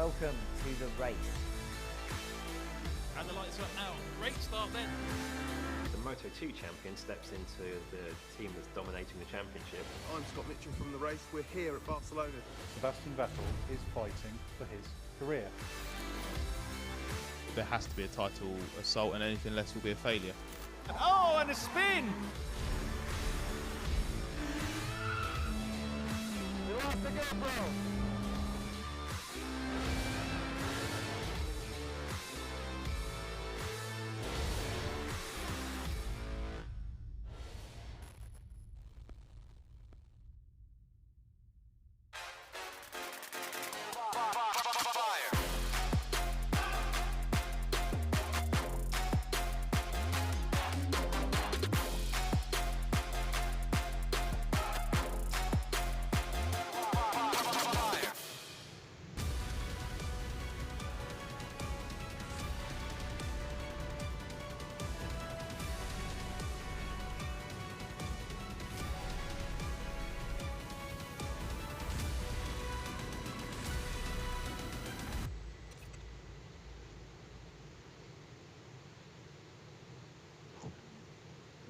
Welcome to the race. And the lights are out. Great start then. The Moto2 champion steps into the team that's dominating the championship. I'm Scott Mitchell from the race. We're here at Barcelona. Sebastian Vettel is fighting for his career. There has to be a title assault, and anything less will be a failure. Oh, and a spin!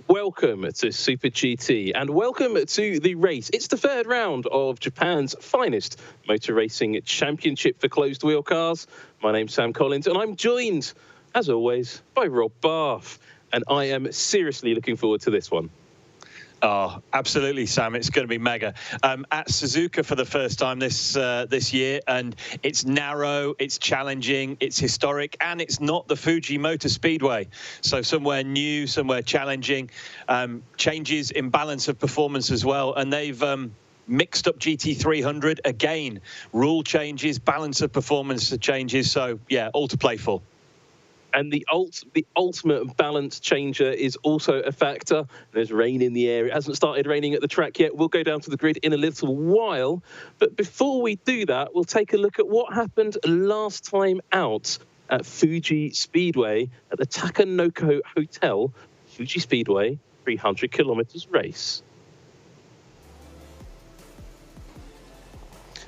Welcome to Super GT and welcome to the race. It's the third round of Japan's finest motor racing championship for closed wheel cars. My name's Sam Collins and I'm joined, as always, by Rob Barff. And I am seriously looking forward to this one. Oh, absolutely, Sam. It's going to be mega. At Suzuka for the first time this year, and it's narrow, it's challenging, it's historic, and it's not the Fuji Motor Speedway. So somewhere new, somewhere challenging, changes in balance of performance as well. And they've mixed up GT300 again. Rule changes, balance of performance changes. So, yeah, all to play for. And the ultimate balance changer is also a factor. There's rain in the air. It hasn't started raining at the track yet. We'll go down to the grid in a little while. But before we do that, we'll take a look at what happened last time out at Fuji Speedway at the Takanoko Hotel, Fuji Speedway 300 kilometers race.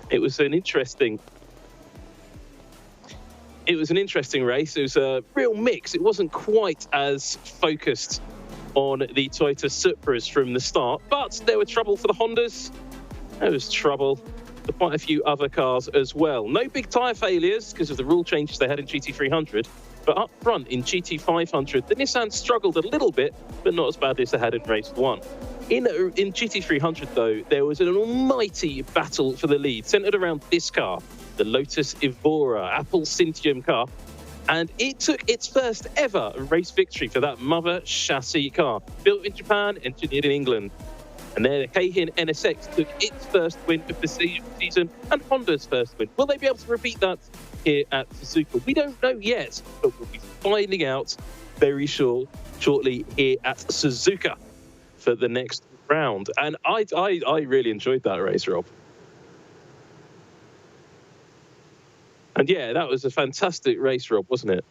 It was an interesting race. It was a real mix. It wasn't quite as focused on the Toyota Supras from the start, but there was trouble for the Hondas. There was trouble for quite a few other cars as well. No big tyre failures because of the rule changes they had in GT300, but up front in GT500, the Nissan struggled a little bit, but not as badly as they had in race one. In GT300, though, there was an almighty battle for the lead, centred around this car, the Lotus Evora Apple Syntium car, and it took its first ever race victory for that mother chassis car, built in Japan, engineered in England. And there, the Keihin NSX took its first win of the season and Honda's first win. Will they be able to repeat that here at Suzuka? We don't know yet, but we'll be finding out very shortly here at Suzuka for the next round. And I really enjoyed that race, Rob. And yeah, that was a fantastic race, Rob, wasn't it?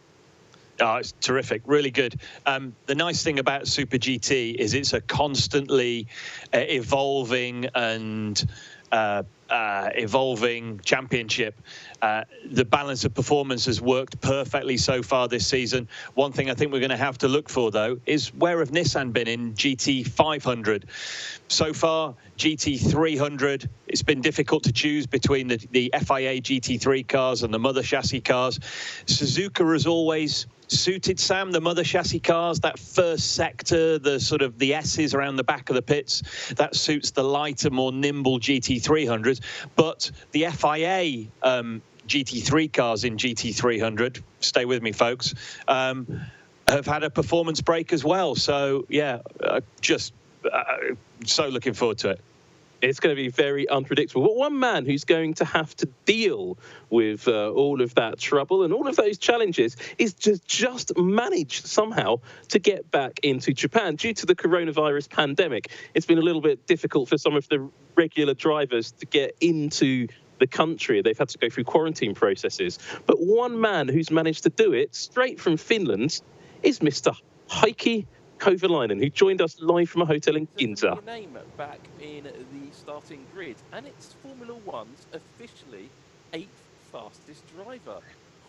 Oh, it's terrific, really good. The nice thing about Super GT is it's a constantly evolving and evolving championship. The balance of performance has worked perfectly so far this season. One thing I think we're going to have to look for, though, is where have Nissan been in GT500? So far, GT300, it's been difficult to choose between the FIA GT3 cars and the mother chassis cars. Suzuka has always suited, Sam, the mother chassis cars, that first sector, the sort of the S's around the back of the pits, that suits the lighter, more nimble GT300s. But the FIA GT3 cars in GT300, stay with me, folks, have had a performance break as well. So, yeah, so looking forward to it. It's going to be very unpredictable. But one man who's going to have to deal with all of that trouble and all of those challenges is just manage somehow to get back into Japan. Due to the coronavirus pandemic, it's been a little bit difficult for some of the regular drivers to get into the country. They've had to go through quarantine processes. But one man who's managed to do it straight from Finland is Mr. Heikki Kovalainen, who joined us live from a hotel in Ginza. Your name back in the starting grid, and it's Formula One's officially 8th fastest driver,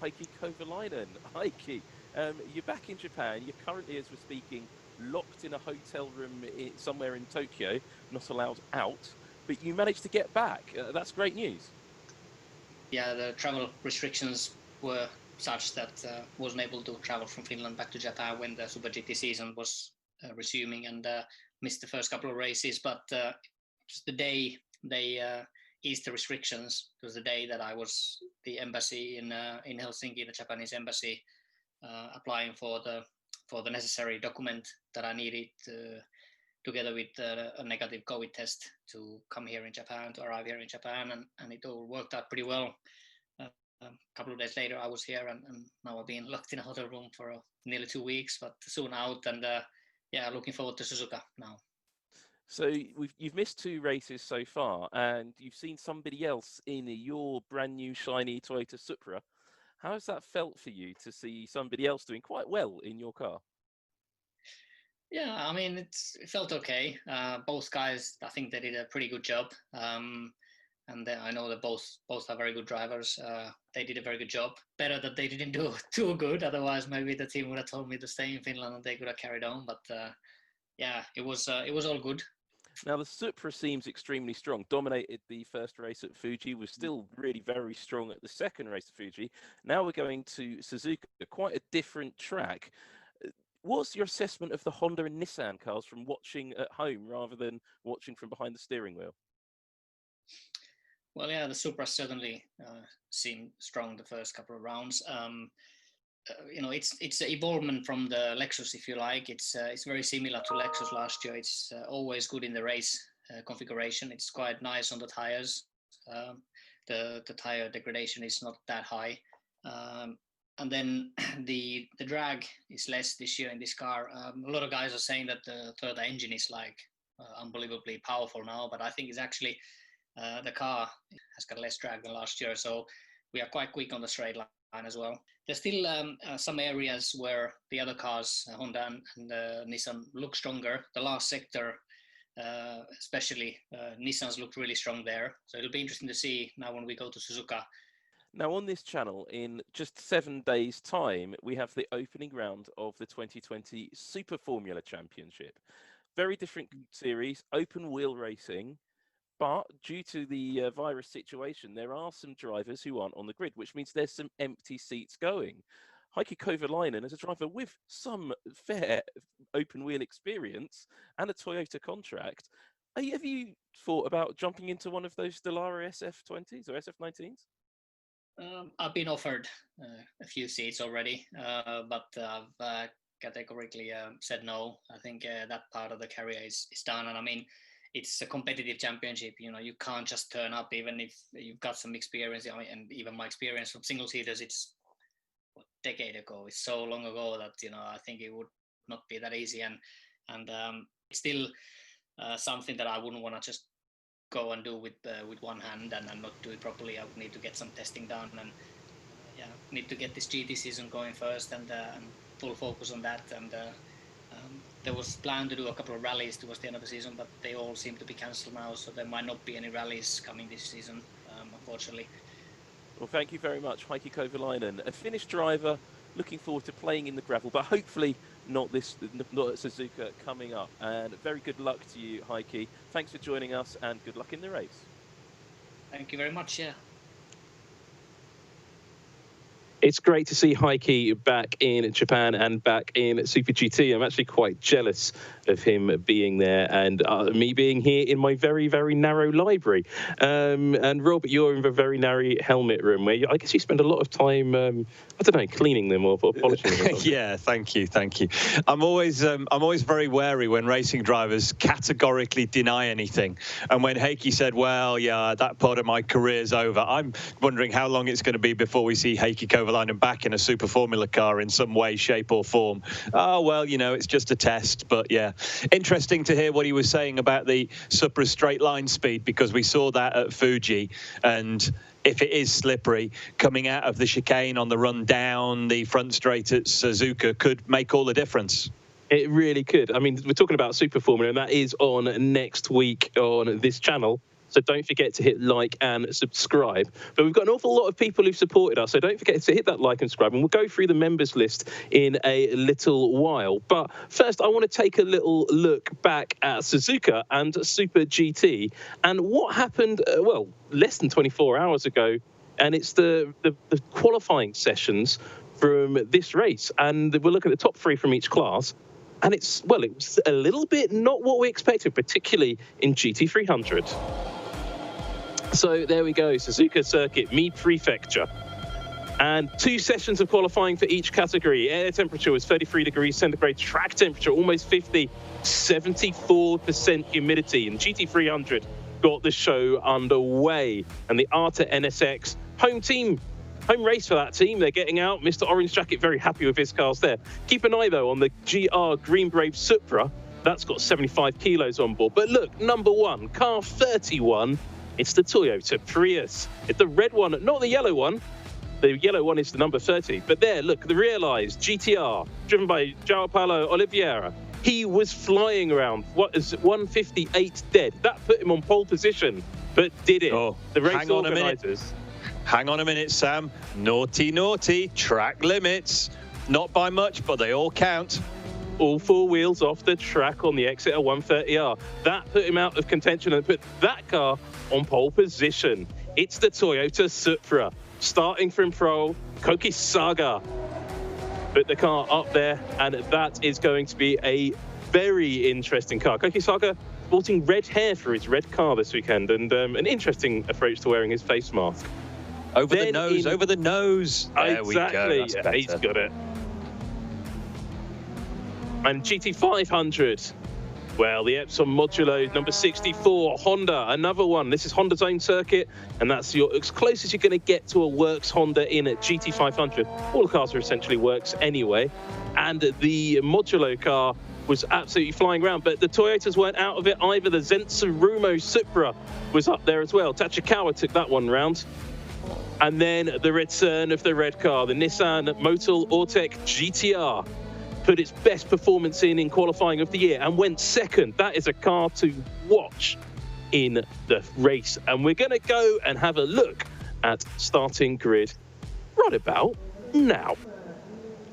Heikki Kovalainen. Heikki, you're back in Japan. You're currently, as we're speaking, locked in a hotel room somewhere in Tokyo, not allowed out, but you managed to get back. That's great news. Yeah, the travel restrictions were such that wasn't able to travel from Finland back to Japan when the Super GT season was resuming, and missed the first couple of races. But just the day they eased the restrictions, it was the day that I was the embassy in Helsinki, the Japanese embassy, applying for the necessary document that I needed together with a negative COVID test to come here in Japan, to arrive here in Japan, and it all worked out pretty well. A couple of days later, I was here, and now I've been locked in a hotel room for nearly 2 weeks, but soon out, and yeah, looking forward to Suzuka now. So you've missed 2 races so far, and you've seen somebody else in your brand new shiny Toyota Supra. How has that felt for you to see somebody else doing quite well in your car? Yeah, I mean, it felt okay. Both guys, I think they did a pretty good job. And I know that both are very good drivers. They did a very good job. Better that they didn't do too good. Otherwise, maybe the team would have told me to stay in Finland and they could have carried on. But yeah, it was all good. Now, the Supra seems extremely strong. Dominated the first race at Fuji, was still really very strong at the second race at Fuji. Now we're going to Suzuka, quite a different track. What's your assessment of the Honda and Nissan cars from watching at home rather than watching from behind the steering wheel? Well, yeah, the Supra certainly seemed strong the first couple of rounds. You know, it's an evolvement from the Lexus, if you like. It's very similar to Lexus last year. It's always good in the race configuration. It's quite nice on the tires. The tire degradation is not that high. And then the drag is less this year in this car. A lot of guys are saying that the Toyota engine is like unbelievably powerful now, but I think it's actually the car has got less drag than last year. So we are quite quick on the straight line as well. There's still some areas where the other cars, Honda and Nissan, look stronger. The last sector, especially Nissan's looked really strong there. So it'll be interesting to see now when we go to Suzuka. Now, on this channel, in just 7 days' time, we have the opening round of the 2020 Super Formula Championship. Very different series, open wheel racing, but due to the virus situation, there are some drivers who aren't on the grid, which means there's some empty seats going. Heikki Kovalainen, as a driver with some fair open wheel experience and a Toyota contract, have you thought about jumping into one of those Dallara SF20s or SF19s? I've been offered a few seats already, but I've categorically said no. I think that part of the career is done. And I mean, it's a competitive championship. You know, you can't just turn up even if you've got some experience. I mean, and even my experience from single seaters, it's a decade ago. It's so long ago that, you know, I think it would not be that easy. And it's still something that I wouldn't want to just go and do with one hand and not do it properly. I would need to get some testing done, and yeah, need to get this GT season going first, and full focus on that. And there was planned to do a couple of rallies towards the end of the season, but they all seem to be cancelled now, so there might not be any rallies coming this season, unfortunately. Well, thank you very much, Heikki Kovalainen, a Finnish driver, looking forward to playing in the gravel, but hopefully not at Suzuka coming up. And very good luck to you, Heikki. Thanks for joining us, and good luck in the race. Thank you very much. Yeah. It's great to see Heikki back in Japan and back in Super GT. I'm actually quite jealous of him being there and me being here in my very, very narrow library. And Robert, you're in a very narrow helmet room where I guess you spend a lot of time, I don't know, cleaning them or polishing them. Yeah, thank you. I'm always very wary when racing drivers categorically deny anything. And when Heikki said, well, yeah, that part of my career's over, I'm wondering how long it's going to be before we see Heikki Kovalainen back in a Super Formula car in some way, shape or form. Oh, well, you know, it's just a test. But yeah, interesting to hear what he was saying about the Supra straight line speed, because we saw that at Fuji. And if it is slippery, coming out of the chicane on the run down the front straight at Suzuka could make all the difference. It really could. I mean, we're talking about Super Formula, and that is on next week on this channel. So don't forget to hit like and subscribe. But we've got an awful lot of people who've supported us, so don't forget to hit that like and subscribe. And we'll go through the members list in a little while. But first, I want to take a little look back at Suzuka and Super GT and what happened, well, less than 24 hours ago. And it's the qualifying sessions from this race. And we'll look at the top 3 from each class. And it was a little bit not what we expected, particularly in GT300. So there we go, Suzuka Circuit, Mie Prefecture. And 2 sessions of qualifying for each category. Air temperature was 33 degrees centigrade, track temperature almost 50, 74% humidity. And GT300 got the show underway. And the Arta NSX home race for that team. They're getting out. Mr. Orange Jacket very happy with his cars there. Keep an eye, though, on the GR Green Brave Supra. That's got 75 kilos on board. But look, number 1, car 31, it's the Toyota Prius. It's the red one, not the yellow one. The yellow one is the number 30. But there, look, the Realized GTR, driven by João Paulo Oliveira. He was flying around. What is 158 dead? That put him on pole position, but did it? Oh, the race organisers. Hang on a minute, Sam. Naughty, naughty. Track limits. Not by much, but they all count. All 4 wheels off the track on the Exeter 130R. That put him out of contention and put that car on pole position. It's the Toyota Supra. Starting from pro, Koki Saga. Put the car up there, and that is going to be a very interesting car. Koki Saga sporting red hair for his red car this weekend, and an interesting approach to wearing his face mask. Over the nose. There exactly. We go. He's got it. And GT500. Well, the Epson Modulo number 64, Honda, another one. This is Honda's own circuit, and that's as close as you're going to get to a works Honda in at GT500. All the cars are essentially works anyway. And the Modulo car was absolutely flying around, but the Toyotas weren't out of it either. The Zensurumo Supra was up there as well. Tachikawa took that one round. And then the return of the red car, the Nissan Motul Ortec GTR, put its best performance in qualifying of the year and went second. That is a car to watch in the race. And we're going to go and have a look at starting grid right about now.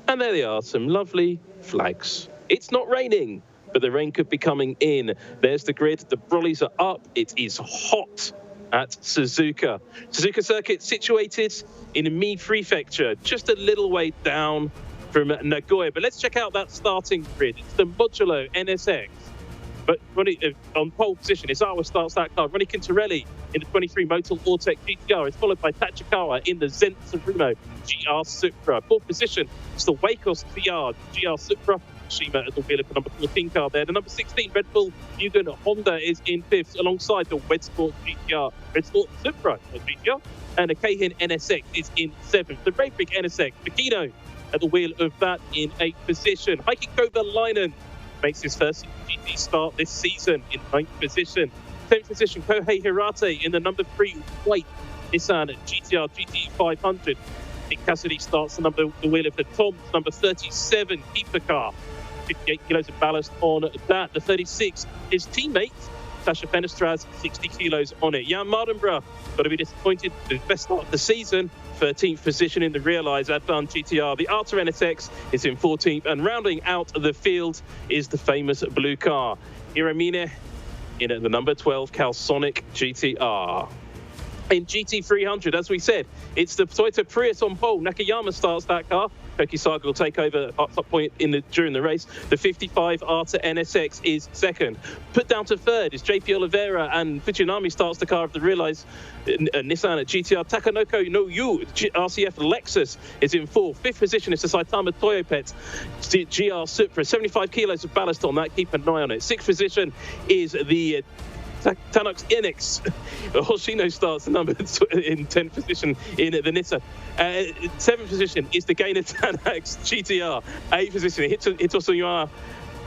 And there they are, some lovely flags. It's not raining, but the rain could be coming in. There's the grid. The brollies are up. It is hot at Suzuka. Suzuka Circuit situated in Mie Prefecture, just a little way down from Nagoya. But let's check out that starting grid. It's the Modulo NSX. But Ronnie, on pole position, Izawa starts that car. Ronnie Quintarelli in the 23 Motul Ortec GTR. It's followed by Tachikawa in the Zensurumo GR Supra. Fourth position, it's the Wacos VR GR Supra. Shima at the wheel of the number 14 car there. The number 16 Red Bull Mugen Honda is in 5th alongside the Red Sport GTR, Red Sport Supra GTR. And the Keihin NSX is in 7th. The Ravik NSX, Makino at the wheel of that in 8th position. Heikki Kovalainen makes his first GT start this season in 9th position. 10th position, Kohei Hirate in the number 3 white Nissan GTR GT500. Nick Cassidy starts the wheel of the Tom's number 37 keeper car. 58 kilos of ballast on that. The 36 is teammate Sasha Fenestraz, 60 kilos on it. Jan Mardenborough got to be disappointed with the best start of the season. 13th position in the Realized Advan GTR. The Arta NSX is in 14th, and rounding out the field is the famous blue car, Hiramine in at the number 12 Calsonic GTR. In GT300, as we said, it's the Toyota Prius on pole. Nakayama starts that car. Koki Saga will take over at top point during the race. The 55 Arta NSX is second. Put down to third is JP Oliveira, and Fujinami starts the car of the Realized Nissan at GTR. Takanoko no Yu, RCF Lexus is in fourth. Fifth position is the Saitama Toyopet GR Supra. 75 kilos of ballast on that. Keep an eye on it. Sixth position is the Tanox Enix. Hoshino starts the number in 10th position in the Nissan. 7th position is the Gainer Tanax GTR. 8th position, Hitosuyama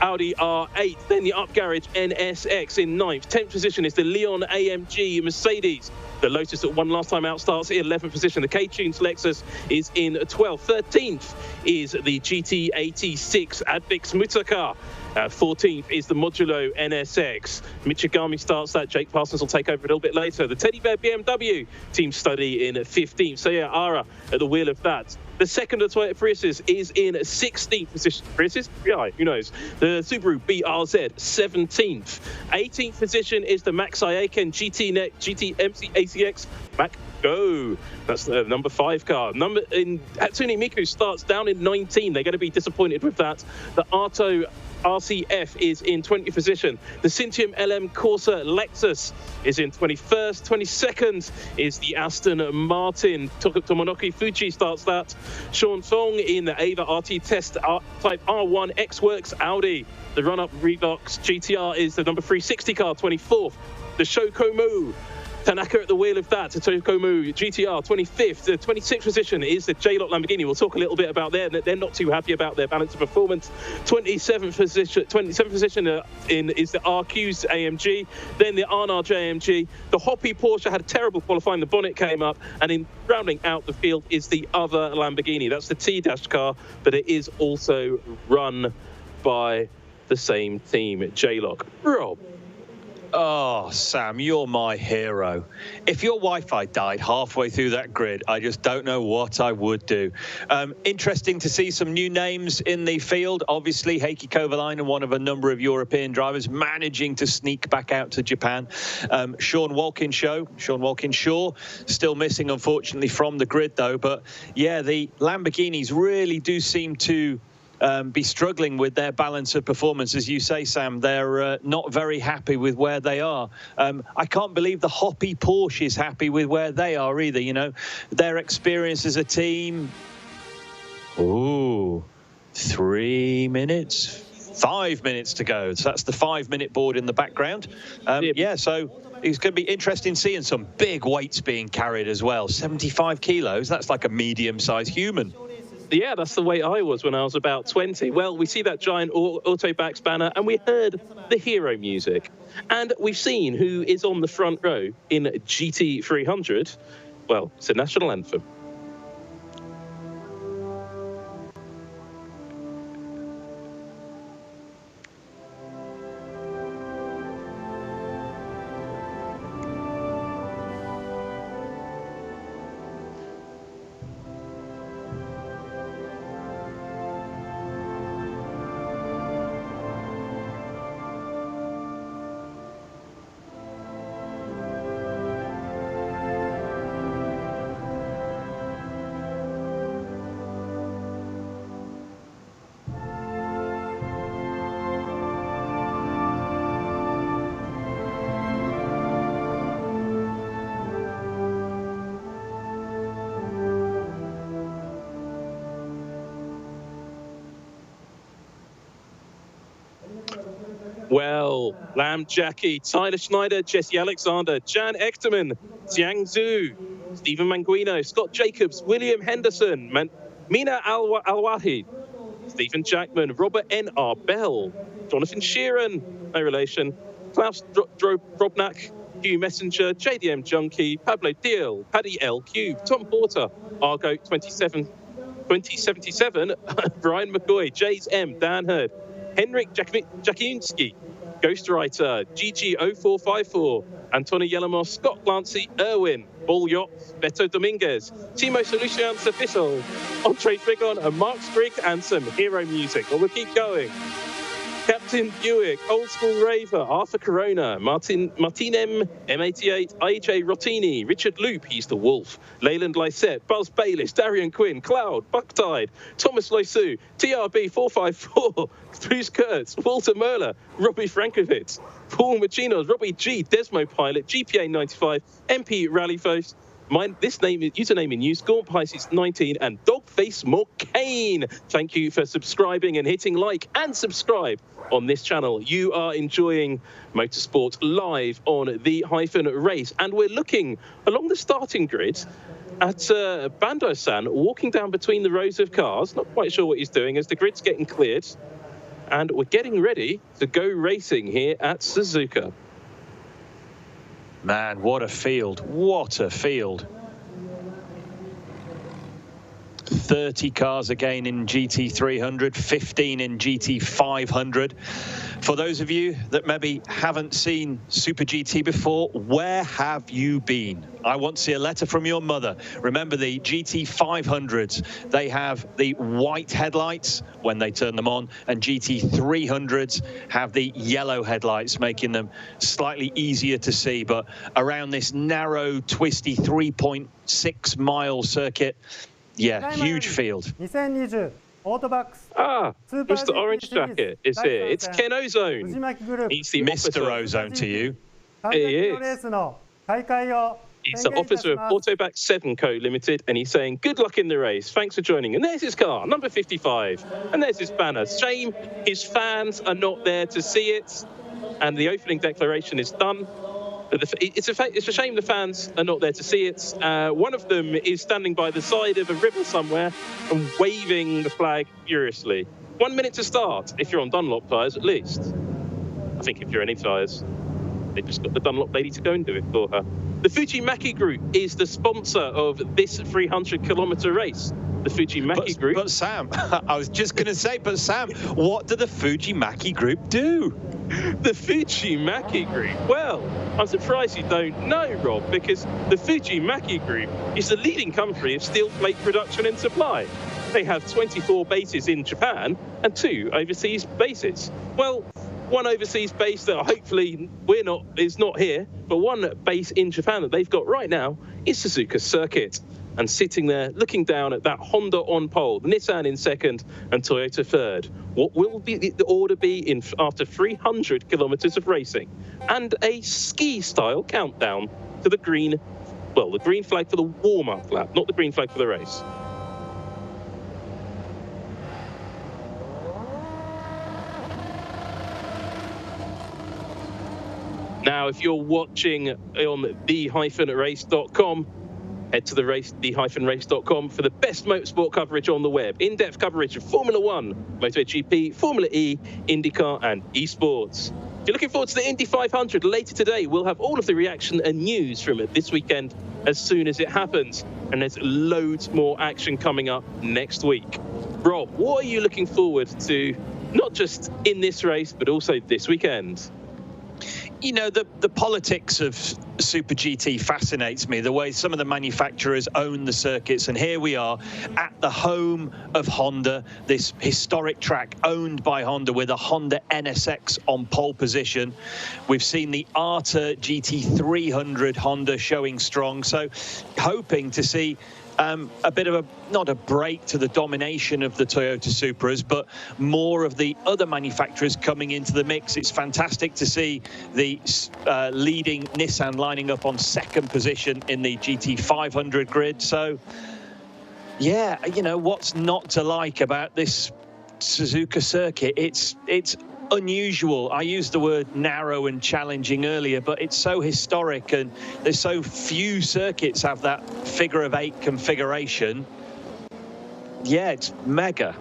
Audi R8. Then the Up Garage NSX in 9th. 10th position is the Leon AMG Mercedes. The Lotus that won last time out starts in 11th position. The K-Tunes Lexus is in 12th. 13th is the GT86 Advix Mutaka. At 14th is the Modulo NSX. Michigami starts that. Jake Parsons will take over a little bit later. The Teddy Bear BMW team study in 15th. Seiya Ara at the wheel of that. The second of the Toyota Priuses is in 16th position. Priuses? Yeah, who knows? The Subaru BRZ, 17th. 18th position is the Maxi Aiken GT MC ACX Mac Go. That's the number 5 car. Hatsune Miku starts down in 19. They're going to be disappointed with that. The Arto RCF is in 20th position. The Cintium LM Corsa Lexus is in 21st. 22nd is the Aston Martin. Tomonoki Fuji starts that. Sean Fong in the Ava RT Test Type R1 X-Works Audi. The run-up Revox GTR is the number 360 car, 24th. The Shokomu Tanaka at the wheel of that. The Tokomu GTR, 25th. The 26th position is the J-Lock Lamborghini. We'll talk a little bit about there. They're not too happy about their balance of performance. 27th position is the RQ's AMG. Then the Arnage AMG. The Hoppy Porsche had a terrible qualifying. The bonnet came up. And in rounding out the field is the other Lamborghini. That's the T-Dash car, but it is also run by the same team, J-Lock. Rob. Oh, Sam, you're my hero. If your Wi-Fi died halfway through that grid, I just don't know what I would do. Interesting to see some new names in the field. Obviously, Heikki Kovalainen, one of a number of European drivers, managing to sneak back out to Japan. Sean Walkinshaw, still missing, unfortunately, from the grid, though. But, yeah, the Lamborghinis really do seem to be struggling with their balance of performance. As you say, Sam, they're not very happy with where they are. I can't believe the Hoppy Porsche is happy with where they are either, you know. Their experience as a team. Ooh, 3 minutes, 5 minutes to go. So that's the 5-minute board in the background. Yeah, so it's going to be interesting seeing some big weights being carried as well. 75 kilos, that's like a medium-sized human. Yeah, that's the weight I was when I was about 20. Well, we see that giant Autobacks banner, and we heard the hero music. And we've seen who is on the front row in GT300. Well, it's a national anthem. Well, Lam Jackie, Tyler Schneider, Jesse Alexander, Jan Echterman, Xiang Zhu, Stephen Manguino, Scott Jacobs, William Henderson, Mina Alwahi, Stephen Jackman, Robert N.R. Bell, Jonathan Sheeran, no relation, Klaus Drobnak, Hugh Messenger, JDM Junkie, Pablo Deal, Paddy L. Cube, Tom Porter, Argo 2077, Brian McCoy, Jays M, Dan Hurd, Henrik Jakinski, Ghostwriter, GG0454, Antonio Yelamos, Scott Lancy, Irwin, Bull Yachts, Beto Dominguez, Timo Solutions Official, Andre Frigon, and Mark Sprigg, and some hero music. Well, we'll keep going. Captain Buick, Old School Raver, Arthur Corona, Martin M88, AJ Rottini, Richard Loop, he's the Wolf, Leyland Lysette, Buzz Bayliss, Darian Quinn, Cloud, Bucktide, Thomas Loisu, TRB 454, Bruce Kurtz, Walter Merler, Robbie Frankovitz, Paul Machinos, Robbie G, Desmo Pilot, GPA 95, MP Rallyfos, username in use, Gaunt Pisces 19, and Dogface Morcane. Thank you for subscribing and hitting like and subscribe on this channel. You are enjoying Motorsport live on the Hyphen Race, and we're looking along the starting grid at Bando-san walking down between the rows of cars. Not quite sure what he's doing as the grid's getting cleared, and we're getting ready to go racing here at Suzuka. Man, what a field. What a field. 30 cars again in GT300, 15 in GT500. For those of you that maybe haven't seen Super GT before, where have you been? I want to see a letter from your mother. Remember the GT500s, they have the white headlights when they turn them on, and GT300s have the yellow headlights, making them slightly easier to see. But around this narrow, twisty 3.6 mile circuit, yeah, huge field. Ah, Mr. Orange Jacket is here. It's Ken Ozone. He's the Mr. Ozone to you. He is. He's the officer of Autoback 7 Co. Limited, and he's saying, good luck in the race. Thanks for joining. And there's his car, number 55. And there's his banner. Shame his fans are not there to see it. And the opening declaration is done. It's a shame the fans are not there to see it. One of them is standing by the side of a river somewhere and waving the flag furiously. 1 minute to start, if you're on Dunlop tyres at least. I think if you're any tyres, they just got the Dunlop lady to go and do it for her. The Fuji Maki Group is the sponsor of this 300-kilometre race. The Fuji Maki Group. But Sam, I was just going to say, but Sam, what do the Fuji Maki Group do? The Fuji Maki Group? Well, I'm surprised you don't know, Rob, because the Fuji Maki Group is the leading company of steel plate production and supply. They have 24 bases in Japan and 2 overseas bases. Well, one overseas base that hopefully is not here, but one base in Japan that they've got right now is Suzuka Circuit. And sitting there looking down at that Honda on pole, Nissan in second and Toyota third. What will the order be after 300 kilometres of racing? And a ski-style countdown to the green flag for the warm-up lap, not the green flag for the race. Now, if you're watching on the-race.com, head to the-race.com for the best motorsport coverage on the web. In-depth coverage of Formula 1, MotoGP, Formula E, IndyCar and eSports. If you're looking forward to the Indy 500 later today, we'll have all of the reaction and news from it this weekend as soon as it happens. And there's loads more action coming up next week. Rob, what are you looking forward to, not just in this race, but also this weekend? You know, the politics of Super GT fascinates me, the way some of the manufacturers own the circuits. And here we are at the home of Honda, this historic track owned by Honda with a Honda NSX on pole position. We've seen the ARTA GT300 Honda showing strong. So hoping to see a bit of not a break to the domination of the Toyota Supras, but more of the other manufacturers coming into the mix. It's fantastic to see the leading Nissan lining up on second position in the GT500 grid. So, yeah, you know, what's not to like about this Suzuka circuit? It's unusual. I used the word narrow and challenging earlier, but it's so historic, and there's so few circuits have that figure of 8 configuration. Yeah, it's mega.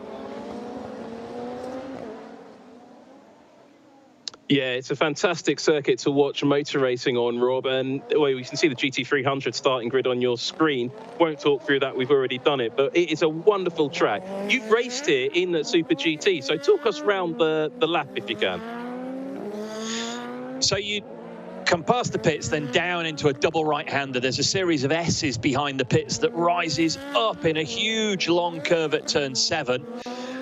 Yeah, it's a fantastic circuit to watch motor racing on, Rob. And well, you can see the GT300 starting grid on your screen. Won't talk through that, we've already done it, but it is a wonderful track. You've raced here in the Super GT, so talk us round the lap if you can. So you come past the pits, then down into a double right-hander. There's a series of S's behind the pits that rises up in a huge long curve at turn 7.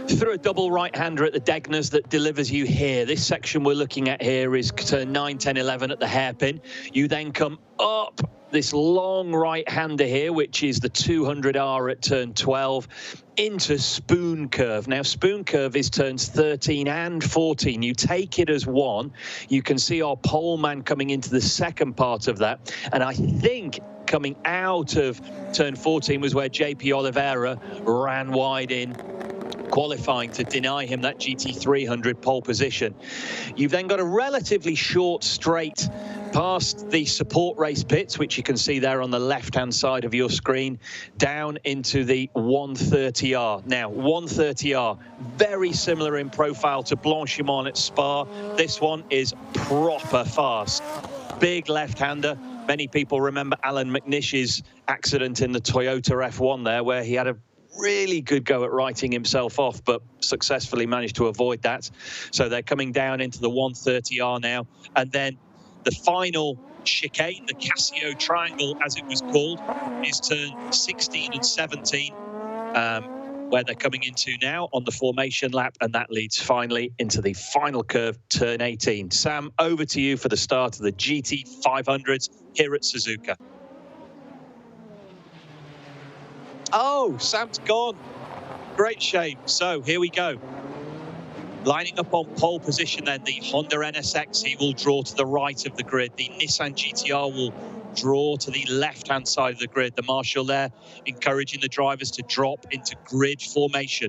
Through a double right-hander at the Degners that delivers you here. This section we're looking at here is turn 9, 10, 11 at the hairpin. You then come up this long right-hander here, which is the 200R at turn 12, into Spoon Curve. Now, Spoon Curve is turns 13 and 14. You take it as one. You can see our pole man coming into the second part of that. And I think coming out of turn 14 was where JP Oliveira ran wide in, qualifying to deny him that GT300 pole position. You've then got a relatively short straight past the support race pits, which you can see there on the left-hand side of your screen, down into the 130R. Now, 130R, very similar in profile to Blanchimont at Spa. This one is proper fast. Big left-hander. Many people remember Alan McNish's accident in the Toyota F1 there, where he had a really good go at writing himself off, but successfully managed to avoid that. So they're coming down into the 130R now. And then the final chicane, the Casio Triangle, as it was called, is turn 16 and 17, where they're coming into now on the formation lap, and that leads finally into the final curve, turn 18. Sam, over to you for the start of the GT500s here at Suzuka. Oh, Sam's gone. Great shame. So here we go. Lining up on pole position then, the Honda NSX, he will draw to the right of the grid. The Nissan GTR will draw to the left-hand side of the grid. The marshal there encouraging the drivers to drop into grid formation.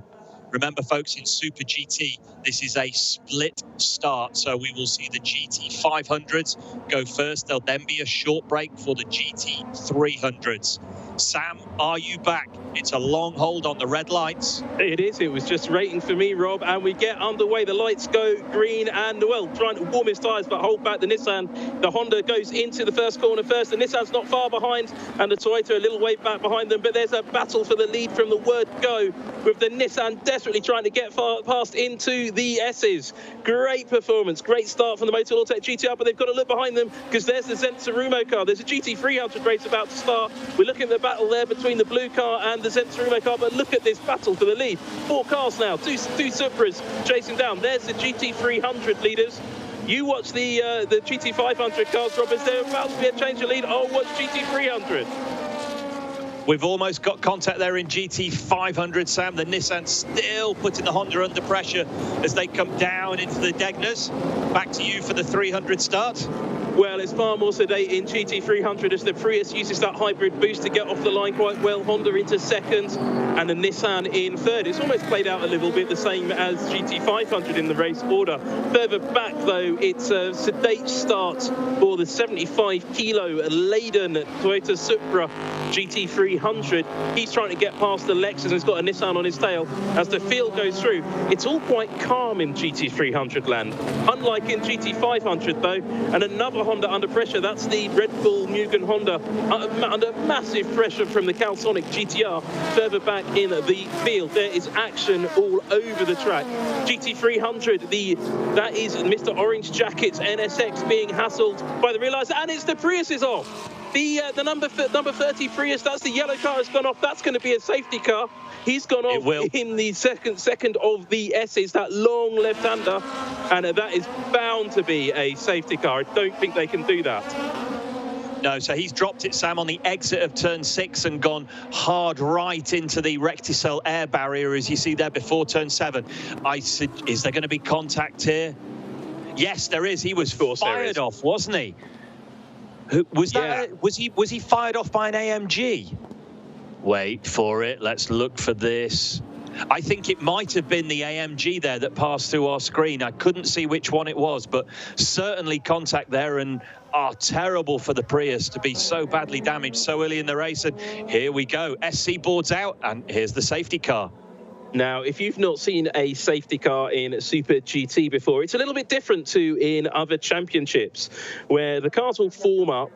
Remember, folks, in Super GT, this is a split start. So we will see the GT500s go first. There'll then be a short break for the GT300s. Sam, are you back? It's a long hold on the red lights. It is. It was just waiting for me, Rob, and we get underway. The lights go green and, well, trying to warm his tyres, but hold back the Nissan. The Honda goes into the first corner first. The Nissan's not far behind, and the Toyota a little way back behind them, but there's a battle for the lead from the word go, with the Nissan desperately trying to get past into the S's. Great performance, great start from the Motorsport GTR, but they've got to look behind them because there's the Zenitsurumo car. There's a GT300 race about to start. We're looking at the battle there between the blue car and the Zenitsurumo car, but look at this battle for the lead. 4 cars now, two Supras chasing down. There's the GT300 leaders. You watch the GT500 cars, Rob. Is there about to be a change of lead? Oh, watch GT300. We've almost got contact there in GT500, Sam. The Nissan still putting the Honda under pressure as they come down into the Degners. Back to you for the 300 start. Well, it's far more sedate in GT300 as the Prius uses that hybrid boost to get off the line quite well. Honda into second and the Nissan in third. It's almost played out a little bit the same as GT500 in the race order. Further back, though, it's a sedate start for the 75-kilo laden Toyota Supra GT300. He's trying to get past the Lexus and he's got a Nissan on his tail. As the field goes through, it's all quite calm in GT300 land. Unlike in GT500, though, and another Honda under pressure. That's the Red Bull Mugen Honda under massive pressure from the Calsonic GTR. Further back in the field, there is action all over the track. GT300, that is Mr. Orange Jacket's NSX being hassled by the Realizer, and it's the Prius is off. The number 30 Prius, that's the yellow car, has gone off. That's going to be a safety car. He's gone off in the second of the S's, that long left-hander, and that is bound to be a safety car. I don't think they can do that. No, so he's dropped it, Sam, on the exit of turn 6 and gone hard right into the Recticel air barrier, as you see there before turn 7. Is there going to be contact here? Yes, there is. He was fired off, wasn't he? Was he fired off by an AMG? Wait for it. Let's look for this. I think it might have been the AMG there that passed through our screen. I couldn't see which one it was, but certainly contact there, and terrible for the Prius to be so badly damaged so early in the race. And here we go. SC boards out, and here's the safety car. Now, if you've not seen a safety car in Super GT before, it's a little bit different to in other championships, where the cars will form up,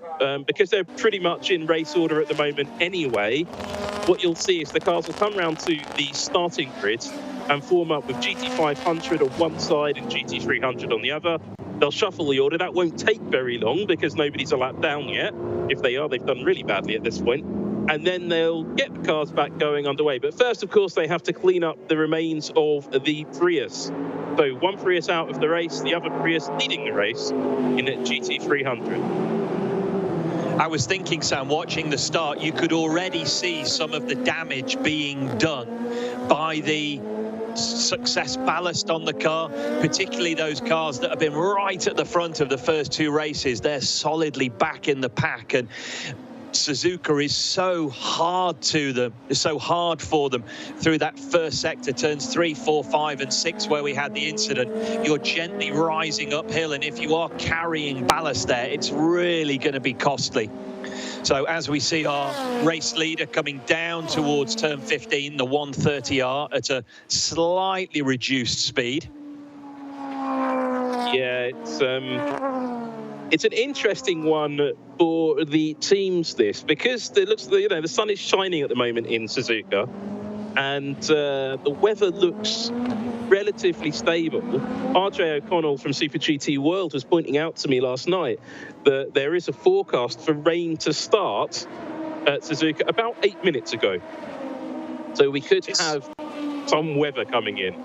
because they're pretty much in race order at the moment anyway. What you'll see is the cars will come round to the starting grid and form up with GT500 on one side and GT300 on the other. They'll shuffle the order. That won't take very long because nobody's a lap down yet. If they are, they've done really badly at this point. And then they'll get the cars back going underway. But first, of course, they have to clean up the remains of the Prius. So one Prius out of the race, the other Prius leading the race in a GT300. I was thinking, Sam, watching the start, you could already see some of the damage being done by the success ballast on the car, particularly those cars that have been right at the front of the first 2 races. They're solidly back in the pack, and Suzuka is so hard to them, so hard for them through that first sector, turns 3, 4, 5 and 6 where we had the incident. You're gently rising uphill, and if you are carrying ballast there, it's really going to be costly. So as we see our race leader coming down towards turn 15, the 130R at a slightly reduced speed. Yeah, it's an interesting one for the teams, this, because it looks, the sun is shining at the moment in Suzuka, and the weather looks relatively stable. RJ O'Connell from Super GT World was pointing out to me last night that there is a forecast for rain to start at Suzuka about 8 minutes ago. So we could have some weather coming in.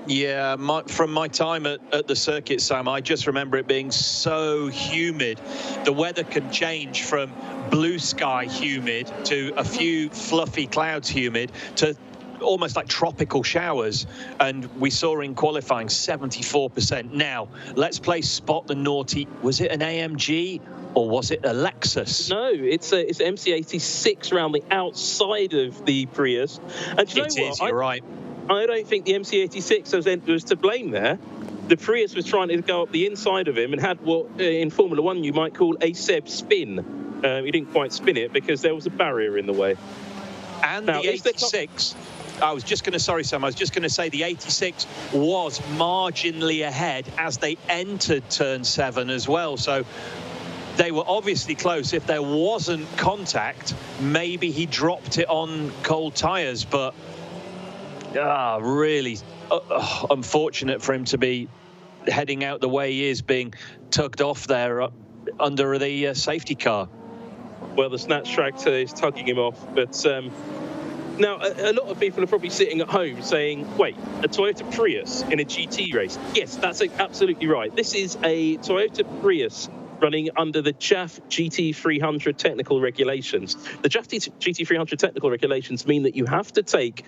Yeah, from my time at the circuit, Sam, I just remember it being so humid. The weather can change from blue sky humid to a few fluffy clouds humid to almost like tropical showers. And we saw in qualifying 74%. Now, let's play Spot the Naughty. Was it an AMG or was it a Lexus? No, it's an MC86 around the outside of the Prius. And you know what? You're right. I don't think the MC86 was to blame there. The Prius was trying to go up the inside of him and had what in Formula One you might call a Seb spin. He didn't quite spin it because there was a barrier in the way. And now, the 86, I was just going to, sorry Sam, I was just going to say the 86 was marginally ahead as they entered turn 7 as well. So they were obviously close. If there wasn't contact, maybe he dropped it on cold tyres, but really unfortunate for him to be heading out the way he is, being tugged off there under the safety car. Well, the snatch tractor is tugging him off, but now a lot of people are probably sitting at home saying, wait, a Toyota Prius in a GT race? Yes, that's absolutely right. This is a Toyota Prius running under the JAF GT300 technical regulations. The JAF GT300 technical regulations mean that you have to take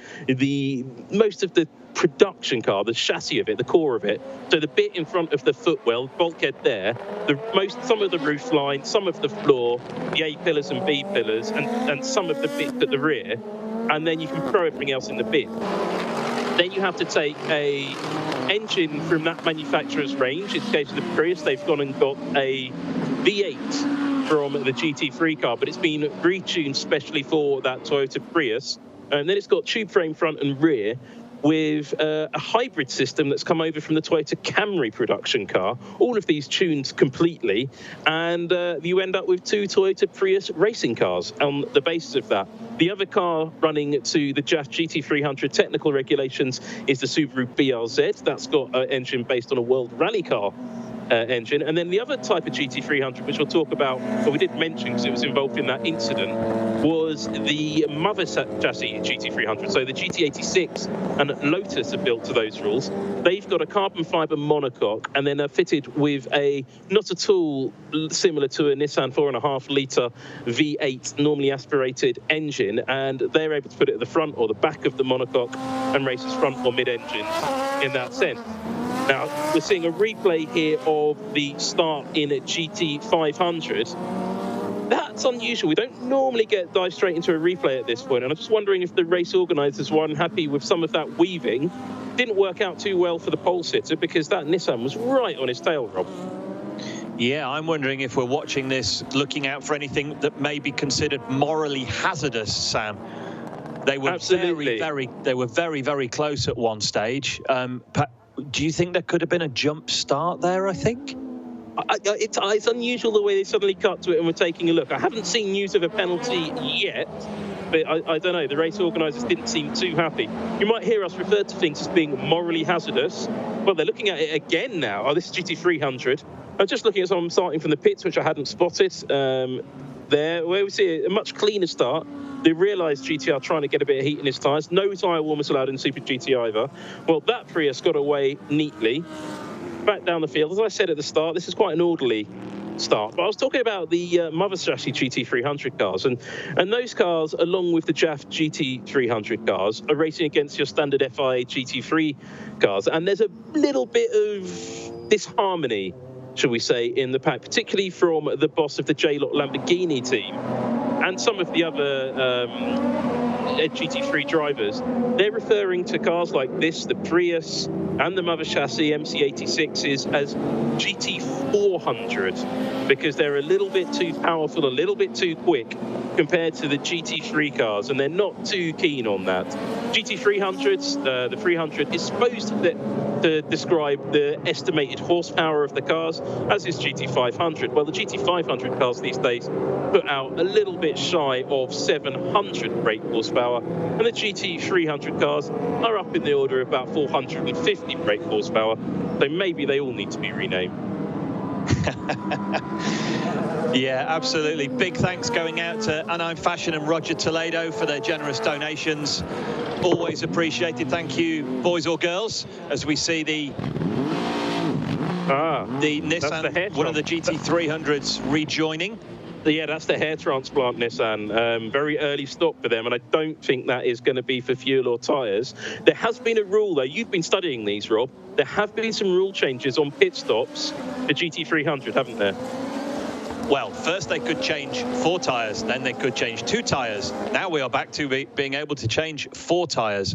most of the production car, the chassis of it, the core of it, so the bit in front of the footwell, bulkhead there, some of the roof line, some of the floor, the A pillars and B pillars, and some of the bits at the rear, and then you can throw everything else in the bin. Then you have to take a engine from that manufacturer's range. In the case of the Prius, they've gone and got a V8 from the GT3 car, but it's been retuned specially for that Toyota Prius. And then it's got tube frame front and rear with a hybrid system that's come over from the Toyota Camry production car. All of these tuned completely, and you end up with 2 Toyota Prius racing cars on the basis of that. The other car running to the JAF GT300 technical regulations is the Subaru BRZ. That's got an engine based on a World Rally car engine. And then the other type of GT300, which we'll talk about, but we did mention because it was involved in that incident, was the mother chassis GT300. So the GT86 and Lotus are built to those rules. They've got a carbon fiber monocoque, and then are fitted with a not at all similar to a Nissan 4.5 litre V8 normally aspirated engine, and they're able to put it at the front or the back of the monocoque and race as front or mid-engine in that sense. Now, we're seeing a replay here of the start in a GT500. That's unusual. We don't normally dive straight into a replay at this point, and I'm just wondering if the race organisers were unhappy with some of that weaving. Didn't work out too well for the pole sitter because that Nissan was right on his tail, Rob. Yeah, I'm wondering if we're watching this, looking out for anything that may be considered morally hazardous, Sam. They were Absolutely. they were very, very close at one stage. Do you think there could have been a jump start there, I think? It's unusual the way they suddenly cut to it and we're taking a look. I haven't seen news of a penalty yet, but I don't know. The race organisers didn't seem too happy. You might hear us refer to things as being morally hazardous. Well, they're looking at it again now. Oh, this is GT300. I'm just looking at someone starting from the pits, which I hadn't spotted. There, where we see a much cleaner start. They realised GTR trying to get a bit of heat in his tyres. No tyre warmers allowed in Super GT either. Well, that Prius got away neatly. Back down the field. As I said at the start, this is quite an orderly start. But I was talking about the mother chassis GT300 cars. And those cars, along with the JAF GT300 cars, are racing against your standard FIA GT3 cars. And there's a little bit of disharmony, shall we say, in the pack, particularly from the boss of the J-Lot Lamborghini team and some of the other GT3 drivers. They're referring to cars like this, the Prius and the mother chassis MC86s, as GT400 because they're a little bit too powerful, a little bit too quick compared to the GT3 cars, and they're not too keen on that. GT300s, the 300 is supposed that to describe the estimated horsepower of the cars, as is GT500. Well, the GT500 cars these days put out a little bit shy of 700 brake horsepower, and the GT300 cars are up in the order of about 450 brake horsepower, so maybe they all need to be renamed. Yeah, absolutely. Big thanks going out to Untitled Fashion and Roger Toledo for their generous donations. Always appreciated. Thank you, boys or girls, as we see the Nissan, one of the GT300s rejoining. Yeah, that's the hair transplant Nissan. Very early stop for them, and I don't think that is going to be for fuel or tyres. There has been a rule, though. You've been studying these, Rob. There have been some rule changes on pit stops for GT300, haven't there? Well, first they could change 4 tyres, then they could change 2 tyres. Now we are back to being able to change 4 tyres.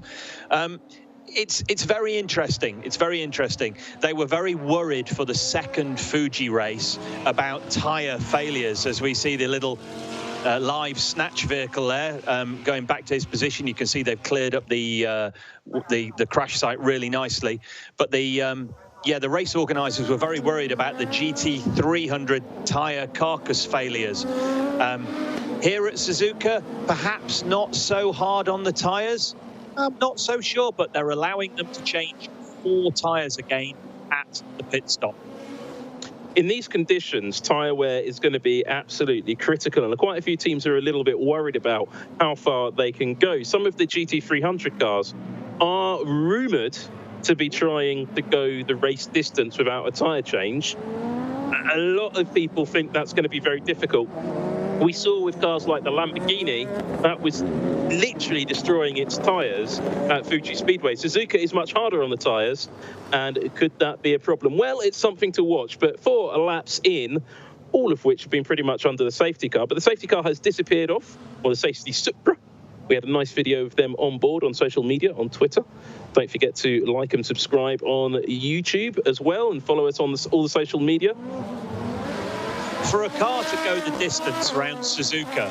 It's very interesting. It's very interesting. They were very worried for the second Fuji race about tyre failures, as we see the little live snatch vehicle there going back to his position. You can see they've cleared up the crash site really nicely, but the race organisers were very worried about the GT300 tyre carcass failures. Here at Suzuka, perhaps not so hard on the tyres. I'm not so sure, but they're allowing them to change 4 tyres again at the pit stop. In these conditions, tyre wear is going to be absolutely critical, and quite a few teams are a little bit worried about how far they can go. Some of the GT300 cars are rumoured to be trying to go the race distance without a tyre change. A lot of people think that's going to be very difficult. We saw with cars like the Lamborghini, that was literally destroying its tyres at Fuji Speedway. Suzuka is much harder on the tyres, and could that be a problem? Well, it's something to watch, but 4 laps in, all of which have been pretty much under the safety car, but the safety car has disappeared off, or the safety Supra. We had a nice video of them on board on social media, on Twitter. Don't forget to like and subscribe on YouTube as well, and follow us on all the social media. For a car to go the distance around Suzuka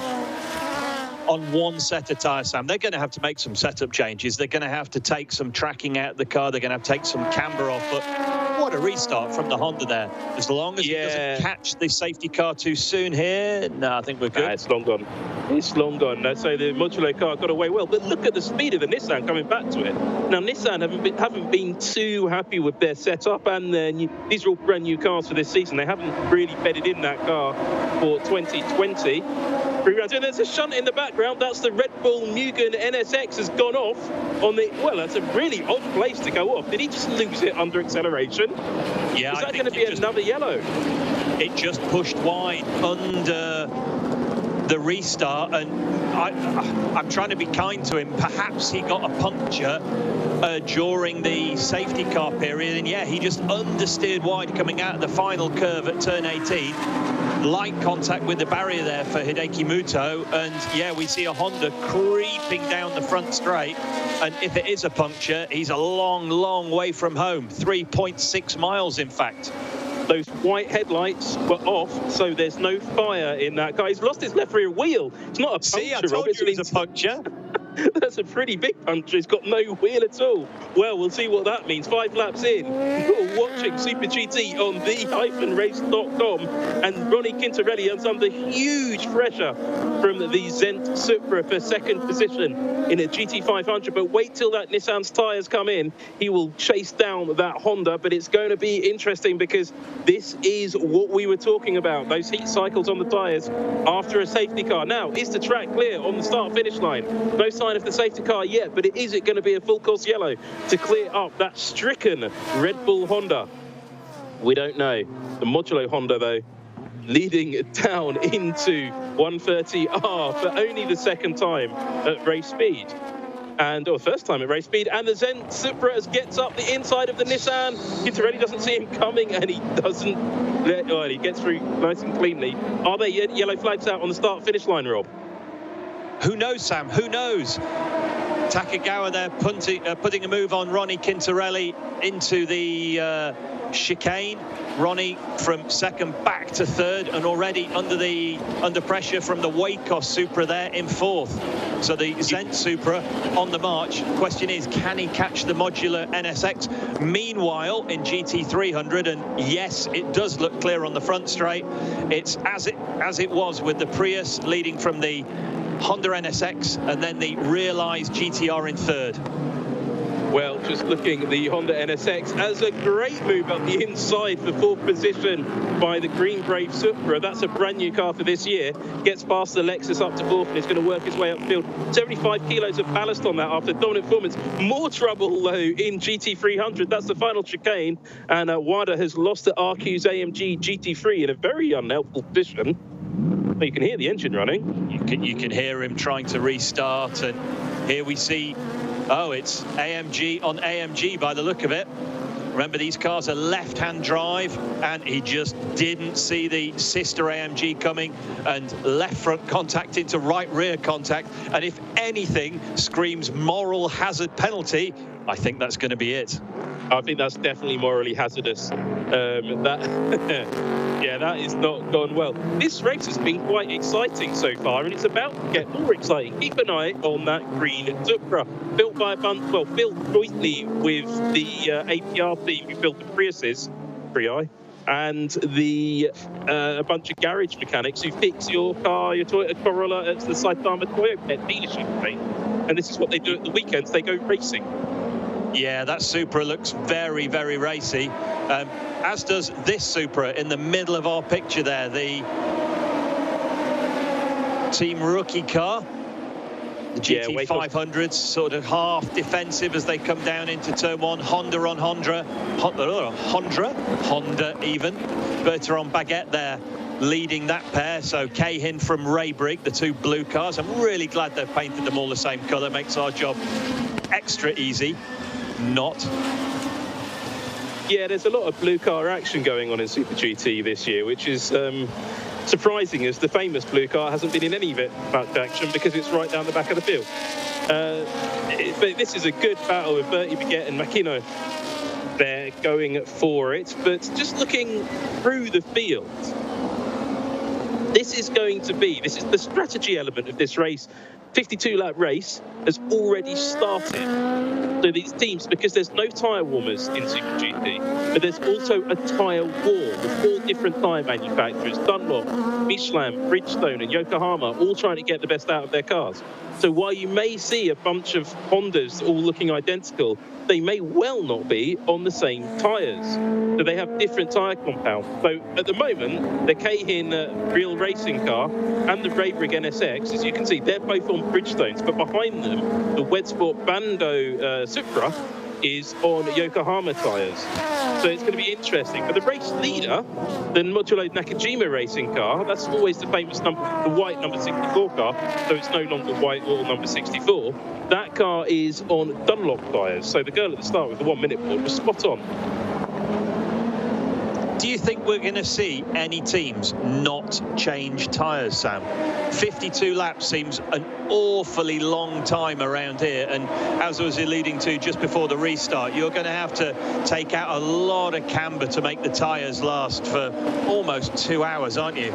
on 1 set of tyre, Sam, they're going to have to make some setup changes. They're going to have to take some tracking out of the car. They're going to have to take some camber off. But what a restart from the Honda there. As long as it doesn't catch the safety car too soon here, no, I think we're good. It's long gone. It's long gone. So the modular car got away well. But look at the speed of the Nissan coming back to it. Now, Nissan haven't been too happy with their setup, and these are all brand new cars for this season. They haven't really bedded in that car for 2020. There's a shunt in the background. That's the Red Bull Mugen NSX has gone off on the... Well, that's a really odd place to go off. Did he just lose it under acceleration? Yeah, is that going to be another yellow? It just pushed wide under the restart, and I'm trying to be kind to him. Perhaps he got a puncture during the safety car period, and yeah, he just understeered wide coming out of the final curve at turn 18. Light contact with the barrier there for Hideki Muto, and yeah, we see a Honda creeping down the front straight, and if it is a puncture, he's a long way from home. 3.6 miles, in fact. Those white headlights were off, so there's no fire in that car. He's lost his left rear wheel. It's not a puncture. See, I told you it was a puncture. That's a pretty big puncture. He's got no wheel at all. Well, we'll see what that means. 5 laps in, you're watching Super GT on the-race.com, and Ronnie Quintarelli is under huge pressure from the Zent Supra for second position in a GT500. But wait till that Nissan's tyres come in. He will chase down that Honda, but it's going to be interesting because this is what we were talking about, those heat cycles on the tyres after a safety car. Now, is the track clear on the start-finish line? No sign of the safety car yet, but is it going to be a full course yellow to clear up that stricken Red Bull Honda? We don't know. The Modulo Honda, though, leading down into 130R for only the second time at race speed. Or first time at race speed, and the Zen Supra gets up the inside of the Nissan. Quintarelli doesn't see him coming, and he doesn't. Well, he gets through nice and cleanly. Are there yellow flags out on the start-finish line, Rob? Who knows, Sam? Who knows? Takagawa there putting a move on Ronnie Quintarelli into the chicane. Ronnie from second back to third, and already under pressure from the Wacos Supra there in fourth. So the Zent Supra on the march. Question is, can he catch the modular NSX? Meanwhile, in GT300, and yes, it does look clear on the front straight. It's as it was with the Prius leading from the Honda NSX, and then the realised GTR in third. Well, just looking at the Honda NSX as a great move up the inside for fourth position by the Green Brave Supra. That's a brand new car for this year. Gets past the Lexus up to fourth and is going to work his way upfield. 75 kilos of ballast on that after dominant performance. More trouble, though, in GT300. That's the final chicane. And Wada has lost to RQ's AMG GT3 in a very unhelpful position. You can hear the engine running. You can hear him trying to restart, and here we see, oh, it's AMG on AMG by the look of it. Remember, these cars are left-hand drive, and he just didn't see the sister AMG coming, and left front contact into right rear contact. And if anything screams moral hazard penalty, I think that's going to be it. I think that's definitely morally hazardous. Yeah, that is not gone well. This race has been quite exciting so far, and it's about to get more exciting. Keep an eye on that green Supra, built by built jointly with the APR team who built the Priuses, and a bunch of garage mechanics who fix your car, your Toyota Corolla at the Saitama Toyota dealership, right? And this is what they do at the weekends. They go racing. Yeah, that Supra looks very, very racy, as does this Supra in the middle of our picture there, the team rookie car. The GT500s sort of half defensive as they come down into turn one. Honda on Honda even. Bertrand Baguette there leading that pair. So Cahin from Raybrigg, the two blue cars. I'm really glad they've painted them all the same colour. Makes our job extra easy. Not. Yeah, there's a lot of blue car action going on in Super GT this year, which is surprising, as the famous blue car hasn't been in any of it much action because it's right down the back of the field. But this is a good battle with Bertie Baguette and Makino. They're going for it, but just looking through the field, this is the strategy element of this race. 52-lap race has already started. So these teams, because there's no tyre warmers in Super GT, but there's also a tyre war with 4 different tyre manufacturers, Dunlop, Michelin, Bridgestone and Yokohama, all trying to get the best out of their cars. So while you may see a bunch of Hondas all looking identical, they may well not be on the same tyres. So they have different tyre compounds. So at the moment, the Cahin real racing car and the Raybrigg NSX, as you can see, they're both on Bridgestones, but behind them, the Wedsport Bando Supra is on Yokohama tyres. So it's going to be interesting. But the race leader, the Modulo Nakajima racing car, that's always the famous the white number 64 car, so it's no longer white or number 64. That car is on Dunlop tyres. So the girl at the start with the 1 minute board was spot on. Do you think we're going to see any teams not change tyres, Sam? 52 laps seems an awfully long time around here, and as I was alluding to just before the restart, you're going to have to take out a lot of camber to make the tyres last for almost 2 hours, aren't you?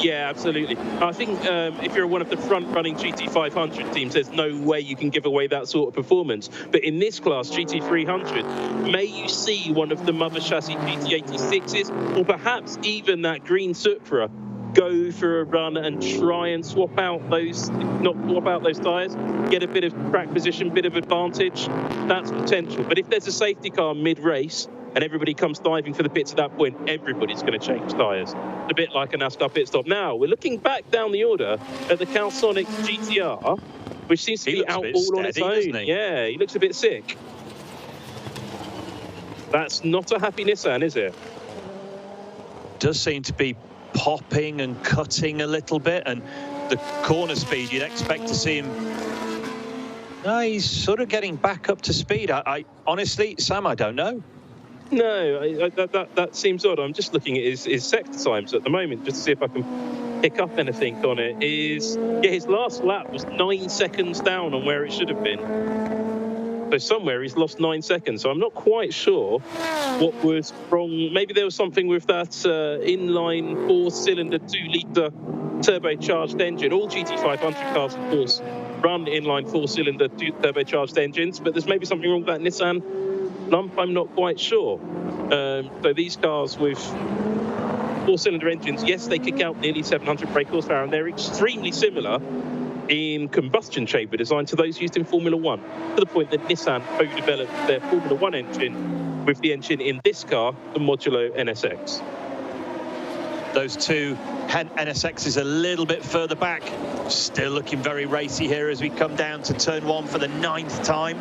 Yeah, absolutely. I think if you're one of the front-running GT500 teams, there's no way you can give away that sort of performance. But in this class, GT300, may you see one of the mother chassis GT86s, or perhaps even that green Supra, go for a run and try and swap out those tyres, get a bit of track position, bit of advantage. That's potential. But if there's a safety car mid-race, and everybody comes diving for the pits at that point, everybody's going to change tyres. A bit like a NASCAR pit stop. Now, we're looking back down the order at the Calsonic GTR, which seems to be out all on its own. Yeah, he looks a bit sick. That's not a happy Nissan, is it? Does seem to be popping and cutting a little bit, and the corner speed, you'd expect to see him. No, he's sort of getting back up to speed. I honestly, Sam, I don't know. No, that seems odd. I'm just looking at his sector times at the moment, just to see if I can pick up anything on it is, yeah, his last lap was 9 seconds down on where it should have been. So somewhere he's lost 9 seconds. So I'm not quite sure what was wrong. Maybe there was something with that inline 4-cylinder 2-litre turbocharged engine. All GT500 cars, of course, run inline 4-cylinder turbocharged engines, but there's maybe something wrong with that Nissan lump. I'm not quite sure. So these cars with 4-cylinder engines, yes, they kick out nearly 700 brake horsepower, and they're extremely similar in combustion chamber design to those used in Formula One, to the point that Nissan co-developed their Formula One engine with the engine in this car, the Modulo NSX. Those two NSXs a little bit further back, still looking very racy here as we come down to turn 1 for the 9th time.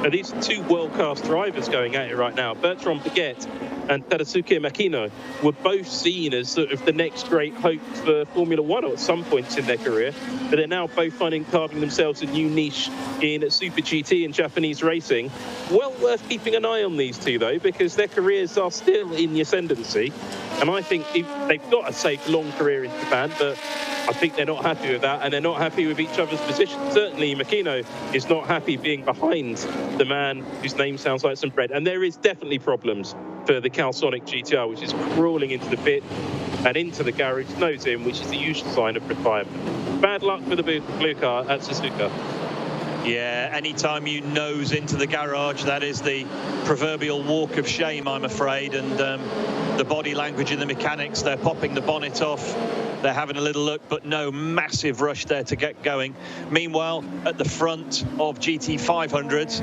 Now, these are two world-class drivers going at it right now. Bertrand Baguette and Tadasuke Makino were both seen as sort of the next great hope for Formula One at some points in their career, but they're now both carving themselves a new niche in Super GT and Japanese racing. Well worth keeping an eye on these two, though, because their careers are still in the ascendancy, and I think they've got a safe, long career in Japan, but I think they're not happy with that, and they're not happy with each other's position. Certainly, Makino is not happy being behind the man whose name sounds like some bread, and there is definitely problems for the Calsonic GTR, which is crawling into the pit and into the garage, nose in, which is the usual sign of retirement. Bad luck for the blue car at Suzuka. Yeah, anytime you nose into the garage, that is the proverbial walk of shame, I'm afraid. And the body language in the mechanics, they're popping the bonnet off. They're having a little look, but no massive rush there to get going. Meanwhile, at the front of GT500s,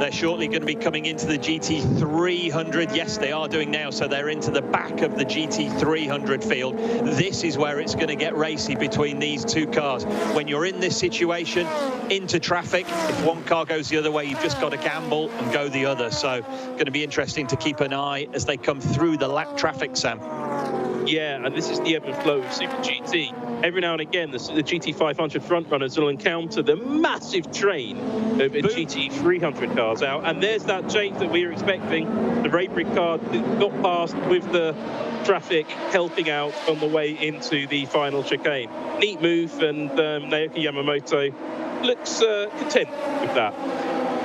they're shortly going to be coming into the GT300. Yes, they are doing now, so they're into the back of the GT300 field. This is where it's going to get racy between these two cars. When you're in this situation, into traffic, if one car goes the other way, you've just got to gamble and go the other. So going to be interesting to keep an eye as they come through the lap traffic, Sam. Yeah, and this is the ebb and flow of Super GT. Every now and again, the GT500 frontrunners will encounter the massive train of GT300 cars out, and there's that change that we were expecting. The Raybrick car got past with the traffic helping out on the way into the final chicane. Neat move, and Naoki Yamamoto looks content with that.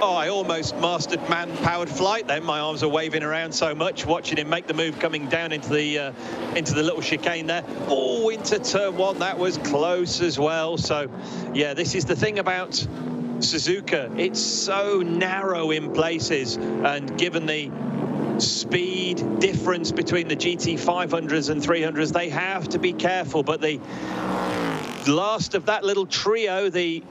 Oh, I almost mastered man-powered flight then. My arms are waving around so much, watching him make the move coming down into the little chicane there. Oh, into turn 1, that was close as well. So, yeah, this is the thing about Suzuka. It's so narrow in places, and given the speed difference between the GT500s and 300s, they have to be careful. But the last of that little trio, the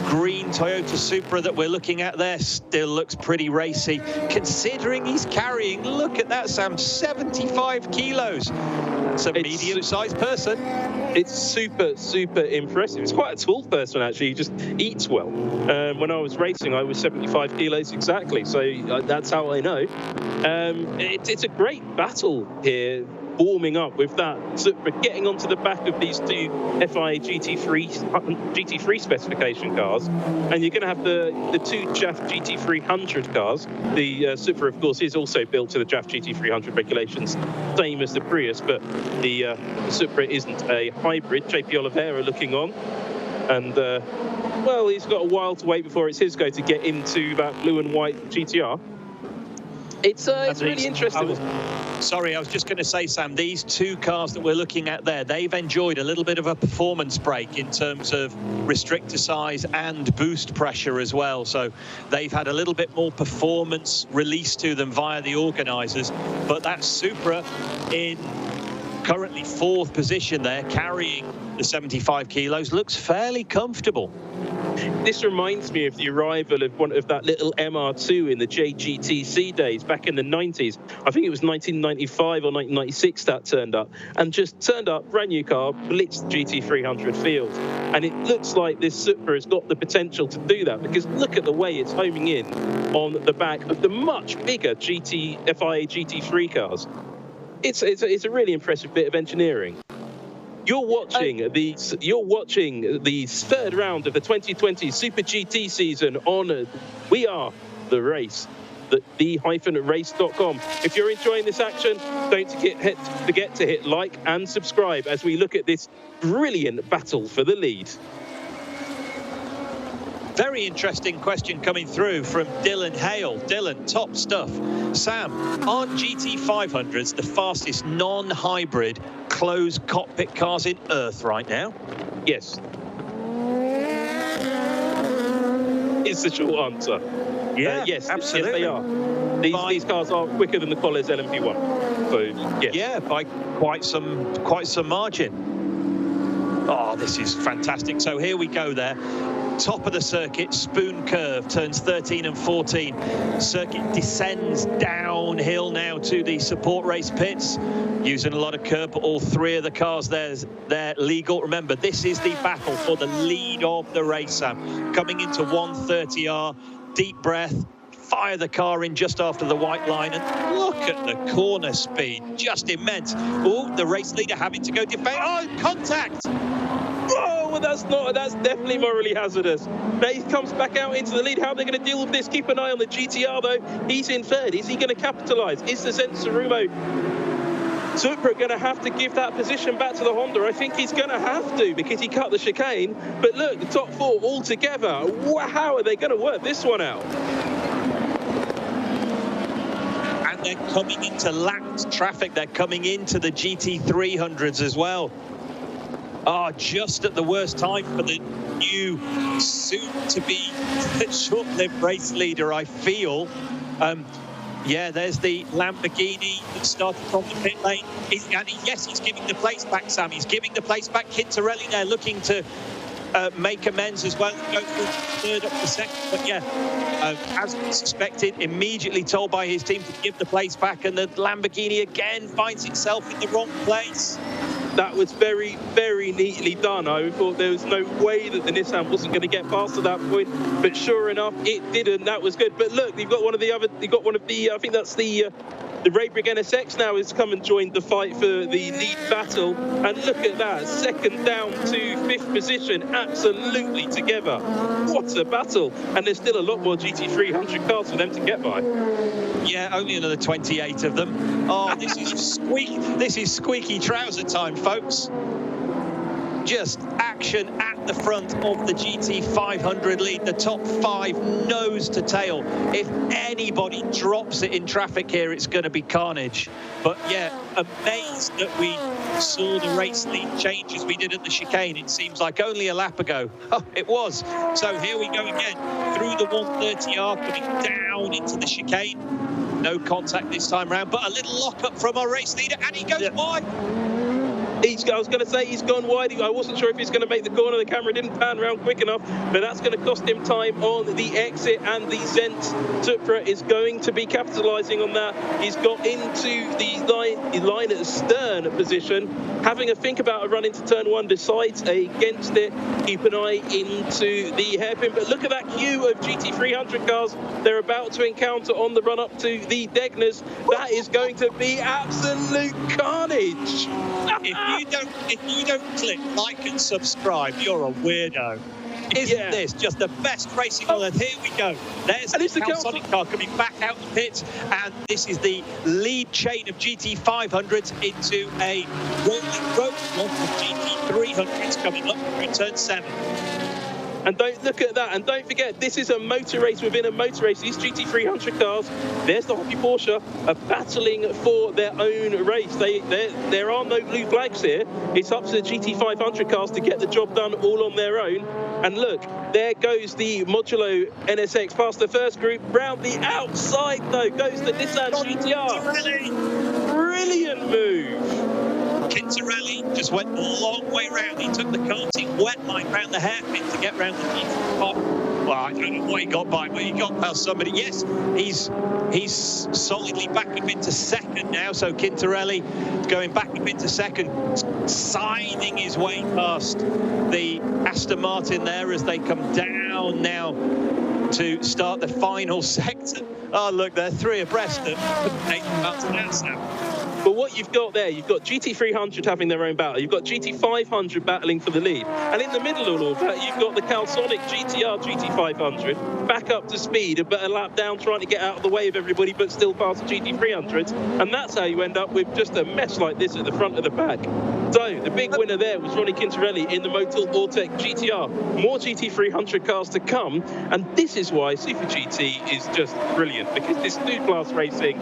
green Toyota Supra that we're looking at there, still looks pretty racy, considering he's carrying, look at that, Sam, 75 kilos. That's a medium-sized person. It's super, super impressive. It's quite a tall person, actually. He just eats well. When I was racing, I was 75 kilos exactly, so that's how I know. It's a great battle here, warming up with that Supra getting onto the back of these two FIA GT3 specification cars, and you're going to have the two JAF GT300 cars. The Supra, of course, is also built to the JAF GT300 regulations, same as the Prius, but the Supra isn't a hybrid. JP Oliveira looking on, and well, he's got a while to wait before it's his go to get into that blue and white GTR. It's really interesting. Sorry, I was just going to say, Sam, these two cars that we're looking at there, they've enjoyed a little bit of a performance break in terms of restrictor size and boost pressure as well. So they've had a little bit more performance released to them via the organisers. But that Supra in currently 4th position there, carrying the 75 kilos, looks fairly comfortable. This reminds me of the arrival of one of that little MR2 in the JGTC days back in the 90s. I think it was 1995 or 1996 that turned up, and just turned up, brand new car, blitzed the GT300 field. And it looks like this Supra has got the potential to do that, because look at the way it's homing in on the back of the much bigger FIA GT3 cars. It's a really impressive bit of engineering. You're watching the 3rd round of the 2020 Super GT season on We Are the Race. the-race.com. If you're enjoying this action, don't forget to hit like and subscribe as we look at this brilliant battle for the lead. Very interesting question coming through from Dylan Hale. Dylan, top stuff. Sam, aren't GT500s the fastest non-hybrid closed cockpit cars in Earth right now? Yes. It's the short answer. Yeah, yes, absolutely. Yes, they are. These cars are quicker than the Collins LMP1. So, yes. Yeah, by quite some margin. Oh, this is fantastic. So here we go there. Top of the circuit, spoon curve, turns 13 and 14. Circuit descends downhill now to the support race pits, using a lot of curb, but all three of the cars they're legal. Remember, this is the battle for the lead of the race, Sam. Coming into 130R, deep breath, fire the car in just after the white line, and look at the corner speed, just immense. Oh, the race leader having to go defend. Oh, contact! Oh, well, that's definitely morally hazardous. Now he comes back out into the lead. How are they going to deal with this? Keep an eye on the GTR, though. He's in third. Is he going to capitalise? Is the Sensorumo Supra going to have to give that position back to the Honda? I think he's going to have to, because he cut the chicane. But look, the top four all together. How are they going to work this one out? And they're coming into lapped traffic. They're coming into the GT300s as well. Oh, just at the worst time for the new, soon-to-be short-lived race leader, I feel. Yeah, there's the Lamborghini that started from the pit lane. Yes, he's giving the place back, Sam. He's giving the place back. Quintarelli there looking to make amends as well, go from third up to second. But yeah, as suspected, immediately told by his team to give the place back, and the Lamborghini again finds itself in the wrong place. That was very, very neatly done. I thought there was no way that the Nissan wasn't going to get past at that point, but sure enough, it didn't. That was good. But look, you've got one of the, I think that's the Raybrick NSX now has come and joined the fight for the lead battle. And look at that, second down to fifth position, absolutely together. What a battle. And there's still a lot more GT300 cars for them to get by. Yeah, only another 28 of them. Oh, this is squeaky trouser time, folks. Just action at the front of the GT500 lead. The top five nose to tail. If anybody drops it in traffic here, it's going to be carnage. But yeah, amazed that we saw the race lead change as we did at the chicane. It seems like only a lap ago. Oh, it was. So here we go again through the 130R, coming down into the chicane. No contact this time round, but a little lock up from our race leader, and he goes wide. I was going to say he's gone wide. I wasn't sure if he's going to make the corner. The camera didn't pan around quick enough, but that's going to cost him time on the exit, and the Zent Supra is going to be capitalising on that. He's got into the line at stern position, having a think about a run into turn one, decides against it. Keep an eye into the hairpin, but look at that queue of GT300 cars they're about to encounter on the run up to the Degners. That is going to be absolute carnage. If you don't click like and subscribe, you're a weirdo. Isn't this just the best racing on earth? Here we go. There's the Calsonic car coming back out the pits, and this is the lead chain of GT500s into a rolling road of GT300s coming up through turn 7. And don't look at that, and don't forget, this is a motor race within a motor race. These GT300 cars, there's the Hoppy Porsche, are battling for their own race. There are no blue flags here. It's up to the GT500 cars to get the job done all on their own. And look, there goes the Modulo NSX past the first group. Round the outside, though, goes the Nissan GTR. Brilliant move. Quintarelli just went a long way round. He took the karting wet line round the hairpin to get round the GT5. Well, I don't know what he got by, but he got past somebody. Yes, he's solidly back up into second now. So Quintarelli going back up into second, signing his way past the Aston Martin there as they come down now to start the final sector. Oh, look, they're three abreast of Nathan Martin now. But what you've got there, you've got GT300 having their own battle. You've got GT500 battling for the lead. And in the middle of all that, you've got the Calsonic GTR GT500 back up to speed, but a lap down, trying to get out of the way of everybody, but still past the GT300s. And that's how you end up with just a mess like this at the front of the pack. So the big winner there was Ronnie Quintarelli in the Motorsport GTR. More GT300 cars to come, and this is why Super GT is just brilliant, because this new class racing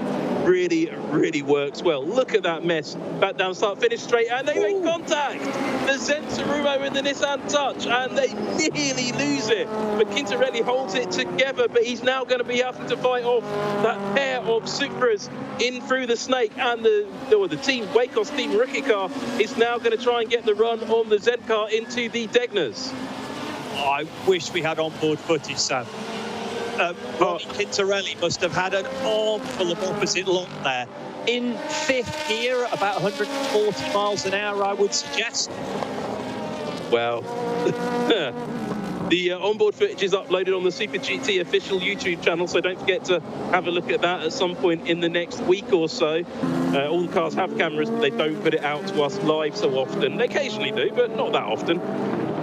really works well. Look at that mess. Back down, start, finish straight, and they make contact. The Zensurumo and the Nissan touch, and they nearly lose it. But Quintarelli holds it together, but he's now going to be having to fight off that pair of Supras in through the snake, and the team, Wacos team rookie car, is now going to try and get the run on the Z car into the Degners. I wish we had onboard footage, Sam. Ronnie Quintarelli must have had an armful of opposite lock there. In fifth gear, about 140 miles an hour, I would suggest. Well, the onboard footage is uploaded on the Super GT official YouTube channel, so don't forget to have a look at that at some point in the next week or so. All the cars have cameras, but they don't put it out to us live so often. They occasionally do, but not that often.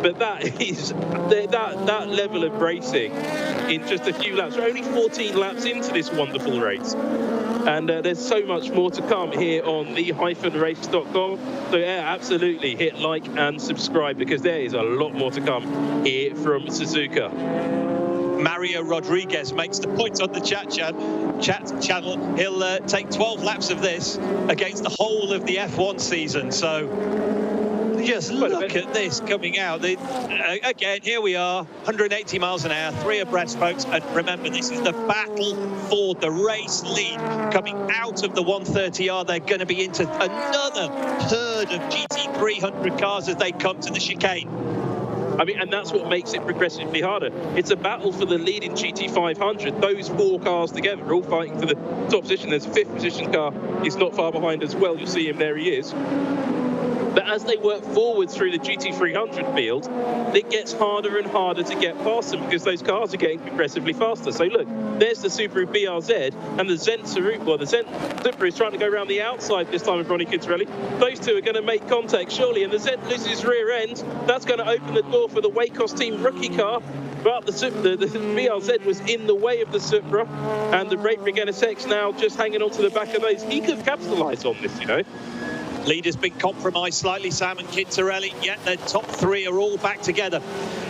But that is that level of racing in just a few laps. We're only 14 laps into this wonderful race. And there's so much more to come here on the-race.com. So yeah, absolutely hit like and subscribe, because there is a lot more to come here from Suzuka. Mario Rodriguez makes the point on the chat channel. He'll take 12 laps of this against the whole of the F1 season. So just look at this coming out. Again, here we are, 180 miles an hour, 3 abreast, folks. And remember, this is the battle for the race lead. Coming out of the 130R, they're going to be into another herd of GT300 cars as they come to the chicane. I mean, and that's what makes it progressively harder. It's a battle for the lead in GT500. Those 4 cars together are all fighting for the top position. There's a 5th position car. He's not far behind as well. You'll see him, there he is. But as they work forward through the GT300 field, it gets harder and harder to get past them, because those cars are getting progressively faster. So look, there's the Subaru BRZ, and the Supra is trying to go around the outside this time of Ronnie Quintarelli. Those two are going to make contact, surely, and the Z loses his rear end. That's going to open the door for the Wacos team rookie car. But the BRZ was in the way of the Supra, and the Ray NSX now just hanging on to the back of those. He could capitalise on this, you know. Lead has been compromised slightly, Sam and Quintarelli, yet the top 3 are all back together.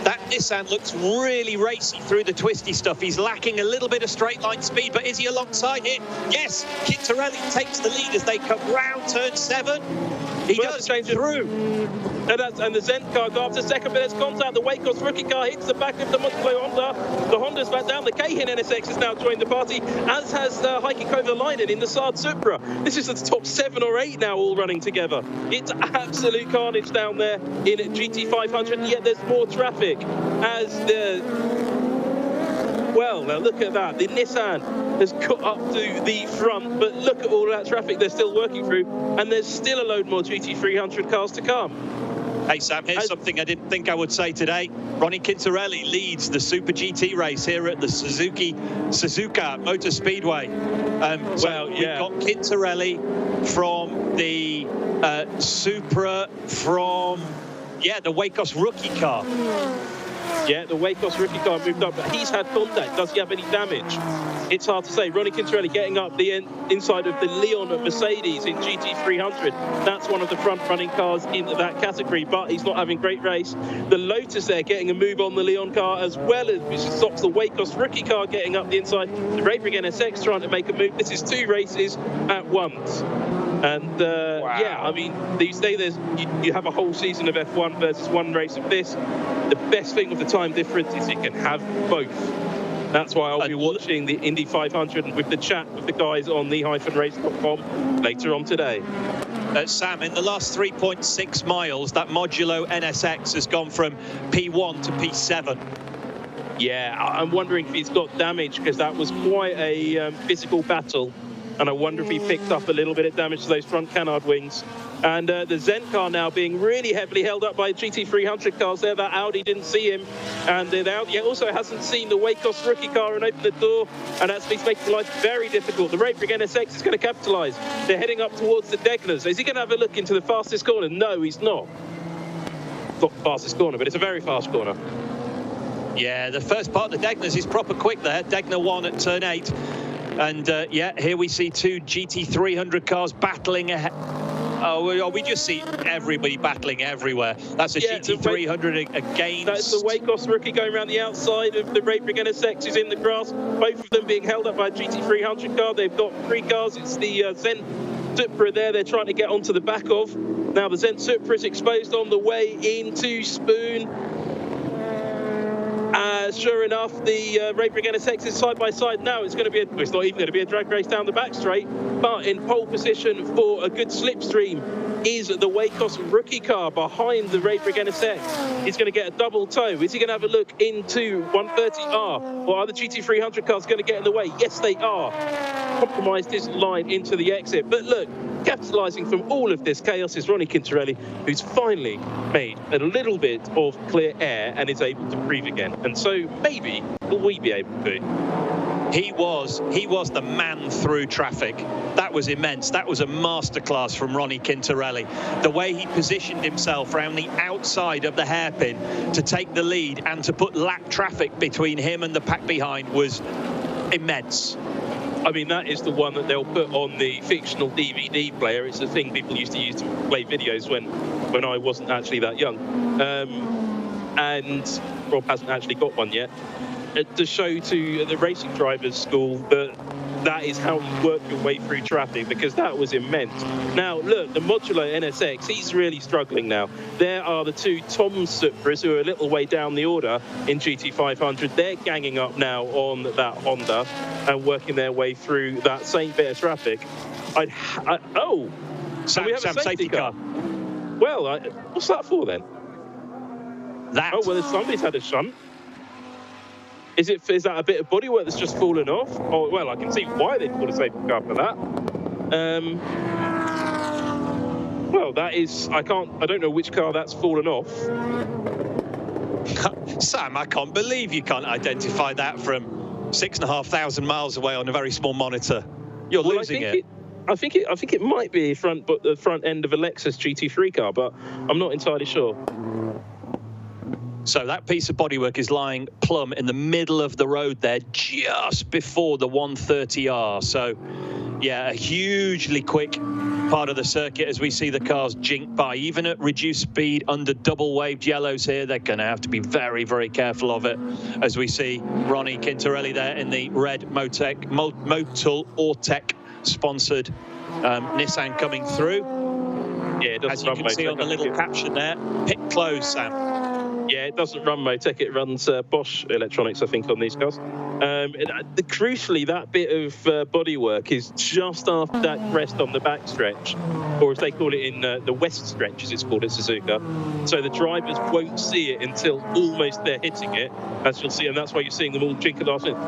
That Nissan looks really racy through the twisty stuff. He's lacking a little bit of straight line speed, but is he alongside it? Yes, Quintarelli takes the lead as they come round turn 7. He does change through. And the Zen car go after second, but there's contact. The Wacos rookie car hits the back of the Montclair Honda. The Honda's back down. The Cahin NSX has now joined the party, as has Heikki Kovalainen in the Saab Supra. This is the top 7 or 8 now, all running together. It's absolute carnage down there in GT500, and yet there's more traffic as well, now look at that. The Nissan has got up to the front, but look at all that traffic they're still working through, and there's still a load more GT300 cars to come. Hey, Sam, here's something I didn't think I would say today. Ronnie Quintarelli leads the Super GT race here at the Suzuka Motor Speedway. We've got Quintarelli from the Supra from, the Wacos rookie car. Yeah, the Wacos rookie car moved up, but he's had contact. Does he have any damage? It's hard to say. Ronnie Quintarelli getting up the inside of the Leon Mercedes in GT300. That's one of the front-running cars in that category, but he's not having great race. The Lotus there getting a move on the Leon car, as well as which stops the Wacos rookie car getting up the inside. The Raybrick NSX trying to make a move. This is 2 races at once. And yeah, I mean, these days you have a whole season of F1 versus 1 race of this. The best thing with the time difference is you can have both. That's why I'll be watching the Indy 500 with the chat with the guys on the-race.com later on today. Sam, in the last 3.6 miles, that Modulo NSX has gone from P1 to P7. Yeah, I'm wondering if he's got damage, because that was quite a physical battle. and I wonder if he picked up a little bit of damage to those front canard wings. And the Zen car now being really heavily held up by GT300 cars there. That Audi didn't see him, and the Audi also hasn't seen the Wacos rookie car and opened the door, and that's making life very difficult. The Roadbrig NSX is going to capitalise. They're heading up towards the Degners. Is he going to have a look into the fastest corner? No, he's not. Not the fastest corner, but it's a very fast corner. Yeah, the first part of the Degners is proper quick there. Degner 1 at turn 8. And yeah, here we see two GT300 cars battling ahead. Oh, we just see everybody battling everywhere. That's a GT300 against... That's the Wacos rookie going around the outside of the Roadbrig NSX, who's in the grass. Both of them being held up by a GT300 car. They've got 3 cars. It's the Zen Supra there they're trying to get onto the back of. Now the Zen Supra is exposed on the way into Spoon. Sure enough, the Roadbrig NSX is side by side now. It's not even going to be a drag race down the back straight, but in pole position for a good slipstream is the Wacos rookie car behind the Roadbrig NSX. He's going to get a double toe. Is he going to have a look into 130R? Or are the GT300 cars going to get in the way? Yes, they are. Compromised his line into the exit. But look, capitalising from all of this chaos is Ronnie Quintarelli, who's finally made a little bit of clear air and is able to breathe again. And so maybe will we be able to? He was the man through traffic. That was immense. That was a masterclass from Ronnie Quintarelli. The way he positioned himself around the outside of the hairpin to take the lead and to put lap traffic between him and the pack behind was immense. I mean, that is the one that they'll put on the fictional DVD player. It's the thing people used to use to play videos when I wasn't actually that young. And Rob hasn't actually got one yet. To show to the racing drivers school that is how you work your way through traffic, because that was immense. Now, look, the Modulo NSX, he's really struggling now. There are the two Tom Supras who are a little way down the order in GT500. They're ganging up now on that Honda and working their way through that same bit of traffic. So we have a safety car. Well, what's that for then? Oh, well, somebody's had a shunt. Is that a bit of bodywork that's just fallen off? Oh, well, I can see why they'd put a safety car for that. Well, that is, I don't know which car that's fallen off. Sam, I can't believe you can't identify that from 6,500 miles away on a very small monitor. You're losing it. I think it might be the front end of a Lexus GT3 car, but I'm not entirely sure. So that piece of bodywork is lying plumb in the middle of the road there, just before the 130R. So, yeah, a hugely quick part of the circuit as we see the cars jink by. Even at reduced speed under double-waved yellows here, they're going to have to be very, very careful of it as we see Ronnie Quintarelli there in the red Motul Ortec-sponsored Nissan coming through. Yeah, it doesn't as you can see on the little caption there, pit closed, Sam. Yeah, it doesn't run Motec, it runs Bosch electronics, I think, on these cars. Crucially, that bit of bodywork is just after that crest on the backstretch, or as they call it in the west stretch, as it's called at Suzuka. So the drivers won't see it until almost they're hitting it, as you'll see, and that's why you're seeing them all jink at last minute.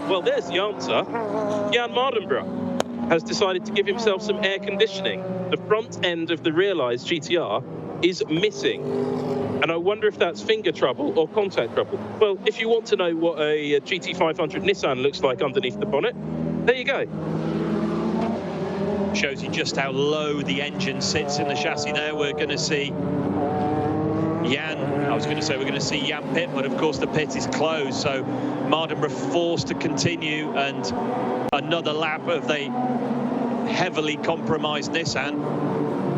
Well, there's the answer. Jan Mardenborough has decided to give himself some air conditioning. The front end of the Realize GTR is missing. And I wonder if that's finger trouble or contact trouble. Well, if you want to know what a GT500 Nissan looks like underneath the bonnet, there you go. Shows you just how low the engine sits in the chassis there. We're going to see we're going to see Jan pit, but of course the pit is closed. So Mardenborough forced to continue, and another lap of the heavily compromised Nissan.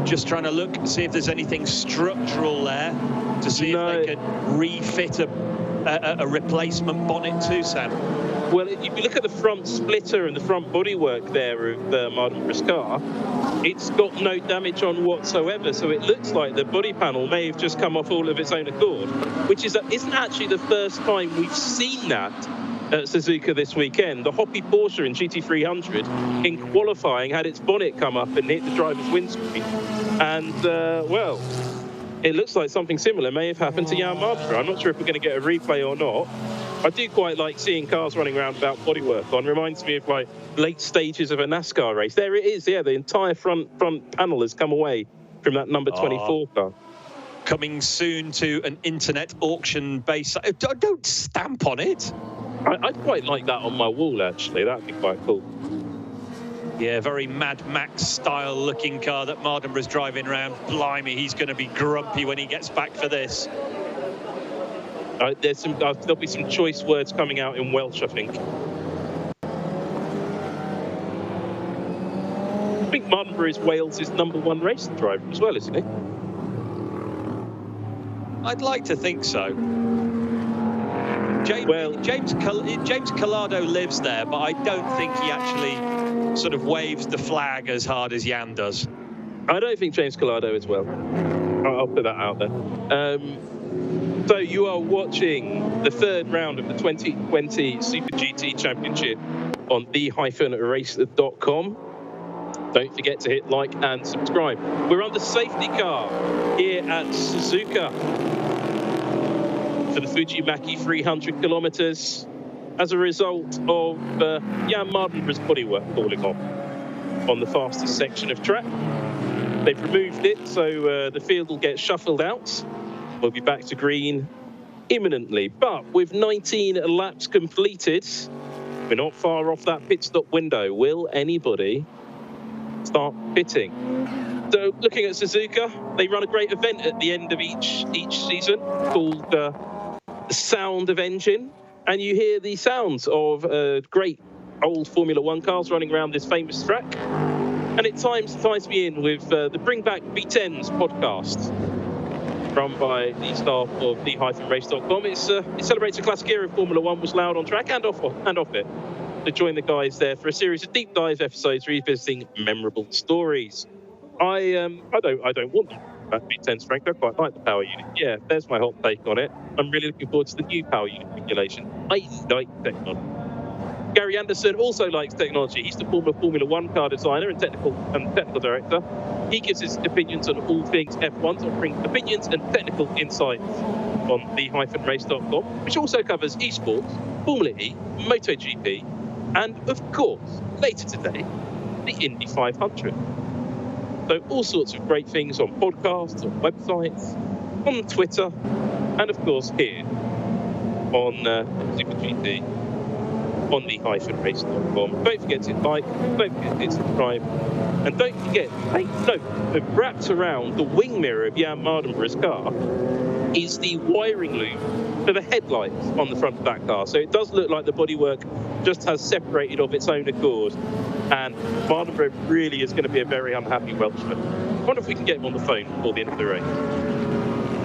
Just trying to look, see if there's anything structural there, to see if they can refit a replacement bonnet too, Sam. Well, if you look at the front splitter and the front bodywork there of Mardenborough's car, it's got no damage on whatsoever. So it looks like the body panel may have just come off all of its own accord, which isn't actually the first time we've seen that at Suzuka this weekend. The Hoppy Porsche in GT300 in qualifying had its bonnet come up and hit the driver's windscreen. And, well, it looks like something similar may have happened to Jan Mardenborough. I'm not sure if we're going to get a replay or not. I do quite like seeing cars running around without bodywork on. Reminds me of like late stages of a NASCAR race. There it is. Yeah, the entire front panel has come away from that number 24 car. Coming soon to an internet auction base. Don't stamp on it. I'd quite like that on my wall, actually. That'd be quite cool. Yeah, very Mad Max style looking car that Mardenborough's driving around. Blimey, he's going to be grumpy when he gets back for this. There'll be some choice words coming out in Welsh, I think. I think Mardenborough is Wales' #1 racing driver as well, isn't he? I'd like to think so. James Collado lives there, but I don't think he actually sort of waves the flag as hard as Jan does. I don't think James Collado as well. I'll put that out there. So you are watching the third round of the 2020 Super GT Championship on the-racer.com. Don't forget to hit like and subscribe. We're on the safety car here at Suzuka for the Fuji Maki 300 kilometers as a result of Jan Mardenborough's bodywork falling off on the fastest section of track. They've removed it, so the field will get shuffled out. We'll be back to green imminently. But with 19 laps completed, we're not far off that pit stop window. Will anybody start pitting? So looking at Suzuka, they run a great event at the end of each season called the Sound of Engine. And you hear the sounds of great old Formula One cars running around this famous track. And it ties me in with the Bring Back V10s podcast, run by the staff of the-race.com. It celebrates a classic era of Formula One was loud on track and off it. To join the guys there for a series of deep dive episodes revisiting memorable stories. I don't want that V10 strength. I quite like the power unit. Yeah, there's my hot take on it. I'm really looking forward to the new power unit regulation. I like technology. Gary Anderson also likes technology. He's the former Formula One car designer and technical director. He gives his opinions on all things F1, offering opinions and technical insights on the-race.com, which also covers esports, Formula E, MotoGP, and of course, later today, the Indy 500. So all sorts of great things on podcasts, on websites, on Twitter, and of course here on Super GT on the-race.com. Don't forget to like, don't forget to subscribe, and don't forget, take note that wrapped around the wing mirror of Jan Mardenborough's car is the wiring loop for the headlights on the front of that car. So it does look like the bodywork just has separated of its own accord, and Mardenborough really is going to be a very unhappy Welshman. I wonder if we can get him on the phone before the end of the race.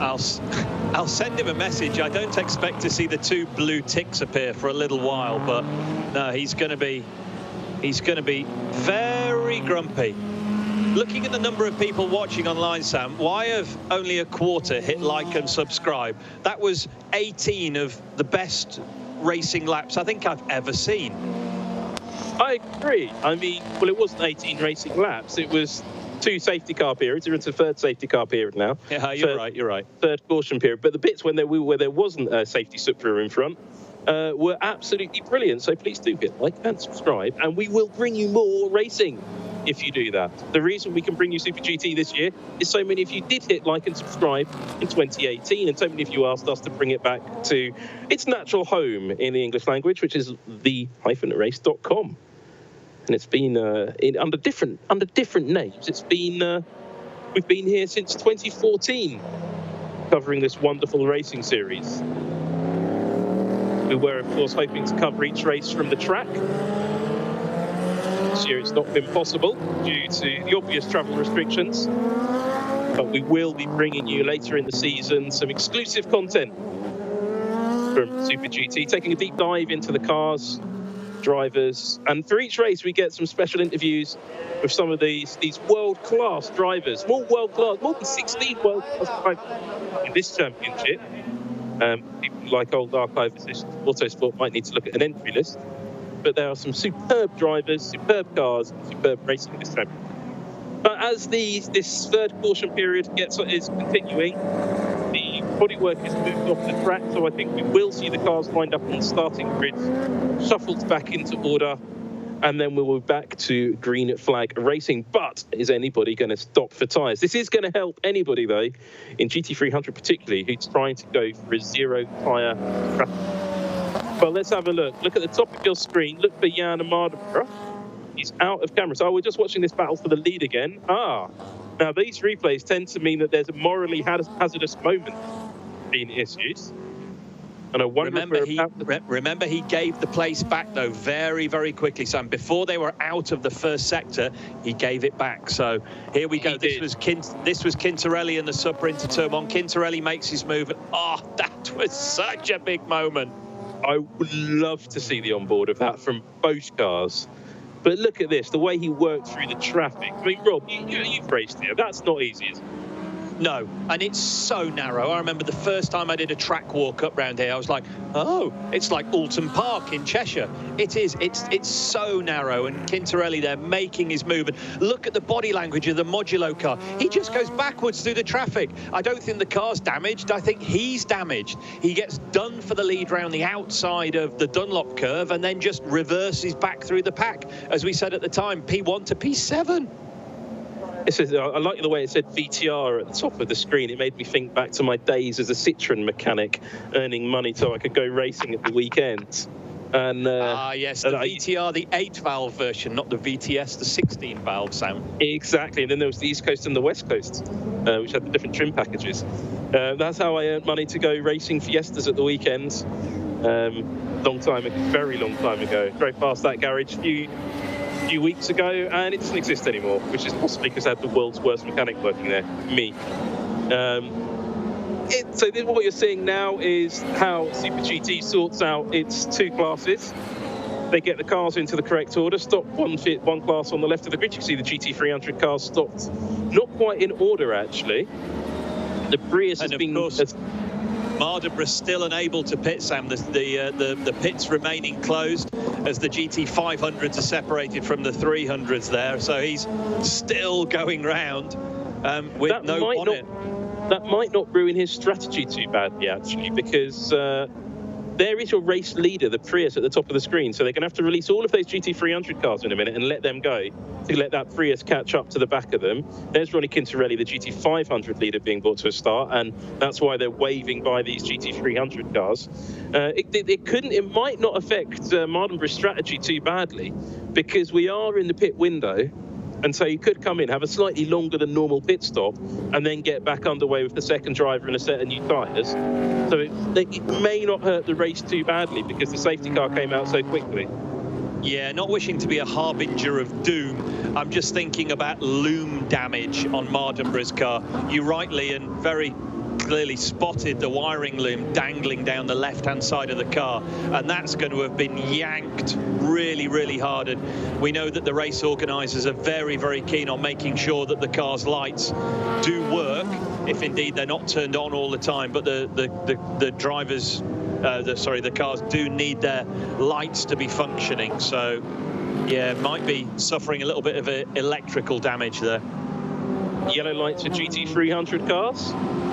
I'll send him a message. I don't expect to see the two blue ticks appear for a little while, but no, he's going to be very grumpy. Looking at the number of people watching online, Sam, why have only a quarter hit like and subscribe? That was 18 of the best racing laps I think I've ever seen. I agree. I mean, well, it wasn't 18 racing laps. It was 2 safety car periods. We're into the 3rd safety car period now. Yeah, you're right. 3rd caution period. But the bits where there wasn't a safety Supra in front were absolutely brilliant. So please do hit like and subscribe, and we will bring you more racing if you do that. The reason we can bring you Super GT this year is so many of you did hit like and subscribe in 2018, and so many of you asked us to bring it back to its natural home in the English language, which is the-race.com. And it's been under different names. It's been we've been here since 2014, covering this wonderful racing series. We were, of course, hoping to cover each race from the track. This year it's not been possible due to the obvious travel restrictions, but we will be bringing you later in the season some exclusive content from Super GT, taking a deep dive into the cars, drivers, and for each race we get some special interviews with some of these world-class drivers, more than 16 world-class drivers in this championship. People like old archivists, Motorsport might need to look at an entry list, but there are some superb drivers, superb cars, and superb racing this time. But as this 3rd caution period is continuing, the bodywork has moved off the track, so I think we will see the cars lined up on the starting grid, shuffled back into order, and then we will be back to green flag racing. But is anybody going to stop for tyres? This is going to help anybody, though, in GT300 particularly, who's trying to go for a zero tyre strategy. But let's have a look. Look at the top of your screen. Look for Jan Mardenborough. He's out of camera. So we're just watching this battle for the lead again. Now these replays tend to mean that there's a morally hazardous moment being issued. And I wonder remember he gave the place back though very, very quickly, Sam. Before they were out of the first sector, he gave it back. So here we go. This was Quintarelli and the Supra into turn one. Quintarelli makes his move. And, that was such a big moment. I would love to see the onboard of that from both cars. But look at this, the way he worked through the traffic. I mean, Rob, you've raced here. That's not easy, is it? No, and it's so narrow. I remember the first time I did a track walk up round here, I was like, oh, it's like Alton Park in Cheshire. It is. It's so narrow, and Quintarelli there making his move. And look at the body language of the Modulo car. He just goes backwards through the traffic. I don't think the car's damaged. I think he's damaged. He gets done for the lead round the outside of the Dunlop curve and then just reverses back through the pack. As we said at the time, P1 to P7. It says, I like the way it said VTR at the top of the screen. It made me think back to my days as a Citroen mechanic, earning money so I could go racing at the weekends. And yes, the VTR, the 8-valve version, not the VTS, the 16-valve sound. Exactly, and then there was the East Coast and the West Coast, which had the different trim packages. That's how I earned money to go racing Fiestas at the weekends. Long time, very long time ago. Drove past that garage a few weeks ago, and it doesn't exist anymore, which is possibly because I had the world's worst mechanic working there, me. So what you're seeing now is how Super GT sorts out its two classes. They get the cars into the correct order, stop one class on the left of the grid. You can see the GT300 cars stopped not quite in order, actually. The Prius has been... Mardenborough still unable to pit, Sam. The pits remaining closed as the GT500s are separated from the 300s there. So he's still going round with no bonnet. That might not ruin his strategy too badly, actually, because there is your race leader, the Prius, at the top of the screen. So they're going to have to release all of those GT300 cars in a minute and let them go to let that Prius catch up to the back of them. There's Ronnie Quintarelli, the GT500 leader, being brought to a start, and that's why they're waving by these GT300 cars. It might not affect Mardenborough's strategy too badly, because we are in the pit window. And so you could come in, have a slightly longer than normal pit stop, and then get back underway with the second driver and a set of new tyres. So it may not hurt the race too badly because the safety car came out so quickly. Yeah, not wishing to be a harbinger of doom. I'm just thinking about loom damage on Mardenborough's car. You rightly and very clearly spotted the wiring loom dangling down the left-hand side of the car, and that's going to have been yanked really, really hard. And we know that the race organisers are very, very keen on making sure that the car's lights do work, if indeed they're not turned on all the time. But the drivers, the cars do need their lights to be functioning. So, yeah, might be suffering a little bit of electrical damage there. Yellow lights for GT300 cars.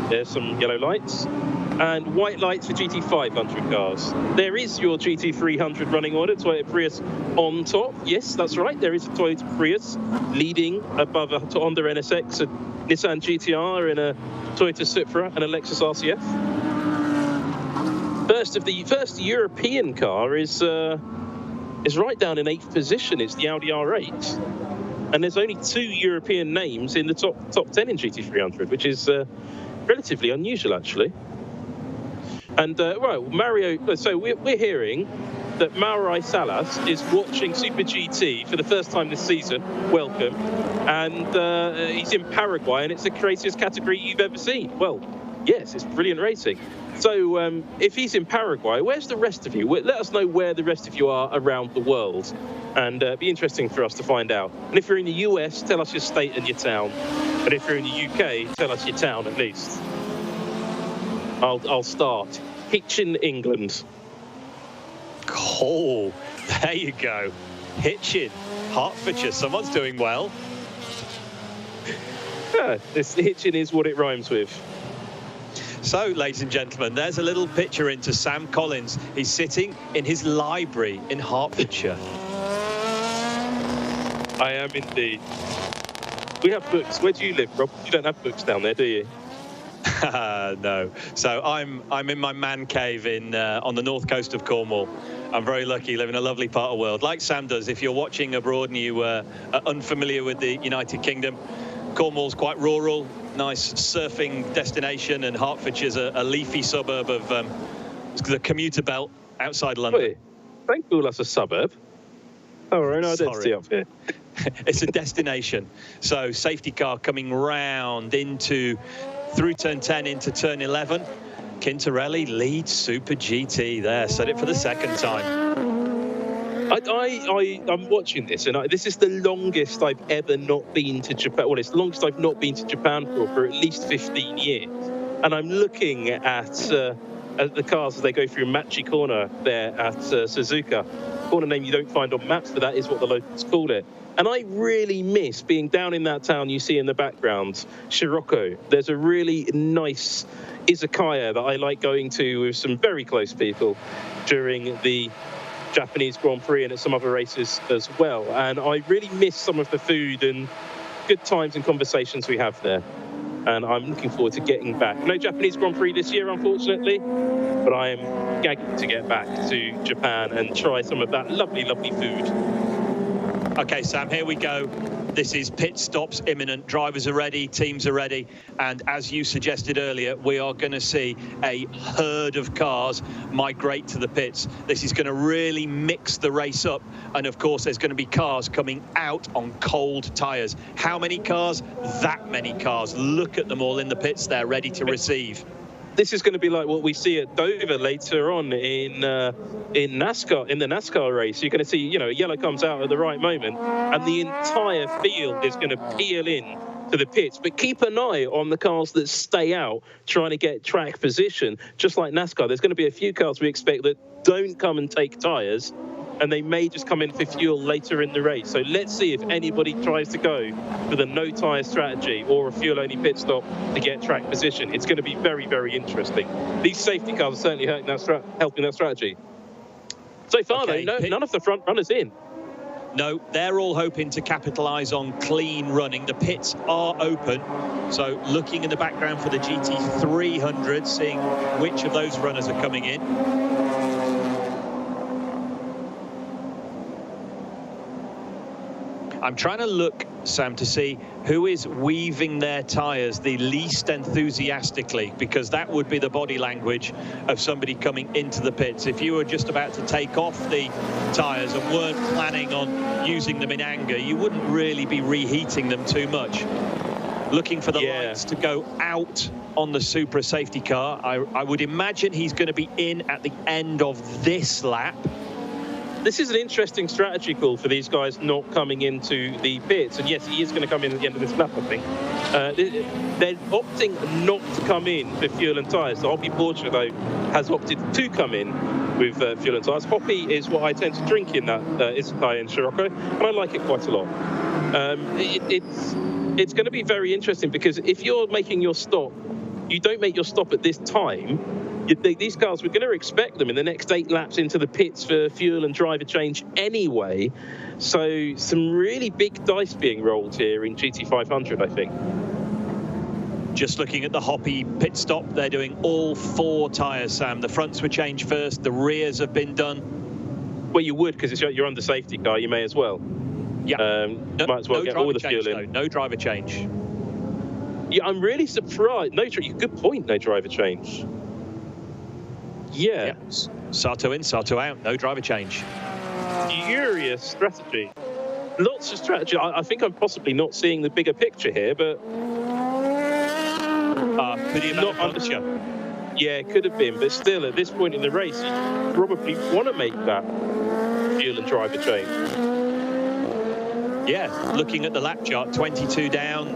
There's some yellow lights. And white lights for GT500 cars. There is your GT300 running order, Toyota Prius on top. Yes, that's right. There is a Toyota Prius leading above a Honda NSX, a Nissan GTR, and a Toyota Supra, and a Lexus RCF. First European car is right down in 8th position. It's the Audi R8. And there's only 2 European names in the top 10 in GT300, which is relatively unusual, actually. And Mario. So we're hearing that Mauro Salas is watching Super GT for the first time this season. Welcome, and he's in Paraguay, and it's the craziest category you've ever seen. Well, yes, it's brilliant racing. So if he's in Paraguay, where's the rest of you? Let us know where the rest of you are around the world, and it'd be interesting for us to find out. And if you're in the US, tell us your state and your town. And if you're in the UK, tell us your town at least. I'll start. Hitchin, England. Oh, there you go. Hitchin, Hertfordshire. Someone's doing well. Yeah, Hitchin is what it rhymes with. So, ladies and gentlemen, there's a little picture into Sam Collins. He's sitting in his library in Hertfordshire. I am indeed. We have books. Where do you live, Rob? You don't have books down there, do you? No. So I'm in my man cave in on the north coast of Cornwall. I'm very lucky, live in a lovely part of the world, like Sam does. If you're watching abroad and you are unfamiliar with the United Kingdom, Cornwall's quite rural, nice surfing destination, and Hertfordshire's a leafy suburb of the commuter belt outside London. Wait, don't call us a suburb. Our own identity up here. It's a destination. So safety car coming round through turn 10 into turn 11. Quintarelli leads Super GT there. Set it for the second time. I'm watching this, and this is the longest I've ever not been to Japan. Well, it's the longest I've not been to Japan for at least 15 years. And I'm looking at the cars as they go through Machi Corner there at Suzuka. Corner name you don't find on maps, but that is what the locals call it. And I really miss being down in that town you see in the background, Shiroko. There's a really nice izakaya that I like going to with some very close people during the Japanese Grand Prix and at some other races as well. And I really miss some of the food and good times and conversations we have there. And I'm looking forward to getting back. No Japanese Grand Prix this year, unfortunately, but I am gagging to get back to Japan and try some of that lovely, lovely food. Okay, Sam, here we go. This is pit stops imminent. Drivers are ready, teams are ready. And as you suggested earlier, we are going to see a herd of cars migrate to the pits. This is going to really mix the race up. And of course, there's going to be cars coming out on cold tyres. How many cars? That many cars. Look at them all in the pits there, ready to receive. This is going to be like what we see at Dover later on in NASCAR, in the NASCAR race. You're going to see, yellow comes out at the right moment, and the entire field is going to peel in to the pits. But keep an eye on the cars that stay out, trying to get track position. Just like NASCAR, there's going to be a few cars we expect that don't come and take tyres, and they may just come in for fuel later in the race. So let's see if anybody tries to go with a no-tyre strategy or a fuel-only pit stop to get track position. It's going to be very, very interesting. These safety cars are certainly helping that strategy. So far, though, none of the front runners in. No, they're all hoping to capitalise on clean running. The pits are open. So looking in the background for the GT300, seeing which of those runners are coming in. I'm trying to look, Sam, to see who is weaving their tyres the least enthusiastically, because that would be the body language of somebody coming into the pits. If you were just about to take off the tyres and weren't planning on using them in anger, you wouldn't really be reheating them too much. Looking for the lights to go out on the Supra safety car. I would imagine he's going to be in at the end of this lap. This is an interesting strategy call for these guys not coming into the pits. And yes, he is going to come in at the end of this lap, I think. They're opting not to come in with fuel and tyres. So Hoppy Porsche, though, has opted to come in with fuel and tyres. Hoppy is what I tend to drink in that izakaya in Shiroko, and I like it quite a lot. It's going to be very interesting, because if you're making your stop, you don't make your stop at this time. These cars, we're going to expect them in the next 8 laps into the pits for fuel and driver change anyway. So some really big dice being rolled here in GT500, I think. Just looking at the Hoppy pit stop, they're doing all 4 tyres, Sam. The fronts were changed first, the rears have been done. Well, you would, because you're under safety car, you may as well. Yeah. Might as well get all the fuel in. Though. No driver change. Yeah, I'm really surprised. Good point, no driver change. Yeah. Sato in, Sato out. No driver change. Furious strategy. Lots of strategy. I think I'm possibly not seeing the bigger picture here, but could he have not understood? Yeah, it could have been, but still, at this point in the race, you probably want to make that fuel and driver change. Yeah, looking at the lap chart, 22 down,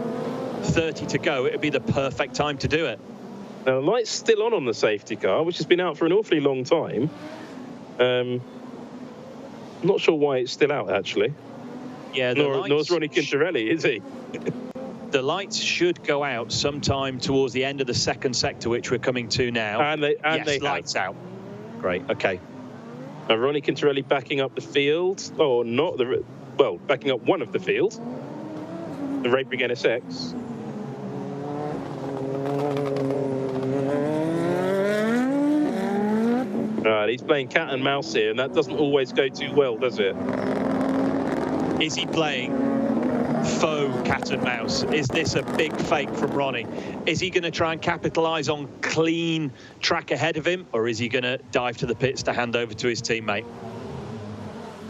30 to go. It would be the perfect time to do it. Now, the light's still on the safety car, which has been out for an awfully long time. Not sure why it's still out, actually. Yeah, nor is Ronnie Quintarelli, is he? The lights should go out sometime towards the end of the second sector, which we're coming to now. And they lights out. Great. Okay. Now, Ronnie Quintarelli backing up the field, or not the, well, backing up one of the field, the Raybrig NSX. Right, he's playing cat and mouse here, and that doesn't always go too well, does it? Is he playing faux cat and mouse? Is this a big fake from Ronnie? Is he going to try and capitalise on clean track ahead of him, or is he going to dive to the pits to hand over to his teammate?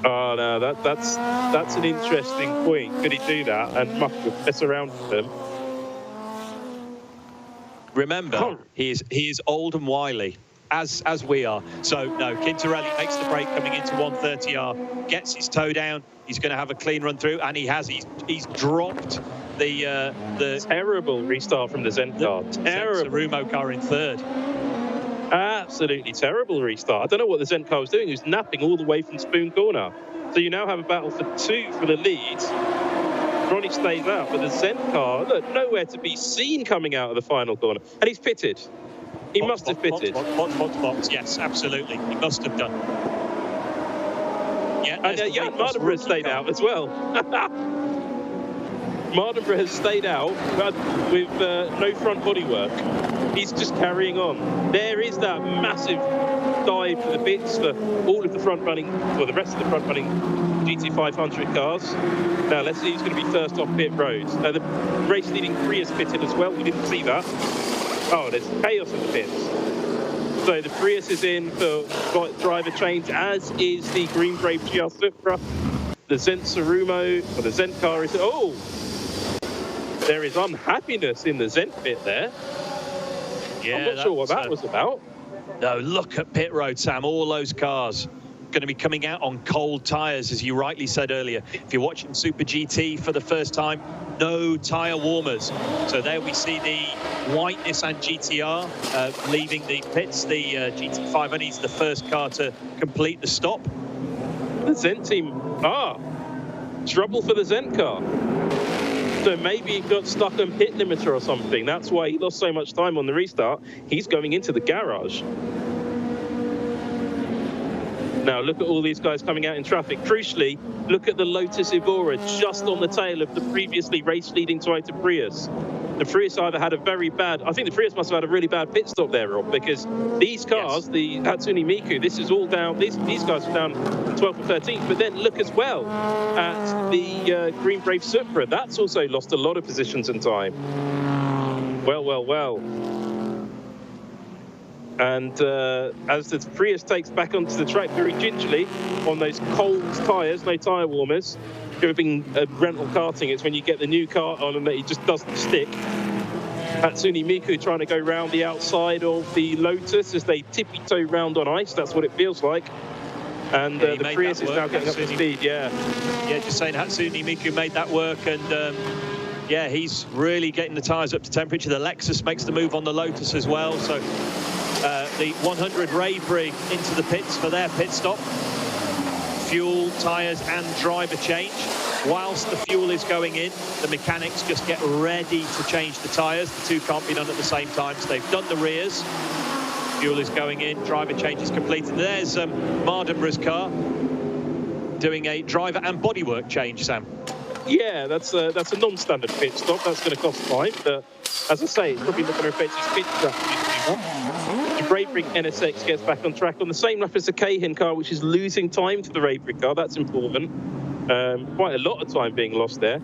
Oh no, that's an interesting point. Could he do that and mess around with them? Remember, he is old and wily, as we are. So no, Quintarelli makes the break coming into 130R, gets his toe down. He's going to have a clean run through, and he has. He's dropped the terrible restart from the Zen car. Terrible. Rumo car in third. Absolutely terrible restart. I don't know what the Zen car was doing. He was napping all the way from Spoon Corner. So you now have a battle for 2 for the lead. Ronnie stays out, but the Zen car, look, nowhere to be seen coming out of the final corner. And he's pitted. He must have pitted. Box. Yes, absolutely. He must have done. Yeah, and Mardenborough has stayed out as well. Mardenborough has stayed out with no front bodywork. He's just carrying on. There is that massive dive for the bits for all of the front running, or the rest of the front running GT500 cars. Now let's see who's going to be first off pit road. The race leading Prius pitted as well. We didn't see that. Oh, there's chaos in the pits. So the Prius is in for driver change, as is the Green Brave GR Supra. The Zen Sarumo, or the Zen car is... Oh! There is unhappiness in the Zen pit there. Yeah, I'm not sure what that was about. No, look at pit road, Sam. All those cars going to be coming out on cold tyres, as you rightly said earlier. If you're watching Super GT for the first time, no tyre warmers. So there we see the white Nissan GTR leaving the pits. The GT500 is the first car to complete the stop. The Zen team, trouble for the Zen car. So maybe he got stuck on pit limiter or something. That's why he lost so much time on the restart. He's going into the garage. Now look at all these guys coming out in traffic. Crucially, look at the Lotus Evora just on the tail of the previously race-leading Toyota Prius. The Prius either had a very bad... I think the Prius must have had a really bad pit stop there, Rob, because these cars, the Hatsune Miku, this is all down... These guys are down 12th and 13th, but then look as well at the Green Brave Supra. That's also lost a lot of positions and time. Well. And as the Prius takes back onto the track very gingerly on those cold tyres, no tyre warmers, going rental karting, it's when you get the new kart on and it just doesn't stick. Hatsune Miku trying to go round the outside of the Lotus as they tippy-toe round on ice. That's what it feels like. And the Prius is now getting up to speed, Yeah, just saying Hatsune Miku made that work, and yeah, he's really getting the tyres up to temperature. The Lexus makes the move on the Lotus as well. So the 100 Raybrig into the pits for their pit stop. Fuel, tyres and driver change. Whilst the fuel is going in, the mechanics just get ready to change the tyres. The two can't be done at the same time, so they've done the rears. Fuel is going in, driver change is completed. There's Mardenborough's car doing a driver and bodywork change, Sam. Yeah, that's a non-standard pit stop. That's going to cost time, but as I say, it's probably not going to affect his pit stop. The Raybrig NSX gets back on track on the same lap as the Cahin car, which is losing time to the Raybrig car. That's important. Quite a lot of time being lost there.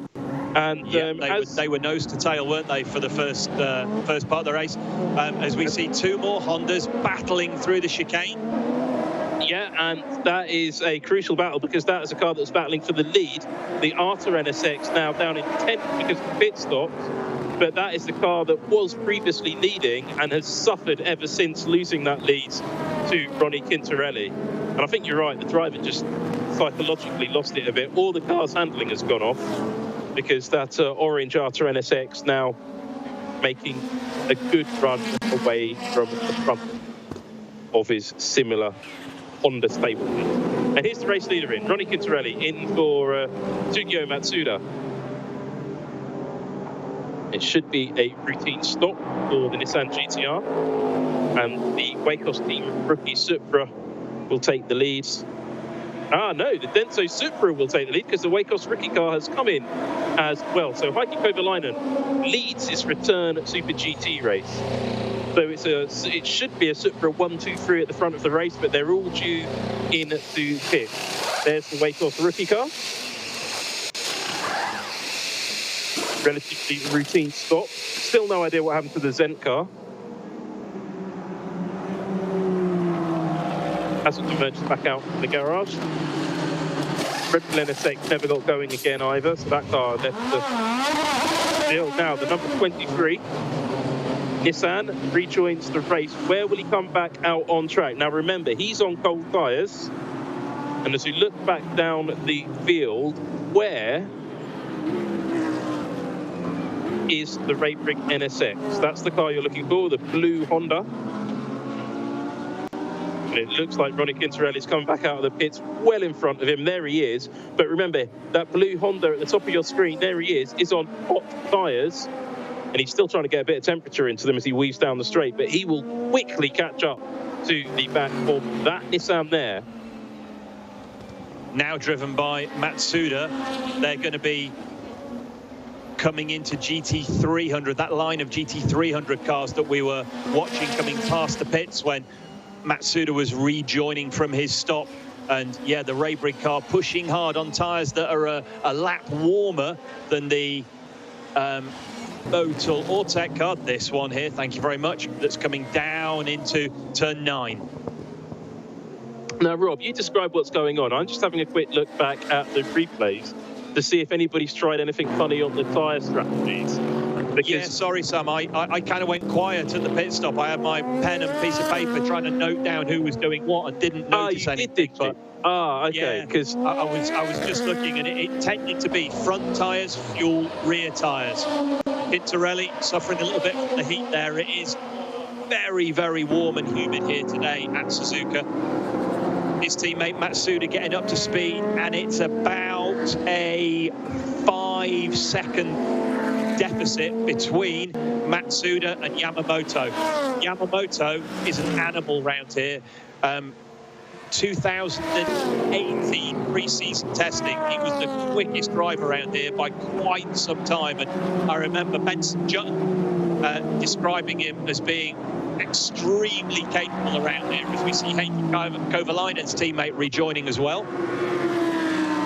And they were nose to tail, weren't they, for the first part of the race? As we see two more Hondas battling through the chicane. Yeah, and that is a crucial battle because that is a car that's battling for the lead. The Arta NSX now down in 10th because of pit stops. But that is the car that was previously leading and has suffered ever since losing that lead to Ronnie Quintarelli. And I think you're right, the driver just psychologically lost it a bit. All the car's handling has gone off because that orange Arta NSX now making a good run away from the front of his similar Honda stable. And here's the race leader in, Ronnie Quintarelli, in for Tsugio Matsuda. It should be a routine stop for the Nissan GTR. And the Wacos team rookie Supra will take the lead. Ah, no, the Denso Supra will take the lead because the Wacos rookie car has come in as well. So Heikki Kovalainen leads his return Super GT race. So it should be a Supra 1, 2, 3 at the front of the race, but they're all due into pit. There's the Wacos rookie car. Relatively routine stop. Still no idea what happened to the Zent car. Hasn't emerged back out from the garage. Red Bull NSX never got going again either, so that car left the field. Now the number 23, Nissan, rejoins the race. Where will he come back out on track? Now remember, he's on cold tyres, and as we look back down the field, where is the Raybrick NSX? That's the car you're looking for, the blue Honda. And it looks like Ronnie Quintarelli's coming back out of the pits well in front of him. There he is. But remember, that blue Honda at the top of your screen, there he is on hot tyres. And he's still trying to get a bit of temperature into them as he weaves down the straight. But he will quickly catch up to the back of that Nissan there. Now driven by Matsuda. They're going to be coming into GT300, that line of GT300 cars that we were watching coming past the pits when Matsuda was rejoining from his stop. And yeah, the Raybrick car pushing hard on tyres that are a lap warmer than the Motul Ortec car. This one here, thank you very much, that's coming down into turn 9. Now, Rob, you describe what's going on. I'm just having a quick look back at the replays to see if anybody's tried anything funny on the tyre strategies. Because yeah, sorry, Sam. I kind of went quiet at the pit stop. I had my pen and piece of paper trying to note down who was doing what and didn't notice anything. Did you? Okay. Because yeah, I was just looking, and it tended to be front tyres, fuel, rear tyres. Quintarelli suffering a little bit from the heat there. It is very, very warm and humid here today at Suzuka. His teammate Matsuda getting up to speed, and it's about a 5-second deficit between Matsuda and Yamamoto. Yamamoto is an animal round here. 2018 pre-season testing, he was the quickest driver around here by quite some time. And I remember Benson Jutton describing him as being extremely capable around here, as we see Heikki Kovalainen's teammate rejoining as well.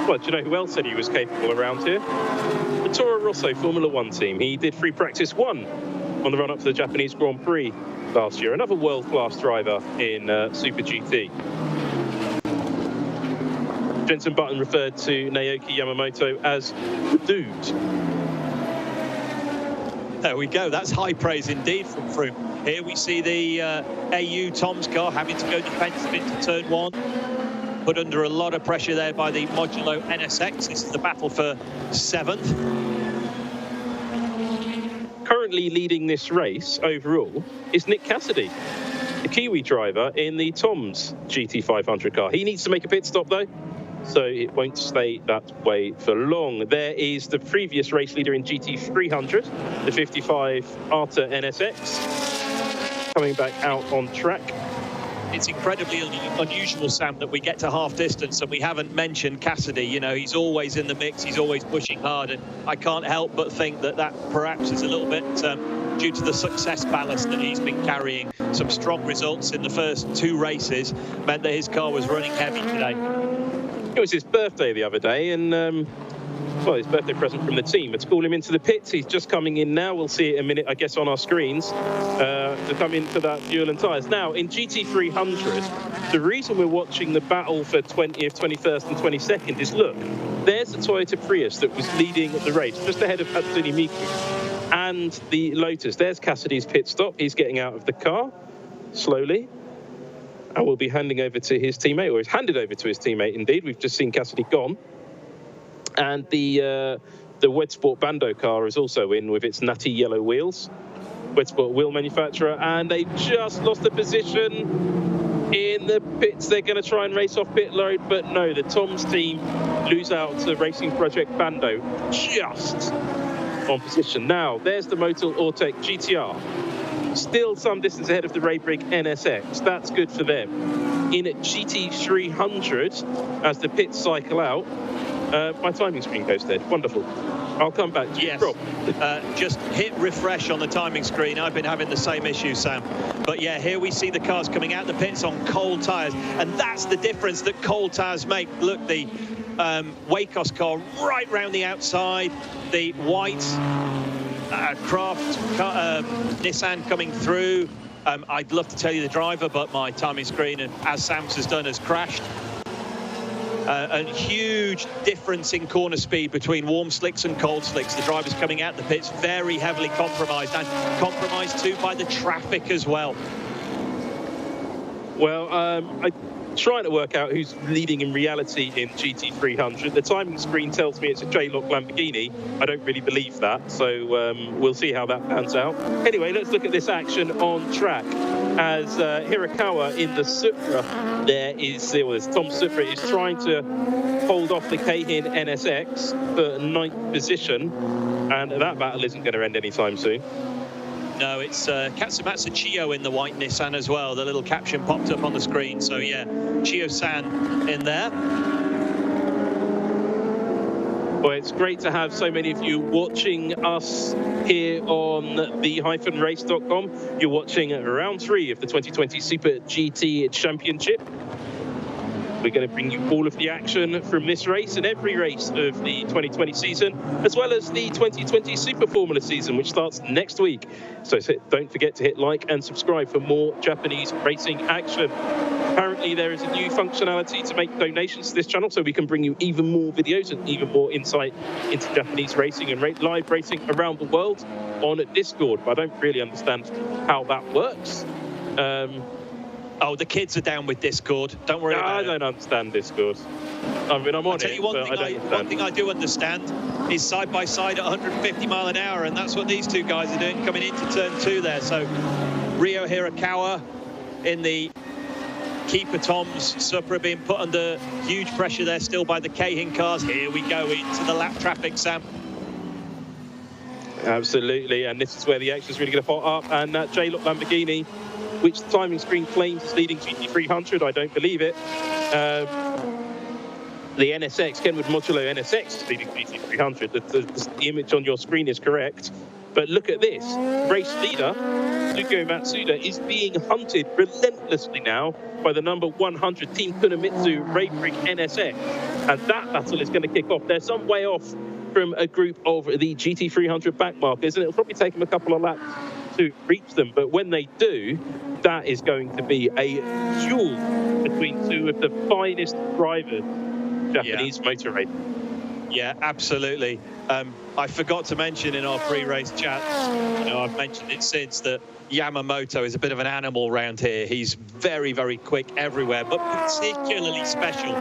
Well, do you know who else said he was capable around here? The Toro Rosso Formula 1 team. He did free practice 1 on the run-up to the Japanese Grand Prix last year. Another world-class driver in Super GT. Jenson Button referred to Naoki Yamamoto as the dude. There we go. That's high praise indeed from Froome. Here we see the AU Tom's car having to go defensive into turn 1. Put under a lot of pressure there by the Modulo NSX. This is the battle for 7th. Currently leading this race overall is Nick Cassidy, the Kiwi driver in the Tom's GT500 car. He needs to make a pit stop though, so it won't stay that way for long. There is the previous race leader in GT300, the 55 Arta NSX, coming back out on track. It's incredibly unusual, Sam, that we get to half distance and we haven't mentioned Cassidy. You know, he's always in the mix, he's always pushing hard, and I can't help but think that perhaps is a little bit due to the success ballast that he's been carrying. Some strong results in the first 2 races meant that his car was running heavy today. It was his birthday the other day, and well, his birthday present from the team. Let's call him into the pits. He's just coming in now. We'll see it in a minute, I guess, on our screens to come into that fuel and tyres. Now, in GT300, the reason we're watching the battle for 20th, 21st and 22nd is, look, there's the Toyota Prius that was leading the race, just ahead of Hatsune Miku, and the Lotus. There's Cassidy's pit stop. He's getting out of the car slowly. And we'll be handing over to his teammate, or he's handed over to his teammate, indeed. We've just seen Cassidy gone. And the Wedsport Bando car is also in with its nutty yellow wheels. Wedsport wheel manufacturer, and they just lost the position in the pits. They're going to try and race off pit road, but no, the Tom's team lose out to Racing Project Bando just on position. Now, there's the Motul Ortec GTR. Still some distance ahead of the Raybrig NSX. That's good for them. In GT300, as the pits cycle out, my timing screen goes dead. Wonderful. I'll come back to you. Yes. Just hit refresh on the timing screen. I've been having the same issue, Sam. But yeah, here we see the cars coming out the pits on cold tyres. And that's the difference that cold tyres make. Look, the Wacos car right round the outside. The white Craft Nissan coming through. I'd love to tell you the driver, but my timing screen, as Sam's has done, has crashed. A huge difference in corner speed between warm slicks and cold slicks. The drivers coming out the pits very heavily compromised, and compromised too by the traffic as well. Well, I'm trying to work out who's leading in reality in GT300. The timing screen tells me it's a J-Lock Lamborghini. I don't really believe that, so we'll see how that pans out. Anyway, let's look at this action on track. As Hirakawa in the Supra, Tom Supra is trying to hold off the Keihin NSX for 9th position, and that battle isn't going to end anytime soon. No, it's Katsumatsu Chiyo in the white Nissan as well. The little caption popped up on the screen. So yeah, Chiyo-san in there. Well, it's great to have so many of you watching us here on the-race.com. You're watching round 3 of the 2020 Super GT Championship. We're going to bring you all of the action from this race and every race of the 2020 season, as well as the 2020 Super Formula season, which starts next week. So don't forget to hit like and subscribe for more Japanese racing action. Apparently, there is a new functionality to make donations to this channel, so we can bring you even more videos and even more insight into Japanese racing and live racing around the world on Discord. But I don't really understand how that works. Oh, the kids are down with Discord. Don't worry about it. I don't understand Discord. I mean, I'm on it, but I don't understand. One thing I do understand is side by side at 150 mile an hour, and that's what these two guys are doing coming into turn 2 there. So Ryo Hirakawa in the keeper Tom's Supra being put under huge pressure there still by the Keihin cars. Here we go into the lap traffic, Sam. Absolutely, and this is where the action's really going to pot up. And that J-Lock Lamborghini, which the timing screen claims is leading GT300, I don't believe it. The NSX, Kenwood Modulo NSX, is leading GT300. The image on your screen is correct. But look at this. Race leader, Suzuki Matsuda, is being hunted relentlessly now by the number 100 Team Kunomitsu Raybrig NSX. And that battle is going to kick off. They're some way off from a group of the GT300 backmarkers, and it'll probably take them a couple of laps to reach them. But when they do, that is going to be a duel between two of the finest drivers Japanese motor racing. Yeah, absolutely. I forgot to mention in our pre-race chat, I've mentioned it since, that Yamamoto is a bit of an animal around here. He's very, very quick everywhere, but particularly special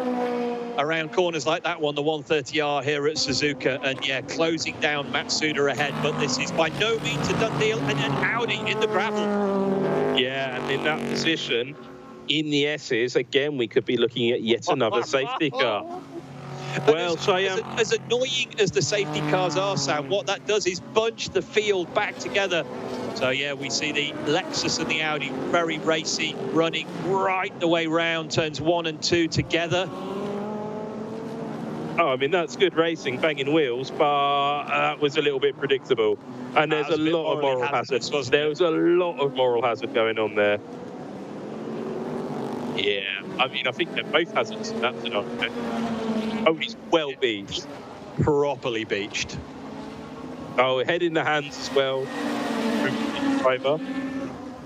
around corners like that one, the 130R here at Suzuka, and yeah, closing down Matsuda ahead. But this is by no means a done deal, and an Audi in the gravel. Yeah, and in that position, in the S's, again, we could be looking at yet another safety car. Well, as annoying as the safety cars are, Sam, what that does is bunch the field back together. So yeah, we see the Lexus and the Audi very racy, running right the way round, turns 1 and 2 together. Oh, I mean, that's good racing, banging wheels, but that was a little bit predictable. And there's a lot of moral hazard. There was a lot of moral hazard going on there. Yeah, I mean, I think they're both hazards in that scenario. Oh, he's well beached. Properly beached. Oh, head in the hands as well. Driver.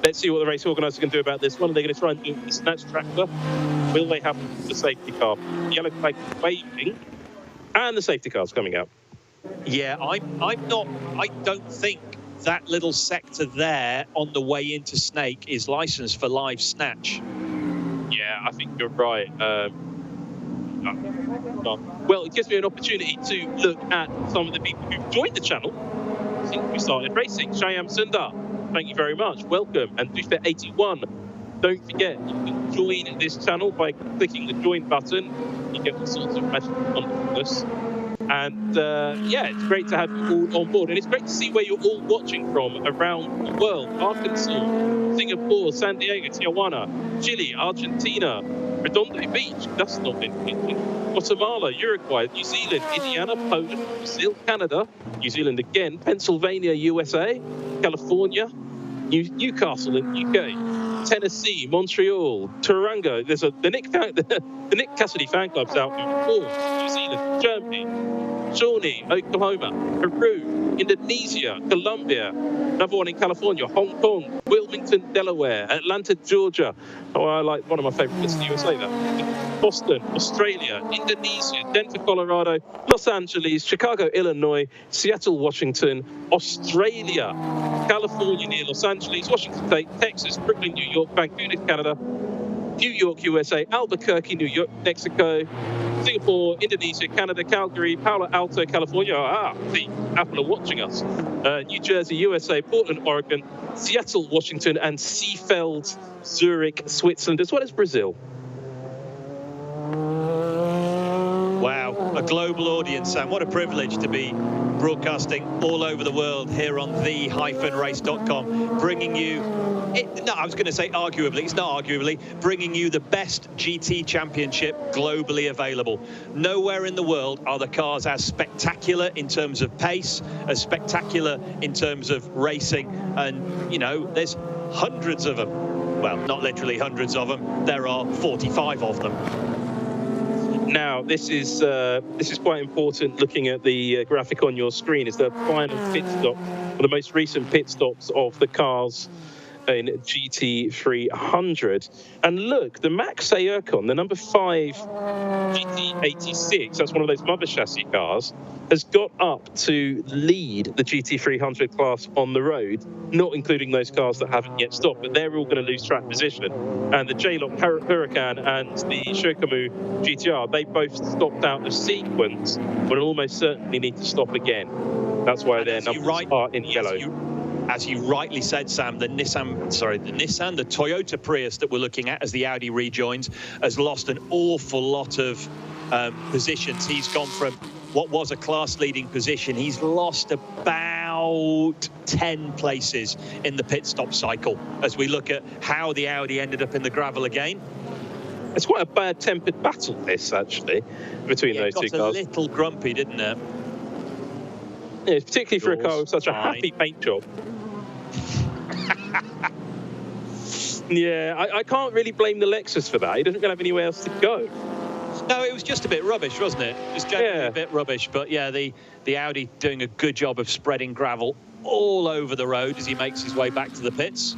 Let's see what the race organiser can do about this one. Are they going to try and do a snatch tractor? Will they have the safety car? The yellow flag waving, and the safety car's coming out. Yeah, I don't think that little sector there on the way into Snake is licensed for live snatch. Yeah, I think you're right. Well, it gives me an opportunity to look at some of the people who've joined the channel since we started racing. Shyam Sundar, thank you very much. Welcome. And Duster81, don't forget, you can join this channel by clicking the join button. You get all sorts of magic wonderfulness. And yeah, it's great to have you all on board. And it's great to see where you're all watching from around the world. Arkansas, Singapore, San Diego, Tijuana, Chile, Argentina, Redondo Beach, that's not been mentioned, Guatemala, Uruguay, New Zealand, Indiana, Poland, Brazil, Canada, New Zealand again, Pennsylvania, USA, California, Newcastle in the UK, Tennessee, Montreal, Tauranga. There's the Nick Cassidy fan club's out in New Zealand, Germany, Shawnee, Oklahoma, Peru, Indonesia, Colombia, another one in California, Hong Kong, Wilmington, Delaware, Atlanta, Georgia. Oh, I like one of my favourite bits in the USA, that. Boston, Australia, Indonesia, Denver, Colorado, Los Angeles, Chicago, Illinois, Seattle, Washington, Australia, California near Los Angeles, Washington State, Texas, Brooklyn, New York, Vancouver, Canada, New York, USA, Albuquerque, New York, Mexico, Singapore, Indonesia, Canada, Calgary, Palo Alto, California. See, Apple are watching us. New Jersey, USA, Portland, Oregon, Seattle, Washington, and Seefeld, Zurich, Switzerland, as well as Brazil. Wow, a global audience, Sam. What a privilege to be broadcasting all over the world here on the-race.com, bringing you, I was going to say arguably, it's not arguably, bringing you the best GT championship globally available. Nowhere in the world are the cars as spectacular in terms of pace, as spectacular in terms of racing, and, you know, there's hundreds of them. Well, not literally hundreds of them. There are 45 of them. Now, this is quite important. Looking at the graphic on your screen, is the final pit stop, or the most recent pit stops of the cars in GT300. And look, the Max Aircon, the number 5 GT86, that's one of those mother chassis cars, has got up to lead the GT300 class on the road, not including those cars that haven't yet stopped, but they're all going to lose track position. And the J-Lock Huracan and the Shokomu GTR, they both stopped out of sequence, but almost certainly need to stop again. That's why their numbers are in yellow. As you rightly said, Sam, the Toyota Prius that we're looking at as the Audi rejoins has lost an awful lot of positions. He's gone from what was a class-leading position. He's lost about 10 places in the pit stop cycle as we look at how the Audi ended up in the gravel again. It's quite a bad-tempered battle, this, actually, between those two cars. It got a little grumpy, didn't it? Yeah, particularly for a car with such a happy paint job. Yeah, I can't really blame the Lexus for that. He doesn't really have anywhere else to go. No, it was just a bit rubbish, wasn't it? It was generally a bit rubbish. But yeah, the Audi doing a good job of spreading gravel all over the road as he makes his way back to the pits.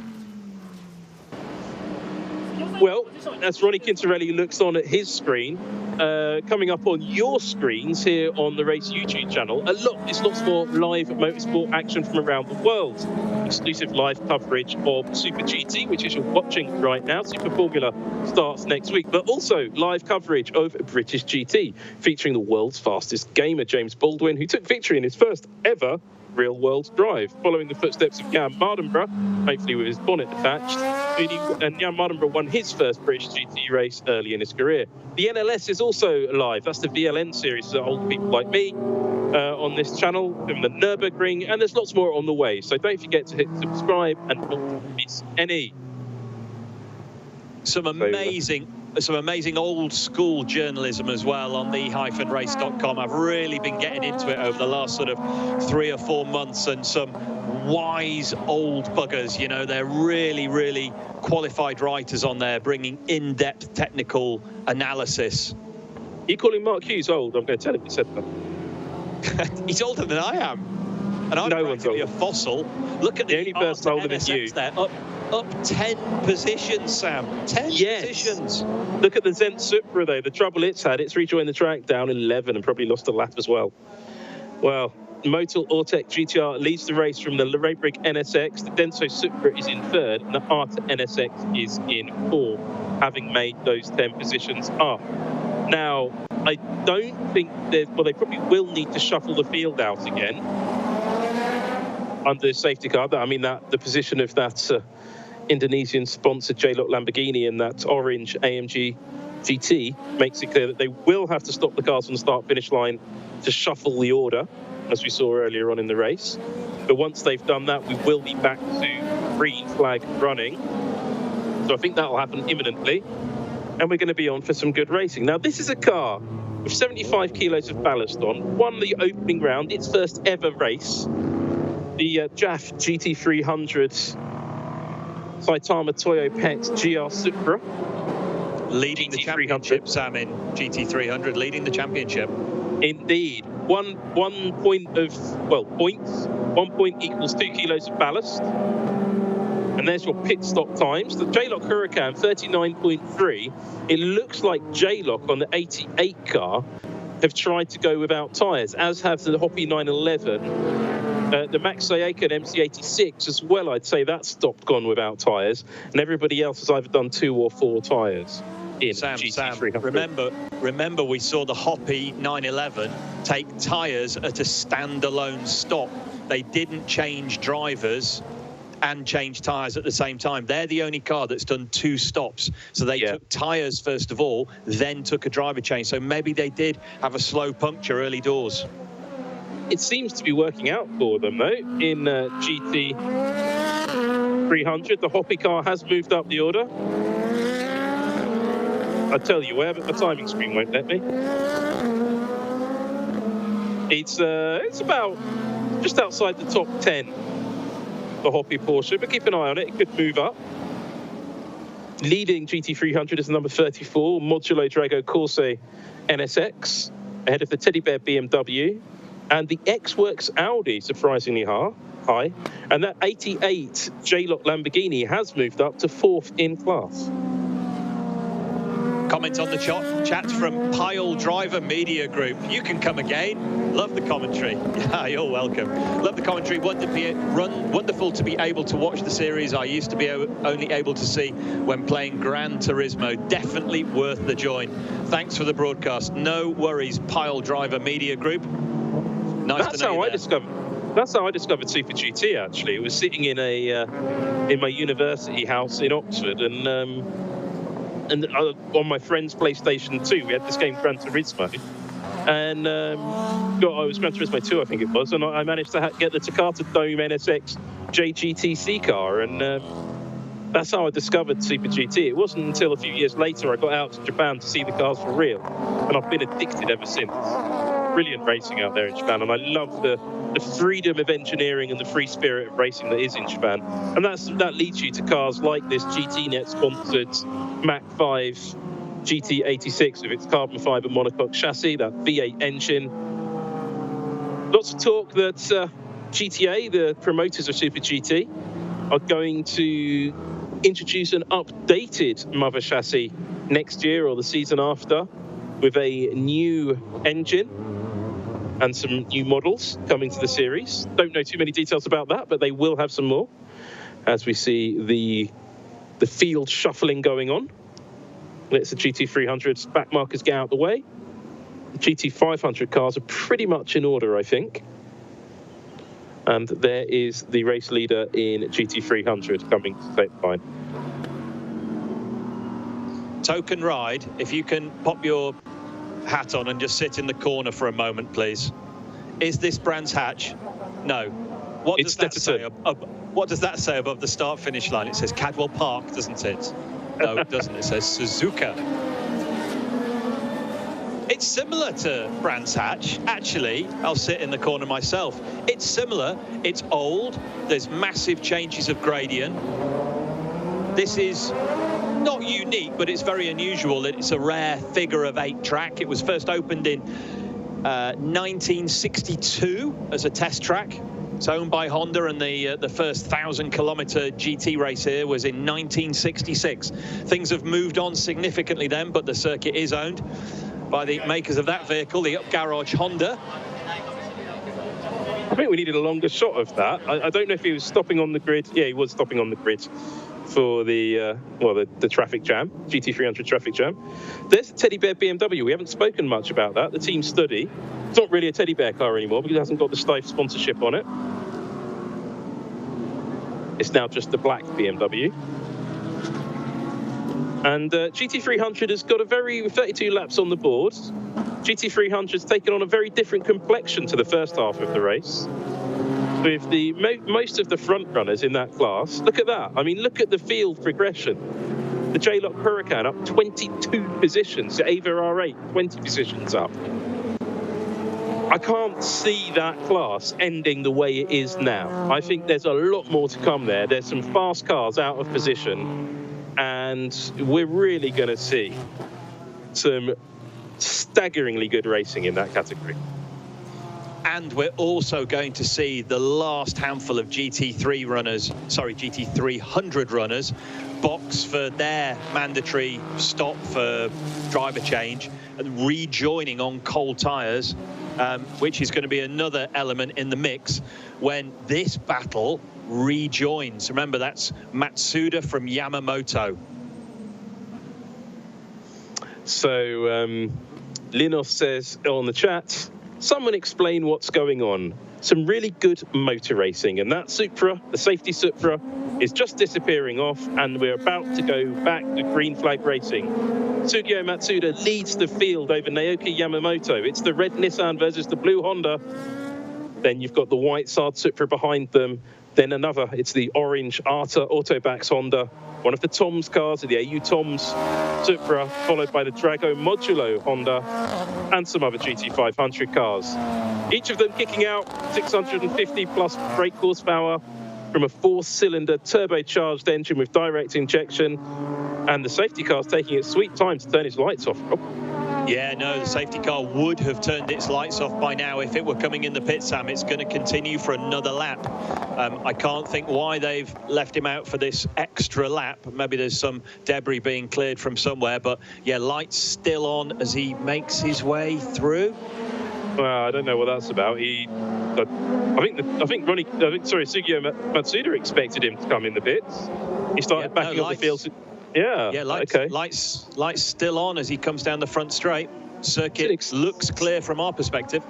Well, as Ronnie Quintarelli looks on at his screen, coming up on your screens here on the Race YouTube channel, it's lots more live motorsport action from around the world. Exclusive live coverage of Super GT, which is you're watching right now. Super Formula starts next week, but also live coverage of British GT, featuring the world's fastest gamer, James Baldwin, who took victory in his first ever real-world drive, following the footsteps of Jan Mardenborough, hopefully with his bonnet detached. And Jan Mardenborough won his first British GT race early in his career. The NLS is also live. That's the VLN series for old people like me on this channel, from the Nürburgring, and there's lots more on the way. So don't forget to hit subscribe and not miss any. Some amazing old school journalism as well on the-race.com. I've really been getting into it over the last sort of 3 or 4 months, and some wise old buggers, you know, they're really, really qualified writers on there, bringing in-depth technical analysis. You calling Mark Hughes old? I'm going to tell him you said that. He's older than I am. And I'm practically a fossil. Look at the only person older than you. There. Up 10 positions, Sam. 10 positions. Look at the Zendt Supra, though. The trouble it's had, it's rejoined the track down 11 and probably lost a lap as well. Well, Motul Ortec GTR leads the race from the Leraibrigg NSX. The Denso Supra is in third, and the Arta NSX is in fourth, having made those 10 positions up. Now, I don't think they probably will need to shuffle the field out again under the safety car. I mean, the position of that Indonesian-sponsored J-Lock Lamborghini and that orange AMG GT makes it clear that they will have to stop the cars on the start-finish line to shuffle the order, as we saw earlier on in the race. But once they've done that, we will be back to green flag running. So I think that'll happen imminently. And we're going to be on for some good racing. Now, this is a car with 75 kilos of ballast on, won the opening round, its first ever race. The JAF GT300 Saitama Toyo Pet GR Supra. Leading the championship, Sam, in GT300, leading the championship. Indeed. 1 point equals 2 kilos of ballast. And there's your pit stop times. The J-Lock Huracan, 39.3. It looks like J-Lock on the 88 car have tried to go without tyres, as have the Hoppy 911. The Max Sayaka and MC86 as well, I'd say that's gone without tyres. And everybody else has either done 2 or 4 tyres. Sam, remember we saw the Hoppy 911 take tyres at a standalone stop. They didn't change drivers and change tyres at the same time. They're the only car that's done 2 stops. So they took tyres first of all, then took a driver change. So maybe they did have a slow puncture early doors. It seems to be working out for them, though, in GT300. The Hoppy car has moved up the order. I tell you where, but the timing screen won't let me. It's about just outside the top 10, the Hoppy Porsche, but keep an eye on it. It could move up. Leading GT300 is number 34, Modulo Drago Corse NSX, ahead of the Teddy Bear BMW and the X-Works Audi, surprisingly high. And that 88 J-Lock Lamborghini has moved up to 4th in class. Comment on the chat from Pile Driver Media Group. You can come again. Love the commentary. Yeah, you're welcome. Love the commentary. Wonderful to be able to watch the series. I used to be only able to see when playing Gran Turismo. Definitely worth the join. Thanks for the broadcast. No worries, Pile Driver Media Group. Nice to know you there. That's how I discovered Super GT. Actually, it was sitting in my university house in Oxford, and on my friend's PlayStation 2, we had this game Gran Turismo, and it was Gran Turismo 2, I think it was, and I managed to get the Takata Dome NSX JGTC car, and that's how I discovered Super GT. It wasn't until a few years later I got out to Japan to see the cars for real, and I've been addicted ever since. Brilliant racing out there in Japan, and I love the freedom of engineering and the free spirit of racing that is in Japan. And that leads you to cars like this GTNet sponsored Mach 5 GT86 with its carbon fiber monocoque chassis, that V8 engine. Lots of talk that GTA, the promoters of Super GT, are going to introduce an updated mother chassis next year or the season after with a new engine and some new models coming to the series. Don't know too many details about that, but they will have some more as we see the field shuffling going on. Let's the GT300's back markers get out the way. The GT500 cars are pretty much in order, I think. And there is the race leader in GT300 coming to take the line. Token ride, if you can pop your hat on and just sit in the corner for a moment, please. Is this Brands Hatch? No. What does that say? What does that say above the start-finish line? It says Cadwell Park, doesn't it? No, it doesn't. It says Suzuka. It's similar to Brands Hatch. Actually, I'll sit in the corner myself. It's similar. It's old. There's massive changes of gradient. This is not unique, but it's very unusual that it's a rare figure of 8 track. It was first opened in 1962 as a test track. It's owned by Honda, and the first 1,000-kilometer GT race here was in 1966. Things have moved on significantly then, but the circuit is owned by the makers of that vehicle, the Up Garage Honda. I think we needed a longer shot of that. I don't know if he was stopping on the grid. Yeah, he was stopping on the grid for the traffic jam, GT300 traffic jam. There's a Teddy Bear BMW. We haven't spoken much about that. The team study. It's not really a Teddy Bear car anymore because it hasn't got the Steiff sponsorship on it. It's now just the black BMW. And GT300 has got 32 laps on the board. GT300's taken on a very different complexion to the first half of the race, with the most of the front runners in that class. Look at that. I mean, look at the field progression. The J-Lock Huracan up 22 positions. The Ava R8, 20 positions up. I can't see that class ending the way it is now. I think there's a lot more to come there. There's some fast cars out of position, and we're really going to see some staggeringly good racing in that category. And we're also going to see the last handful of GT300 runners box for their mandatory stop for driver change and rejoining on cold tyres, which is going to be another element in the mix when this battle rejoins. Remember, that's Matsuda from Yamamoto. So Linos says on the chat, someone explain what's going on. Some really good motor racing, and that Supra, the safety Supra, is just disappearing off, and we're about to go back to green flag racing. Sugio Matsuda leads the field over Naoki Yamamoto. It's the red Nissan versus the blue Honda. Then you've got the white Saab Supra behind them. Then another, it's the orange Arta Autobacks Honda, one of the Toms cars, the AU Toms Supra, followed by the Drago Modulo Honda, and some other GT500 cars. Each of them kicking out 650 plus brake horsepower from a 4-cylinder turbocharged engine with direct injection, and the safety car's taking its sweet time to turn its lights off. Yeah, no, the safety car would have turned its lights off by now if it were coming in the pit, Sam. It's going to continue for another lap. I can't think why they've left him out for this extra lap. Maybe there's some debris being cleared from somewhere, but yeah, lights still on as he makes his way through. Well, I don't know what that's about. Sugio Matsuda expected him to come in the pits. He started backing up the field. Yeah, lights still on as he comes down the front straight. Circuit looks clear from our perspective.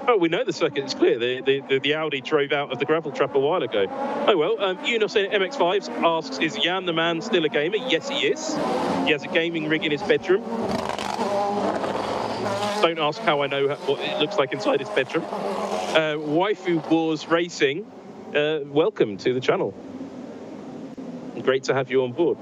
Oh, we know the circuit is clear. The Audi drove out of the gravel trap a while ago. Oh, well, Unos MX5s asks, is Jan the man still a gamer? Yes, he is. He has a gaming rig in his bedroom. Don't ask how I know what it looks like inside his bedroom. Waifu Wars Racing, welcome to the channel. Great to have you on board.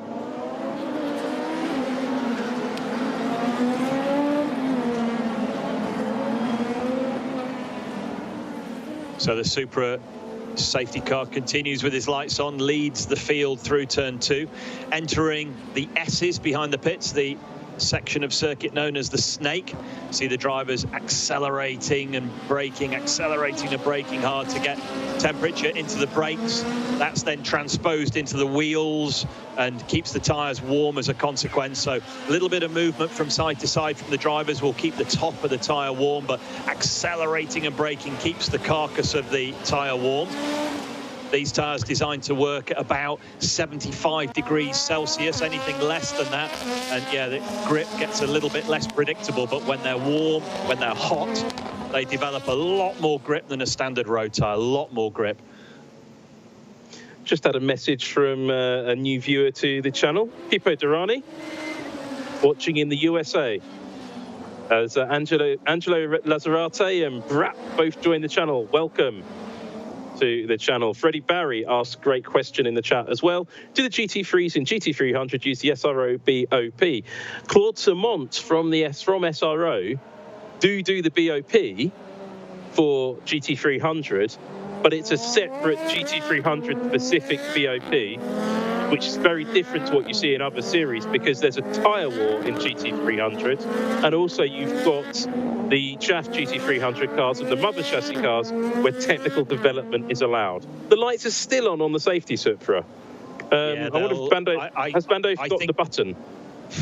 So the Supra safety car continues with his lights on, leads the field through turn 2, entering the S's behind the pits, the section of circuit known as the Snake. See the drivers accelerating and braking hard to get temperature into the brakes. That's then transposed into the wheels and keeps the tyres warm as a consequence. So a little bit of movement from side to side from the drivers will keep the top of the tyre warm, but accelerating and braking keeps the carcass of the tyre warm. These tyres designed to work at about 75 degrees Celsius, anything less than that. And yeah, the grip gets a little bit less predictable, but when they're warm, when they're hot, they develop a lot more grip than a standard road tyre, a lot more grip. Just had a message from a new viewer to the channel, Pippo Durrani, watching in the USA. As Angelo Lazzarate and Brap both joined the channel. Welcome to the channel. Freddie Barry asked, great question in the chat as well. Do the GT3s in GT300 use the SRO BOP? Claude Samont from SRO do the BOP for GT300, but it's a separate GT300 specific BOP, which is very different to what you see in other series because there's a tyre war in GT300, and also you've got the JAF GT300 cars and the mother chassis cars where technical development is allowed. The lights are still on the safety Supra. I wonder if has Bando got the button?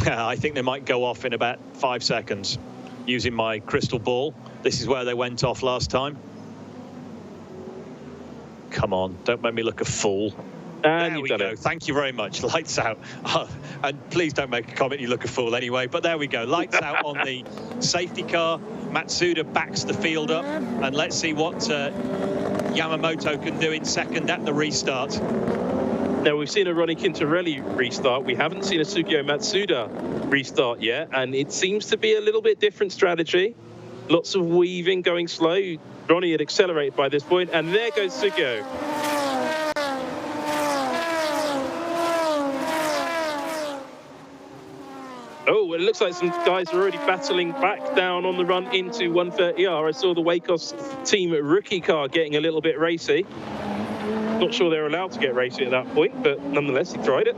I think they might go off in about 5 seconds. Using my crystal ball, this is where they went off last time. Come on, don't make me look a fool. And there we go. Thank you very much. Lights out. And please don't make a comment you look a fool anyway. But there we go. Lights out on the safety car. Matsuda backs the field up. And let's see what Yamamoto can do in second at the restart. Now, we've seen a Ronnie Quintarelli restart. We haven't seen a Sugio Matsuda restart yet, and it seems to be a little bit different strategy. Lots of weaving, going slow. Ronnie had accelerated by this point, and there goes Sugio. Oh, it looks like some guys are already battling back down on the run into 130R. I saw the Wacos team rookie car getting a little bit racy. Not sure they're allowed to get racy at that point, but nonetheless, he tried it.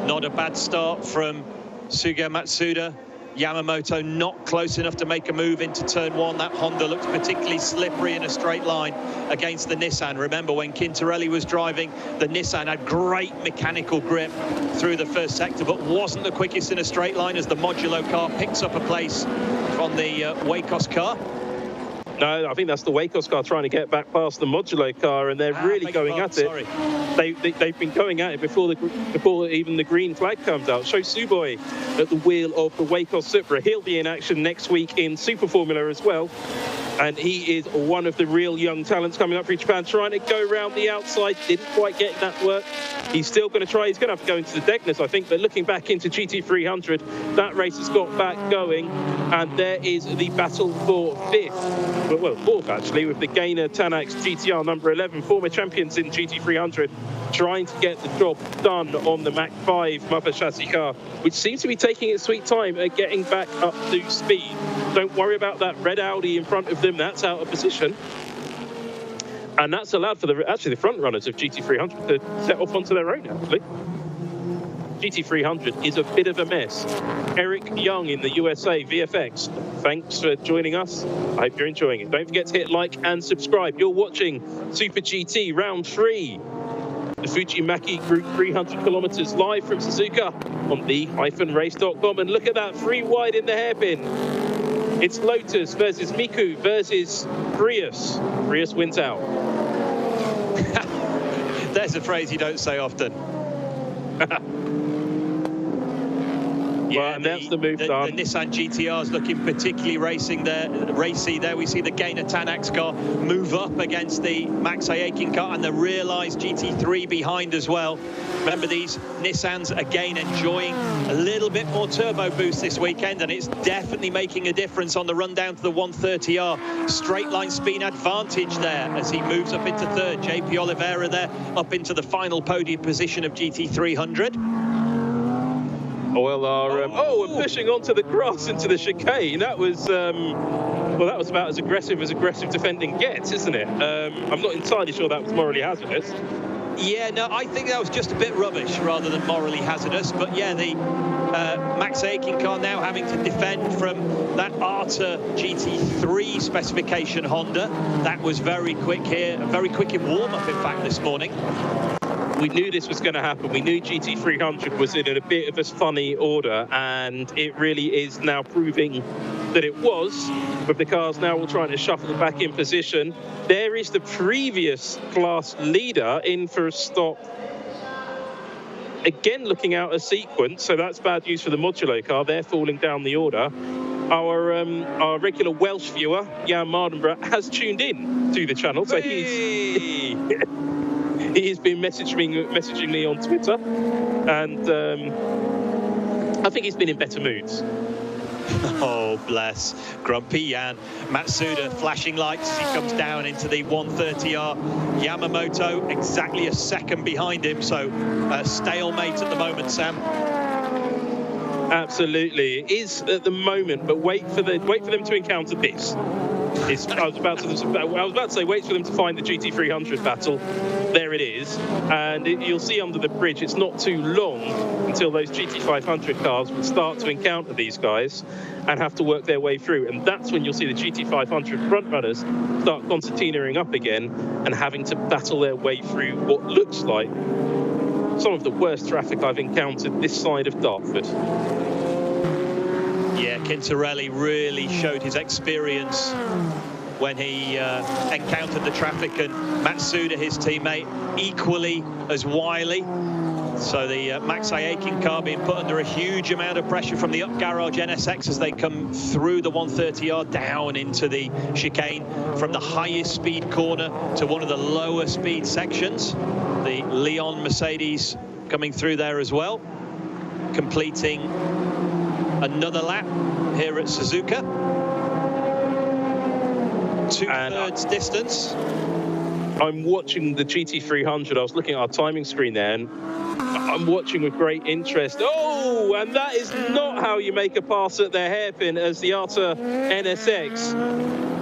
Not a bad start from Sugio Matsuda. Yamamoto not close enough to make a move into turn one. That Honda looked particularly slippery in a straight line against the Nissan. Remember, when Quintarelli was driving, the Nissan had great mechanical grip through the first sector, but wasn't the quickest in a straight line as the Modulo car picks up a place from the Wacos car. No, I think that's the Wacos car trying to get back past the Modulo car, and they're really going at it. Sorry. They've been going at it before even the green flag comes out. Show Suboi at the wheel of the Wacos Supra. He'll be in action next week in Super Formula as well. And he is one of the real young talents coming up for Japan, trying to go around the outside. Didn't quite get that work. He's still going to try. He's going to have to go into the Degness, I think. But looking back into GT300, that race has got back going. And there is the battle for fifth. Well, fourth, actually, with the Gainer Tanax GTR number 11, former champions in GT300, trying to get the job done on the Mach 5 Mother chassis car, which seems to be taking its sweet time at getting back up to speed. Don't worry about that red Audi in front of them. That's out of position. And that's allowed for the front runners of GT300 to set off onto their own, actually. GT300 is a bit of a mess. Eric Young in the USA, VFX, thanks for joining us. I hope you're enjoying it. Don't forget to hit like and subscribe. You're watching Super GT Round 3. The Fuji Maki Group 300 kilometers live from Suzuka on the-race.com. And look at that, 3 wide in the hairpin. It's Lotus versus Miku versus Prius. Prius wins out. There's a phrase you don't say often. Yeah, that's the move done. The Nissan GTR's looking particularly racy there. We see the Gainer Tanax car move up against the Max Aikin car and the realised GT3 behind as well. Remember, these Nissans again enjoying a little bit more turbo boost this weekend, and it's definitely making a difference on the run down to the 130R. Straight line speed advantage there as he moves up into third. JP Oliveira there up into the final podium position of GT300. Well, we're pushing onto the grass into the chicane. That was, well, that was about as aggressive defending gets, isn't it? I'm not entirely sure that was morally hazardous. Yeah, no, I think that was just a bit rubbish rather than morally hazardous. But yeah, the Max Aikin car now having to defend from that ARTA GT3 specification Honda. That was very quick here, very quick in warm-up, in fact, this morning. We knew this was going to happen. We knew GT300 was in a bit of a funny order, and it really is now proving that it was, with the cars now all trying to shuffle back in position. There is the previous class leader in for a stop. Again, looking out a sequence, so that's bad news for the Modulo car. They're falling down the order. Our regular Welsh viewer, Jan Mardenborough, has tuned in to the channel, so he's been messaging me on Twitter, and I think he's been in better moods. Oh, bless. Grumpy Jan. Matsuda flashing lights as he comes down into the 130R. Yamamoto exactly a second behind him, so stalemate at the moment, Sam. Absolutely, it is at the moment, but wait for them to encounter this. I was about to say, wait for them to find the GT300 battle. There it is, and you'll see under the bridge, it's not too long until those GT500 cars will start to encounter these guys and have to work their way through, and that's when you'll see the GT500 front runners start concertinaing up again and having to battle their way through what looks like some of the worst traffic I've encountered this side of Dartford. Yeah, Quintarelli really showed his experience when he encountered the traffic, and Matsuda, his teammate, equally as wily. So the Max Aikin car being put under a huge amount of pressure from the up garage NSX as they come through the 130R down into the chicane from the highest speed corner to one of the lower speed sections. The Leon Mercedes coming through there as well, completing another lap here at Suzuka. 2/3 distance. I'm watching the GT300. I was looking at our timing screen there, and I'm watching with great interest. Oh, and that is not how you make a pass at their hairpin, as the ARTA NSX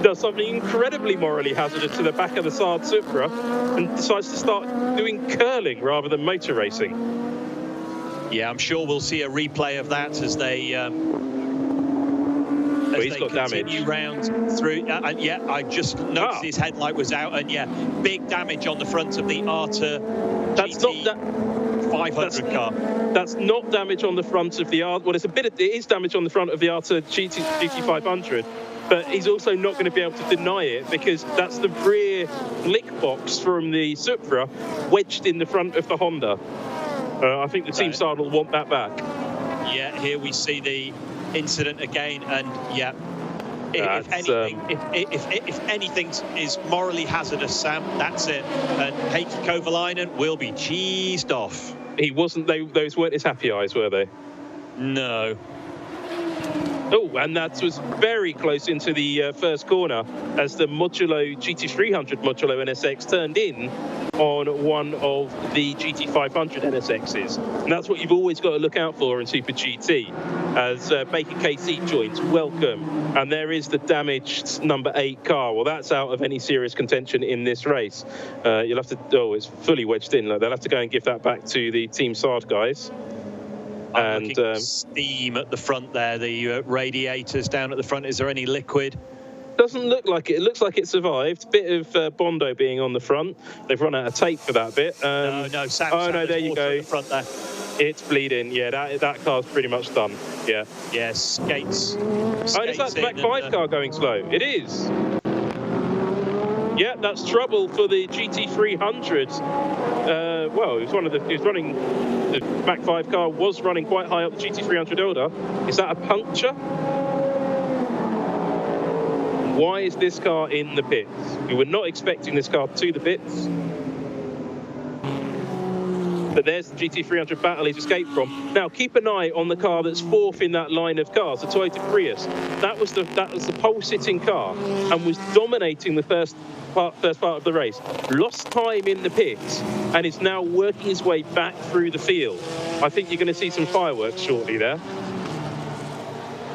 does something incredibly morally hazardous to the back of the Saab Supra and decides to start doing curling rather than motor racing. Yeah, I'm sure we'll see a replay of that as they he's got damage. Round through. Yeah, I just noticed his headlight was out, and yeah, big damage on the front of the ARTA GT 500 car. That's not damage on the front of the ARTA. Well, it is damage on the front of the ARTA GT 500. But he's also not going to be able to deny it, because that's the rear lick box from the Supra wedged in the front of the Honda. I think the team side will want that back. Yeah, here we see the incident again, and yeah, if anything is morally hazardous, Sam, that's it. And Heikki Kovalainen will be cheesed off. He wasn't. Those weren't his happy eyes, were they? No. Oh, and that was very close into the first corner as the Modulo GT300 Modulo NSX turned in on one of the GT500 NSXs. And that's what you've always got to look out for in Super GT, as Baker KC joins. Welcome. And there is the damaged number 8 car. Well, that's out of any serious contention in this race. You'll have to, it's fully wedged in. They'll have to go and give that back to the Team Saad guys. And steam at the front there, the radiators down at the front. Is there any liquid? Doesn't look like it. It looks like it survived. Bit of Bondo being on the front. They've run out of tape for that bit. No, Sam. Oh, no, there you go. The front there. It's bleeding. Yeah, that car's pretty much done. Yeah. Yeah, skates. Oh, is that the Mac 5 car going slow? It is. Yeah, that's trouble for the GT300. Well, he was running. The Mac 5 car was running quite high up the GT300 order. Is that a puncture? Why is this car in the pits? We were not expecting this car to the pits. But there's the GT300 battle he's escaped from. Now, keep an eye on the car that's fourth in that line of cars, the Toyota Prius. That was the pole-sitting car and was dominating the first part of the race. Lost time in the pits and is now working his way back through the field. I think you're going to see some fireworks shortly there.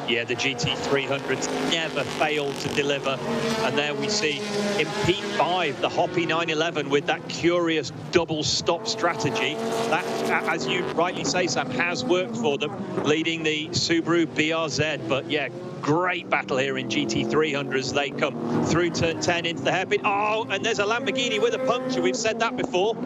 Yeah, the GT300's never failed to deliver. And there we see in P5, the Hoppy 911 with that curious double stop strategy. That, as you rightly say, Sam, has worked for them, leading the Subaru BRZ. But yeah, great battle here in GT300s. They come through turn 10 into the hairpin. Oh, and there's a Lamborghini with a puncture. We've said that before.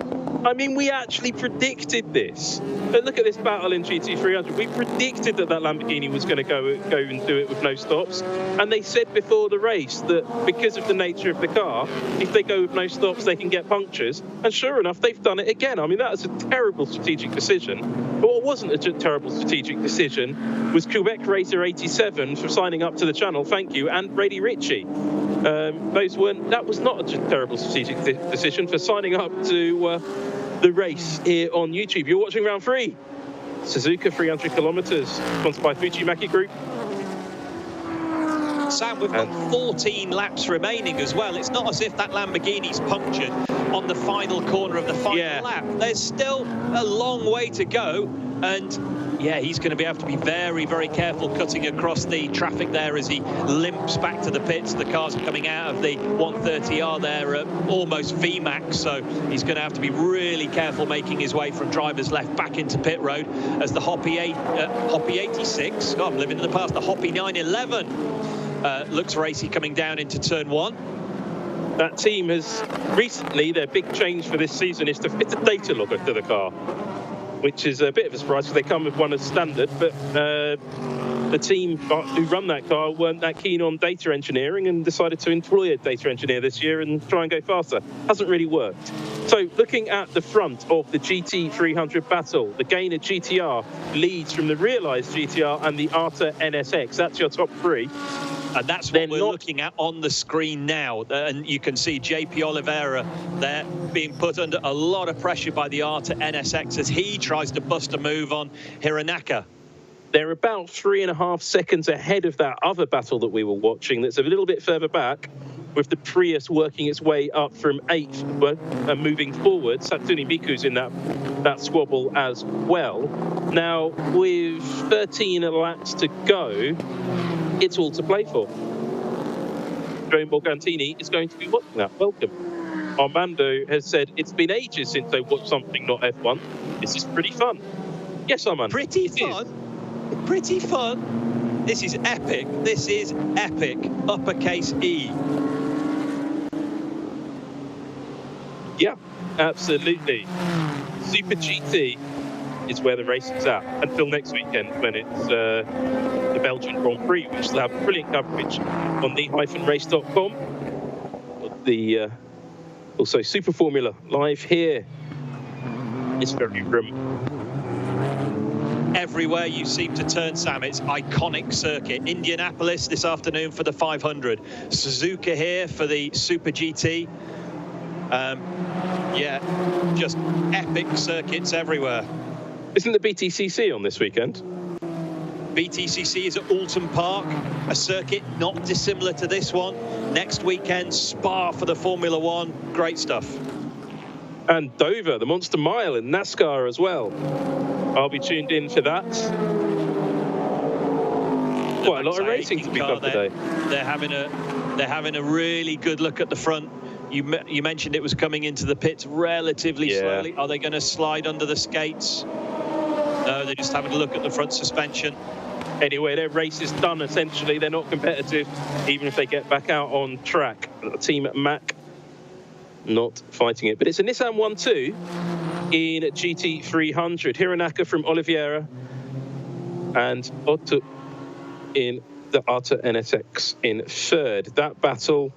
I mean, we actually predicted this. But look at this battle in GT300. We predicted that Lamborghini was going to go and do it with no stops. And they said before the race that because of the nature of the car, if they go with no stops, they can get punctures. And sure enough, they've done it again. I mean, that was a terrible strategic decision. But what wasn't a terrible strategic decision was Quebec Racer 87 for signing up to the channel. Thank you. And Brady Ritchie. That was not a terrible strategic decision for signing up to the race here on YouTube. You're watching Round 3 Suzuka 300 kilometers, sponsored by Fuji Maki Group. Sam, we've got 14 laps remaining as well. It's not as if that Lamborghini's punctured on the final corner of the final lap. There's still a long way to go, and yeah, he's going to be able to be very, very careful cutting across the traffic there as he limps back to the pits. The cars coming out of the 130R there at almost VMAX, so he's going to have to be really careful making his way from driver's left back into pit road as the Hoppy 86, I'm living in the past, the Hoppy 911 looks racy coming down into turn 1. That team has recently, their big change for this season is to fit a data logger to the car, which is a bit of a surprise because they come with one as standard, but the team who run that car weren't that keen on data engineering and decided to employ a data engineer this year and try and go faster. Hasn't really worked. So looking at the front of the GT300 battle, the Gainer GTR leads from the realised GTR and the ARTA NSX. That's your top three. And that's what we're looking at on the screen now. And you can see JP Oliveira there being put under a lot of pressure by the ARTA NSX as he tries to bust a move on Hironaka. They're about 3.5 seconds ahead of that other battle that we were watching that's a little bit further back, with the Prius working its way up from 8th and moving forward. Satsuni Miku's in that squabble as well. Now, with 13 laps to go, it's all to play for. Joe Morgantini is going to be watching that. Welcome. Armando has said, it's been ages since I watched something not F1. This is pretty fun. Yes, Armando. Pretty fun? Pretty fun? This is epic. This is epic. Uppercase E. Yeah, absolutely. Super GT is where the race is at until next weekend, when it's the Belgian Grand Prix, which will have brilliant coverage on the-race.com. The also Super Formula live here. It's very room. Everywhere you seem to turn, Sam, it's iconic circuit. Indianapolis this afternoon for the 500. Suzuka here for the Super GT. Yeah, just epic circuits everywhere. Isn't the BTCC on this weekend? BTCC is at Alton Park, a circuit not dissimilar to this one. Next weekend, Spa for the Formula One. Great stuff. And Dover, the Monster Mile in NASCAR as well. I'll be tuned in for that. Quite a lot of racing to be done today. They're having a really good look at the front. You mentioned it was coming into the pits relatively slowly. Are they going to slide under the skates? No, they're just having a look at the front suspension. Anyway, their race is done, essentially. They're not competitive, even if they get back out on track. Team Mac not fighting it. But it's a Nissan 1-2 in GT300. Hironaka from Oliveira and Otto in the ARTA NSX in third. That battle,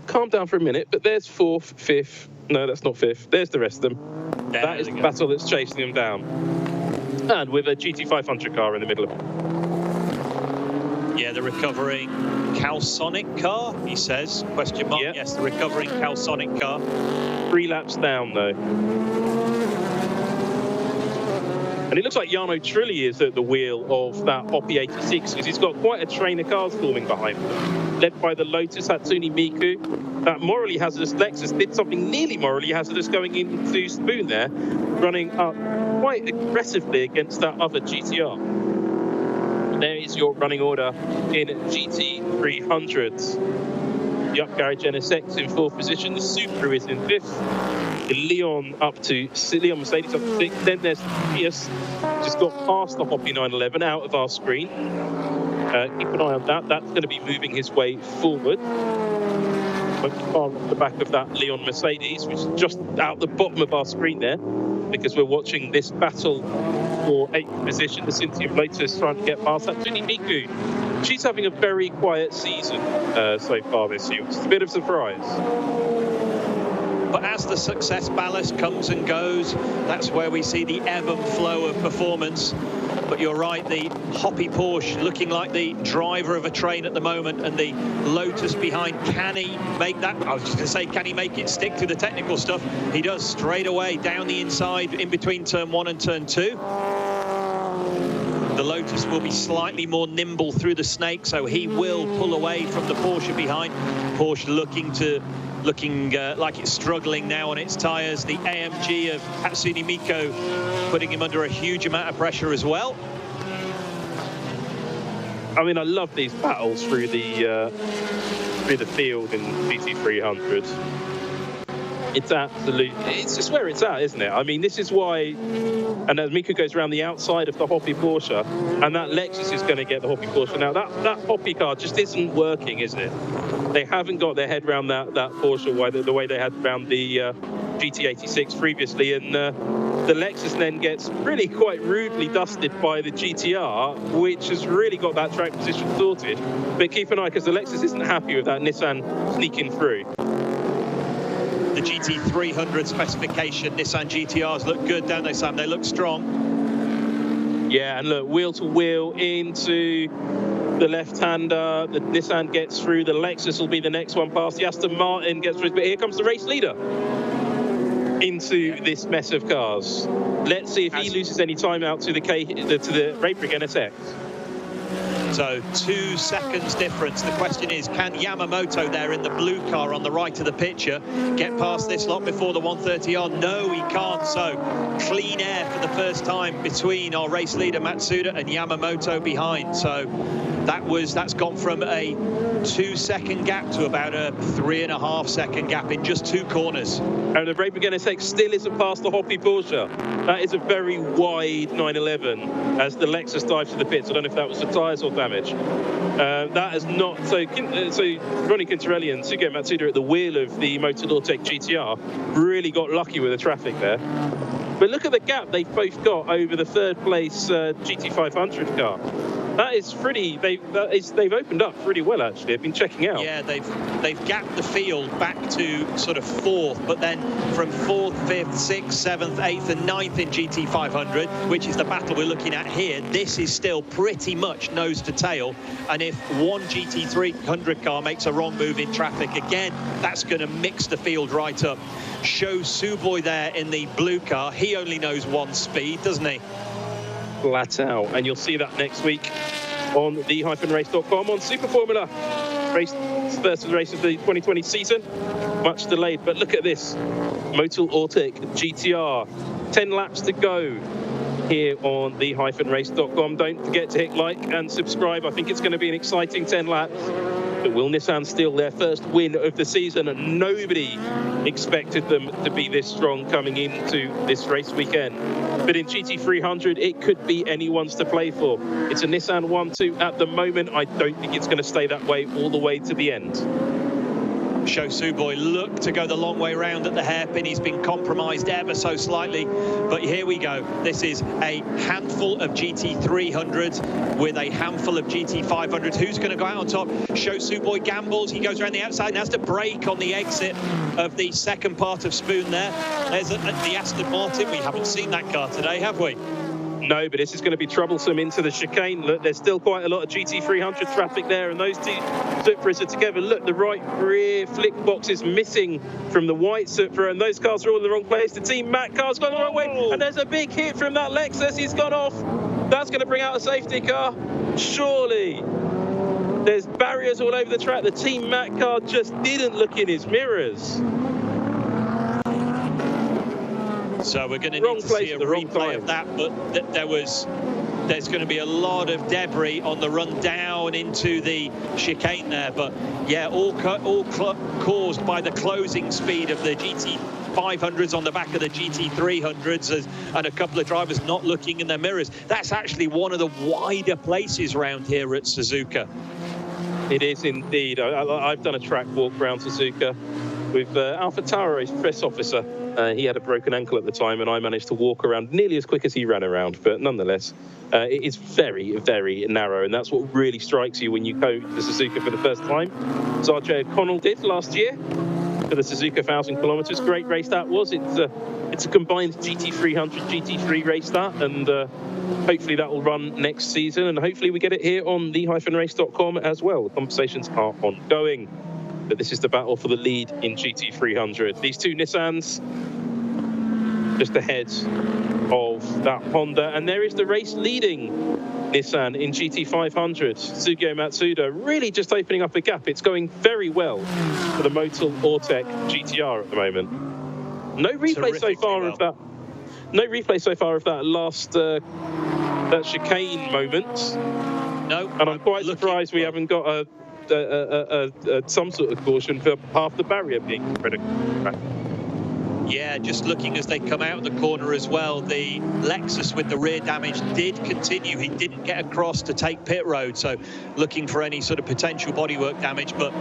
calm down for a minute, but there's 4th, 5th. No, that's not 5th. There's the rest of them. That is the battle that's chasing them down. And with a GT500 car in the middle of it. Yeah, the recovering Calsonic car, he says. Question mark. Yep. Yes, the recovering Calsonic car. 3 laps down, though. And it looks like Jarno Trulli is at the wheel of that Hoppy 86, because he's got quite a train of cars forming behind him. Led by the Lotus Hatsune Miku. That morally hazardous Lexus did something nearly morally hazardous going into Spoon there, running up quite aggressively against that other GTR. There is your running order in GT300s. The Up Garage NSX in 4th position. The Subaru is in 5th. The Leon Mercedes up to 6th. Then there's Prius, just got past the Hoppy 911 out of our screen. Keep an eye on that. That's going to be moving his way forward. Won't be far off the back of that Leon Mercedes, which is just out the bottom of our screen there, because we're watching this battle for 8th position. The Cynthia Lotus trying to get past that. Hatsune Miku, she's having a very quiet season so far this year, which is a bit of a surprise. But as the success ballast comes and goes, that's where we see the ebb and flow of performance. But you're right, the Hoppy Porsche looking like the driver of a train at the moment, and the Lotus behind. Can he make that? I was just going to say, can he make it stick to the technical stuff? He does straight away down the inside in between turn 1 and turn 2. The Lotus will be slightly more nimble through the snake, so he will pull away from the Porsche behind. Porsche looking like it's struggling now on its tyres. The AMG of Hatsune Miku putting him under a huge amount of pressure as well. I mean, I love these battles through the field in GT300. It's just where it's at, isn't it? I mean, this is why, and as Miku goes around the outside of the Hoppy Porsche, and that Lexus is going to get the Hoppy Porsche. Now, that Hoppy car just isn't working, is it? They haven't got their head around that Porsche the way they had around the GT86 previously, and the Lexus then gets really quite rudely dusted by the GTR, which has really got that track position sorted. But keep an eye, because the Lexus isn't happy with that Nissan sneaking through. The GT300 specification Nissan GTRs look good, don't they, Sam? They look strong. Yeah, and look, wheel to wheel into the left-hander. The Nissan gets through. The Lexus will be the next one past. The Aston Martin gets through. But here comes the race leader into this mess of cars. Let's see if he loses any time out to the Raybrick NSX. So 2 seconds difference. The question is, can Yamamoto there in the blue car on the right of the picture get past this lot before the 130R? No, he can't. So clean air for the first time between our race leader Matsuda and Yamamoto behind. So that's gone from a 2-second gap to about a 3.5-second gap in just 2 corners. And the Raybrick NSX still isn't past the Hoppy Porsche. That is a very wide 911 as the Lexus dives to the pits. I don't know if that was the tyres or damage. That is not so. Ronnie Quintarelli and Sugo Matsuda at the wheel of the Motor Lawtech GTR really got lucky with the traffic there. But look at the gap they've both got over the 3rd place GT500 car. That is pretty. They've opened up pretty well actually. I've been checking out. Yeah, they've gapped the field back to sort of 4th, but then from 4th, 5th, 6th, 7th, 8th, and 9th in GT500, which is the battle we're looking at here. This is still pretty much nose to tail, and if one GT300 car makes a wrong move in traffic again, that's going to mix the field right up. Show Suboy there in the blue car. He only knows one speed, doesn't he? Flat out, and you'll see that next week on the-race.com on Super Formula. First race of the 2020 season, much delayed, but look at this. Motor Lawtech GTR, 10 laps to go here on the-race.com. Don't forget to hit like and subscribe. I think it's going to be an exciting 10 laps. But will Nissan steal their first win of the season? And nobody expected them to be this strong coming into this race weekend. But in GT300, it could be anyone's to play for. It's a Nissan 1-2 at the moment. I don't think it's going to stay that way all the way to the end. Show Suboy look to go the long way round at the hairpin. He's been compromised ever so slightly, but here we go. This is a handful of GT300s with a handful of GT500s. Who's going to go out on top? Show Suboy gambles. He goes around the outside and has to brake on the exit of the second part of Spoon there. There's the Aston Martin. We haven't seen that car today, have we? No, but this is going to be troublesome into the chicane. Look, there's still quite a lot of GT300 traffic there, and those two Supras are together. Look, the right rear flick box is missing from the white Supra, and those cars are all in the wrong place. The Team Mac car's gone the wrong way, and there's a big hit from that Lexus. He's gone off. That's going to bring out a safety car. Surely. There's barriers all over the track. The Team Mac car just didn't look in his mirrors. So we're going to need to see a replay of that, but there's going to be a lot of debris on the run down into the chicane there. But yeah, all caused by the closing speed of the GT500s on the back of the GT300s, and a couple of drivers not looking in their mirrors. That's actually one of the wider places around here at Suzuka. It is indeed. I've done a track walk around Suzuka with Alpha Tauri's press officer. He had a broken ankle at the time, and I managed to walk around nearly as quick as he ran around. But nonetheless, it is very, very narrow, and that's what really strikes you when you go to Suzuka for the first time. As RJ O'Connell did last year for the Suzuka 1,000 kilometres. Great race that was. It's a combined GT300, GT3 race that, and hopefully that will run next season, and hopefully we get it here on the-race.com as well. The conversations are ongoing. But this is the battle for the lead in GT300. These two Nissans just ahead of that Honda. And there is the race-leading Nissan in GT500. Sugo Matsuda really just opening up a gap. It's going very well for the Motor Lawtech GTR at the moment. No replay so far of that. No replay so far of that last that chicane moment. No. And I'm quite surprised we haven't got some sort of caution for half the barrier being critical. Yeah, just looking as they come out of the corner as well, the Lexus with the rear damage did continue. He didn't get across to take pit road, so looking for any sort of potential bodywork damage. But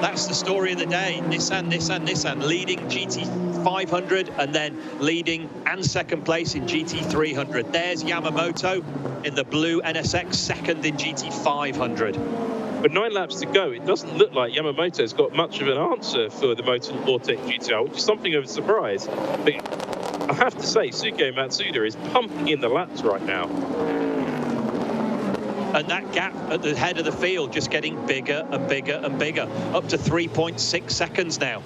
that's the story of the day. Nissan leading GT500 and then leading and second place in GT300. There's Yamamoto in the blue NSX, second in GT500. With 9 laps to go, it doesn't look like Yamamoto's got much of an answer for the Motor Lawtech GTR, which is something of a surprise. But I have to say, Sugo Matsuda is pumping in the laps right now. And that gap at the head of the field just getting bigger and bigger and bigger, up to 3.6 seconds now.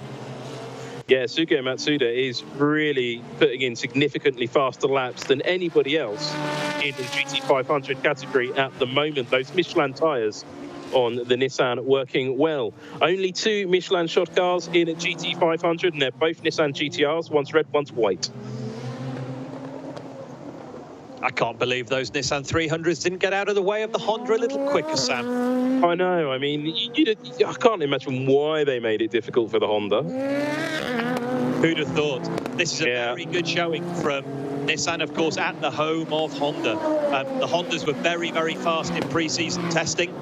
Yeah, Sugo Matsuda is really putting in significantly faster laps than anybody else in the GT500 category at the moment. Those Michelin tyres on the Nissan working well. Only 2 Michelin shod cars in a GT500, and they're both Nissan GTRs. One's red, one's white. I can't believe those Nissan 300s didn't get out of the way of the Honda a little quicker, Sam. I know. I mean, I can't imagine why they made it difficult for the Honda. Who'd have thought? This is a very good showing from Nissan, of course, at the home of Honda. The Hondas were very, very fast in pre-season testing.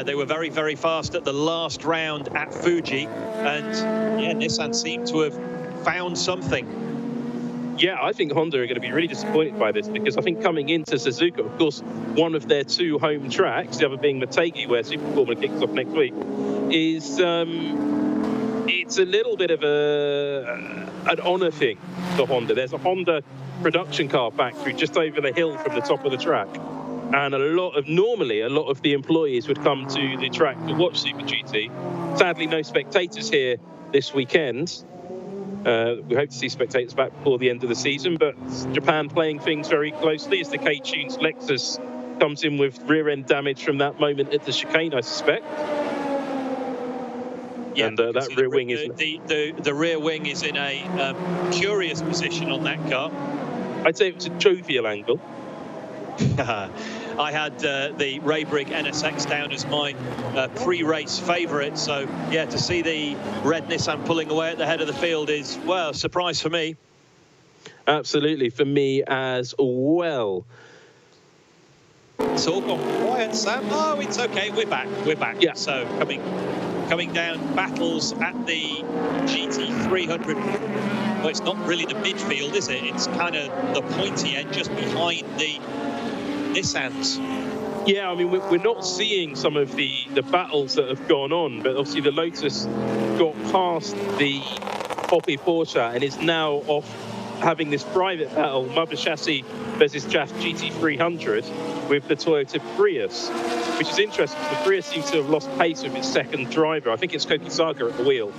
They were very, very fast at the last round at Fuji. And, yeah, Nissan seemed to have found something. Yeah, I think Honda are going to be really disappointed by this, because I think coming into Suzuka, of course, one of their 2 home tracks, the other being Motegi, where Super Formula kicks off next week, is it's a little bit of an honour thing for Honda. There's a Honda production car factory just over the hill from the top of the track, and normally a lot of the employees would come to the track to watch Super GT. Sadly, no spectators here this weekend. We hope to see spectators back before the end of the season, but Japan playing things very closely as the K-Tunes Lexus comes in with rear-end damage from that moment at the chicane, I suspect. Yeah, and that rear wing is... The rear wing is in a curious position on that car. I'd say it's a jovial angle. I had the Ray Brigg NSX down as my pre-race favourite, so yeah, to see the red Nissan pulling away at the head of the field is, well, a surprise for me. Absolutely, for me as well. It's all gone quiet, Sam. Oh, it's okay, we're back. Yeah. So coming down, battles at the GT300. Well, it's not really the midfield, is it? It's kind of the pointy end just behind the Nissans. Yeah, I mean, we're not seeing some of the battles that have gone on, but obviously the Lotus got past the Poppy Porsche and is now off having this private battle, Mother Chassis versus JAF GT300 with the Toyota Prius, which is interesting because the Prius seems to have lost pace with its second driver. I think it's Kokisaga at the wheel,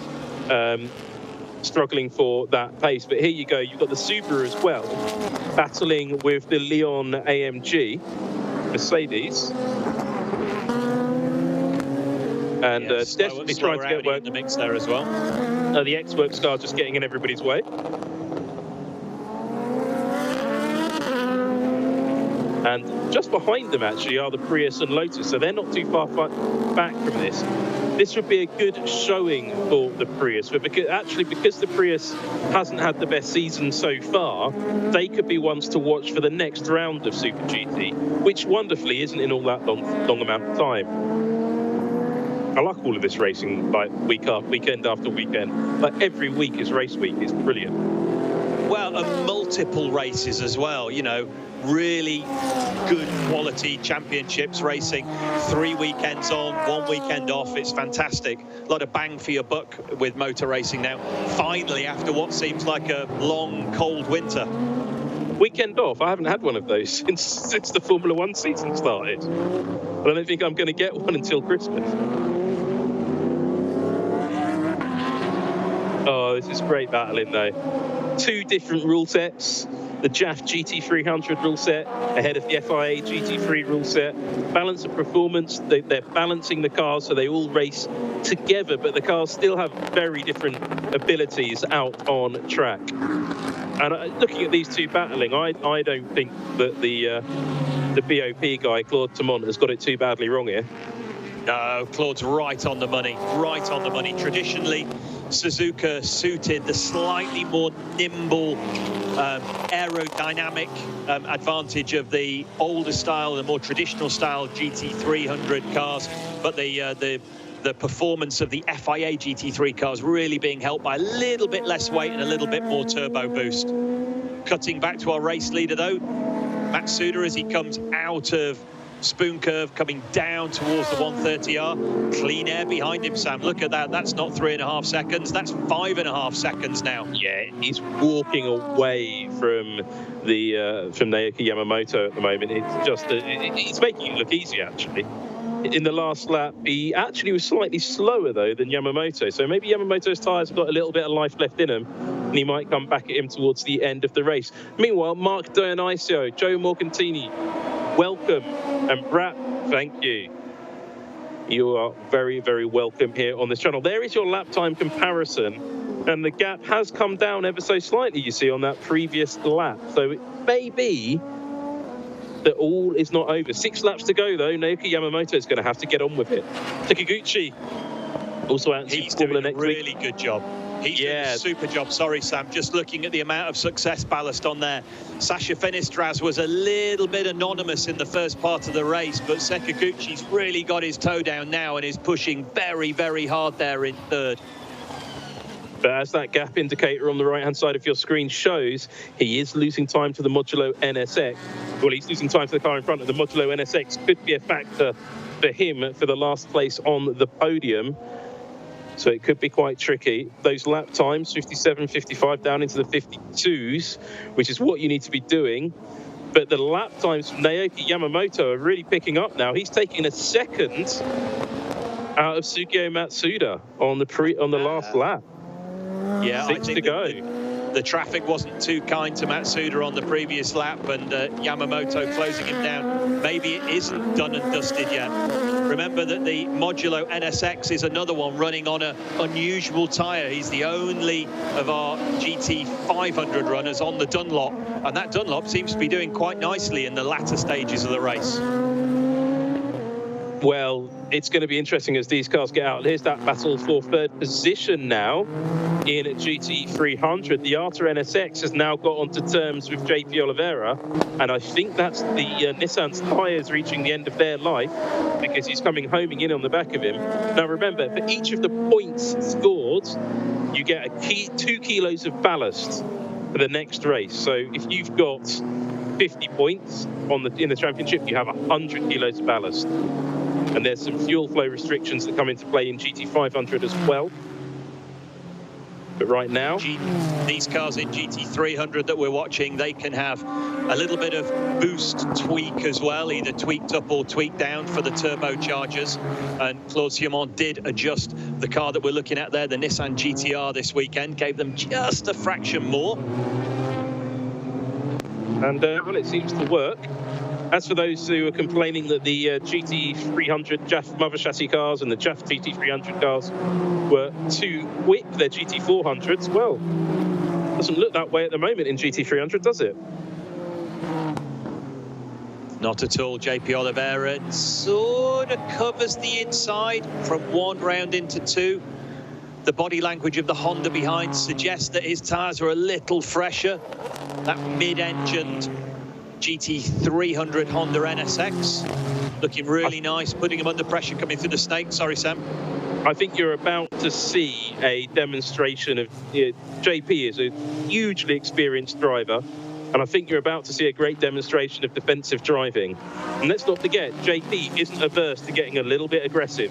struggling for that pace. But here you go, you've got the Subaru as well, battling with the Leon AMG Mercedes. And desperately trying to get work in the mix there as well. The X-Works car just getting in everybody's way. And just behind them, actually, are the Prius and Lotus, so they're not too far back from this. This would be a good showing for the Prius, but because the Prius hasn't had the best season so far, they could be ones to watch for the next round of Super GT, which wonderfully isn't in all that long amount of time. I like all of this racing, like weekend after weekend. Like every week is race week. It's brilliant. Well, and multiple races as well, you know, really good quality championships racing. 3 weekends on, 1 weekend off. It's fantastic. A lot of bang for your buck with motor racing now. Finally, after what seems like a long, cold winter. Weekend off? I haven't had one of those since the Formula One season started. But I don't think I'm going to get one until Christmas. Oh, this is great battling though. 2 different rule sets. The JAF GT300 rule set ahead of the FIA GT3 rule set. Balance of performance, they're balancing the cars so they all race together, but the cars still have very different abilities out on track. And looking at these 2 battling, I don't think that the BOP guy, Claude Tamont, has got it too badly wrong here. No, Claude's right on the money, right on the money. Traditionally, Suzuka suited the slightly more nimble, aerodynamic advantage of the older style, the more traditional style GT300 cars, but the performance of the FIA GT3 cars really being helped by a little bit less weight and a little bit more turbo boost. Cutting back to our race leader though, Matsuda, as he comes out of spoon curve coming down towards the 130R. Clean air behind him, Sam. Look at that. That's not 3.5 seconds. That's 5.5 seconds now. Yeah, he's walking away from Naoki Yamamoto at the moment. It's just it's making it look easy, actually. In the last lap, he actually was slightly slower, though, than Yamamoto. So maybe Yamamoto's tyres have got a little bit of life left in them, and he might come back at him towards the end of the race. Meanwhile, Mark Dionisio, Joe Morgantini, welcome. And Brat, thank you. You are very, very welcome here on this channel. There is your lap time comparison, and the gap has come down ever so slightly, you see, on that previous lap. So it may be that all is not over. 6 laps to go, though. Naoki Yamamoto is going to have to get on with it. Takiguchi also out. He's doing a really good job. He's doing a super job. Sorry, Sam. Just looking at the amount of success ballast on there. Sasha Fenistras was a little bit anonymous in the first part of the race, but Sekiguchi's really got his toe down now and is pushing very, very hard there in third. But as that gap indicator on the right-hand side of your screen shows, he is losing time to the Modulo NSX. Well, he's losing time to the car in front of the Modulo NSX. Could be a factor for him for the last place on the podium. So it could be quite tricky. Those lap times, 57, 55, down into the 52s, which is what you need to be doing. But the lap times from Naoki Yamamoto are really picking up now. He's taking a second out of Sugio Matsuda on the last lap. Yeah, 6 I think to go. The traffic wasn't too kind to Matsuda on the previous lap, and Yamamoto closing him down. Maybe it isn't done and dusted yet. Remember that the Modulo NSX is another one running on an unusual tyre. He's the only of our GT 500 runners on the Dunlop, and that Dunlop seems to be doing quite nicely in the latter stages of the race. Well, it's going to be interesting as these cars get out. Here's that battle for third position now in GT 300. The Arta NSX has now got onto terms with JP Oliveira, and I think that's the Nissan's tyres reaching the end of their life because he's coming homing in on the back of him. Now remember, for each of the points scored, you get 2 kilos of ballast for the next race. So if you've got 50 points in the championship, you have 100 kilos of ballast. And there's some fuel flow restrictions that come into play in GT 500 as well. But right now, these cars in GT 300 that we're watching, they can have a little bit of boost tweak as well, either tweaked up or tweaked down for the turbochargers. And Claude Siamon did adjust the car that we're looking at there, the Nissan GTR this weekend, gave them just a fraction more. And well, it seems to work. As for those who are complaining that the GT300 JAF mother chassis cars and the JAF GT300 cars were too quick, they're GT400s, well, doesn't look that way at the moment in GT300, does it? Not at all. JP Oliveira sort of covers the inside from 1 round into 2. The body language of the Honda behind suggests that his tyres are a little fresher. That mid-engined GT300 Honda NSX looking really nice, putting him under pressure coming through the snake. Sorry, Sam. I think you're about to see a demonstration of JP is a hugely experienced driver, and I think you're about to see a great demonstration of defensive driving. And let's not forget, JP isn't averse to getting a little bit aggressive.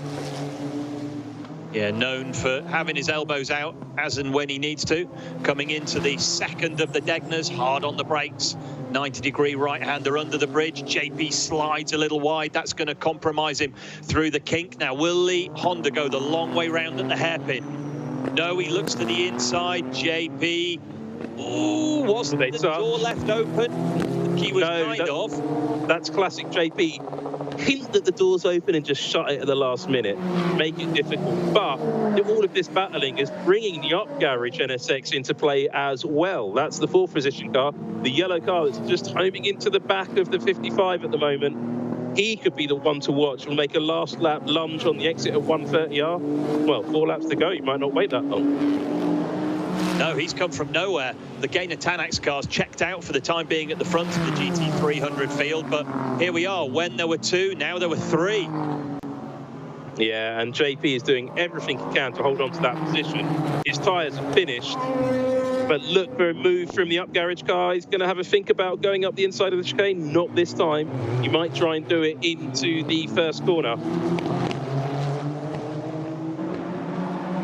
Yeah, known for having his elbows out as and when he needs to. Coming into the second of the Degners, hard on the brakes. 90-degree right-hander under the bridge. JP slides a little wide. That's going to compromise him through the kink. Now, will the Honda go the long way round at the hairpin? No, he looks to the inside. JP. Ooh, wasn't the door left open? He was kind of. That's classic JP. Hint that the door's open and just shut it at the last minute. Make it difficult. But all of this battling is bringing the up garage NSX into play as well. That's the 4th position car. The yellow car that's just homing into the back of the 55 at the moment. He could be the one to watch. Will make a last lap lunge on the exit of 130R. Well, 4 laps to go. You might not wait that long. No, he's come from nowhere. The Gaynor Tanax car's checked out for the time being at the front of the GT300 field, but here we are. When there were 2, now there were 3. Yeah, and JP is doing everything he can to hold on to that position. His tyres are finished. But look for a move from the up garage car. He's going to have a think about going up the inside of the chicane. Not this time. He might try and do it into the first corner.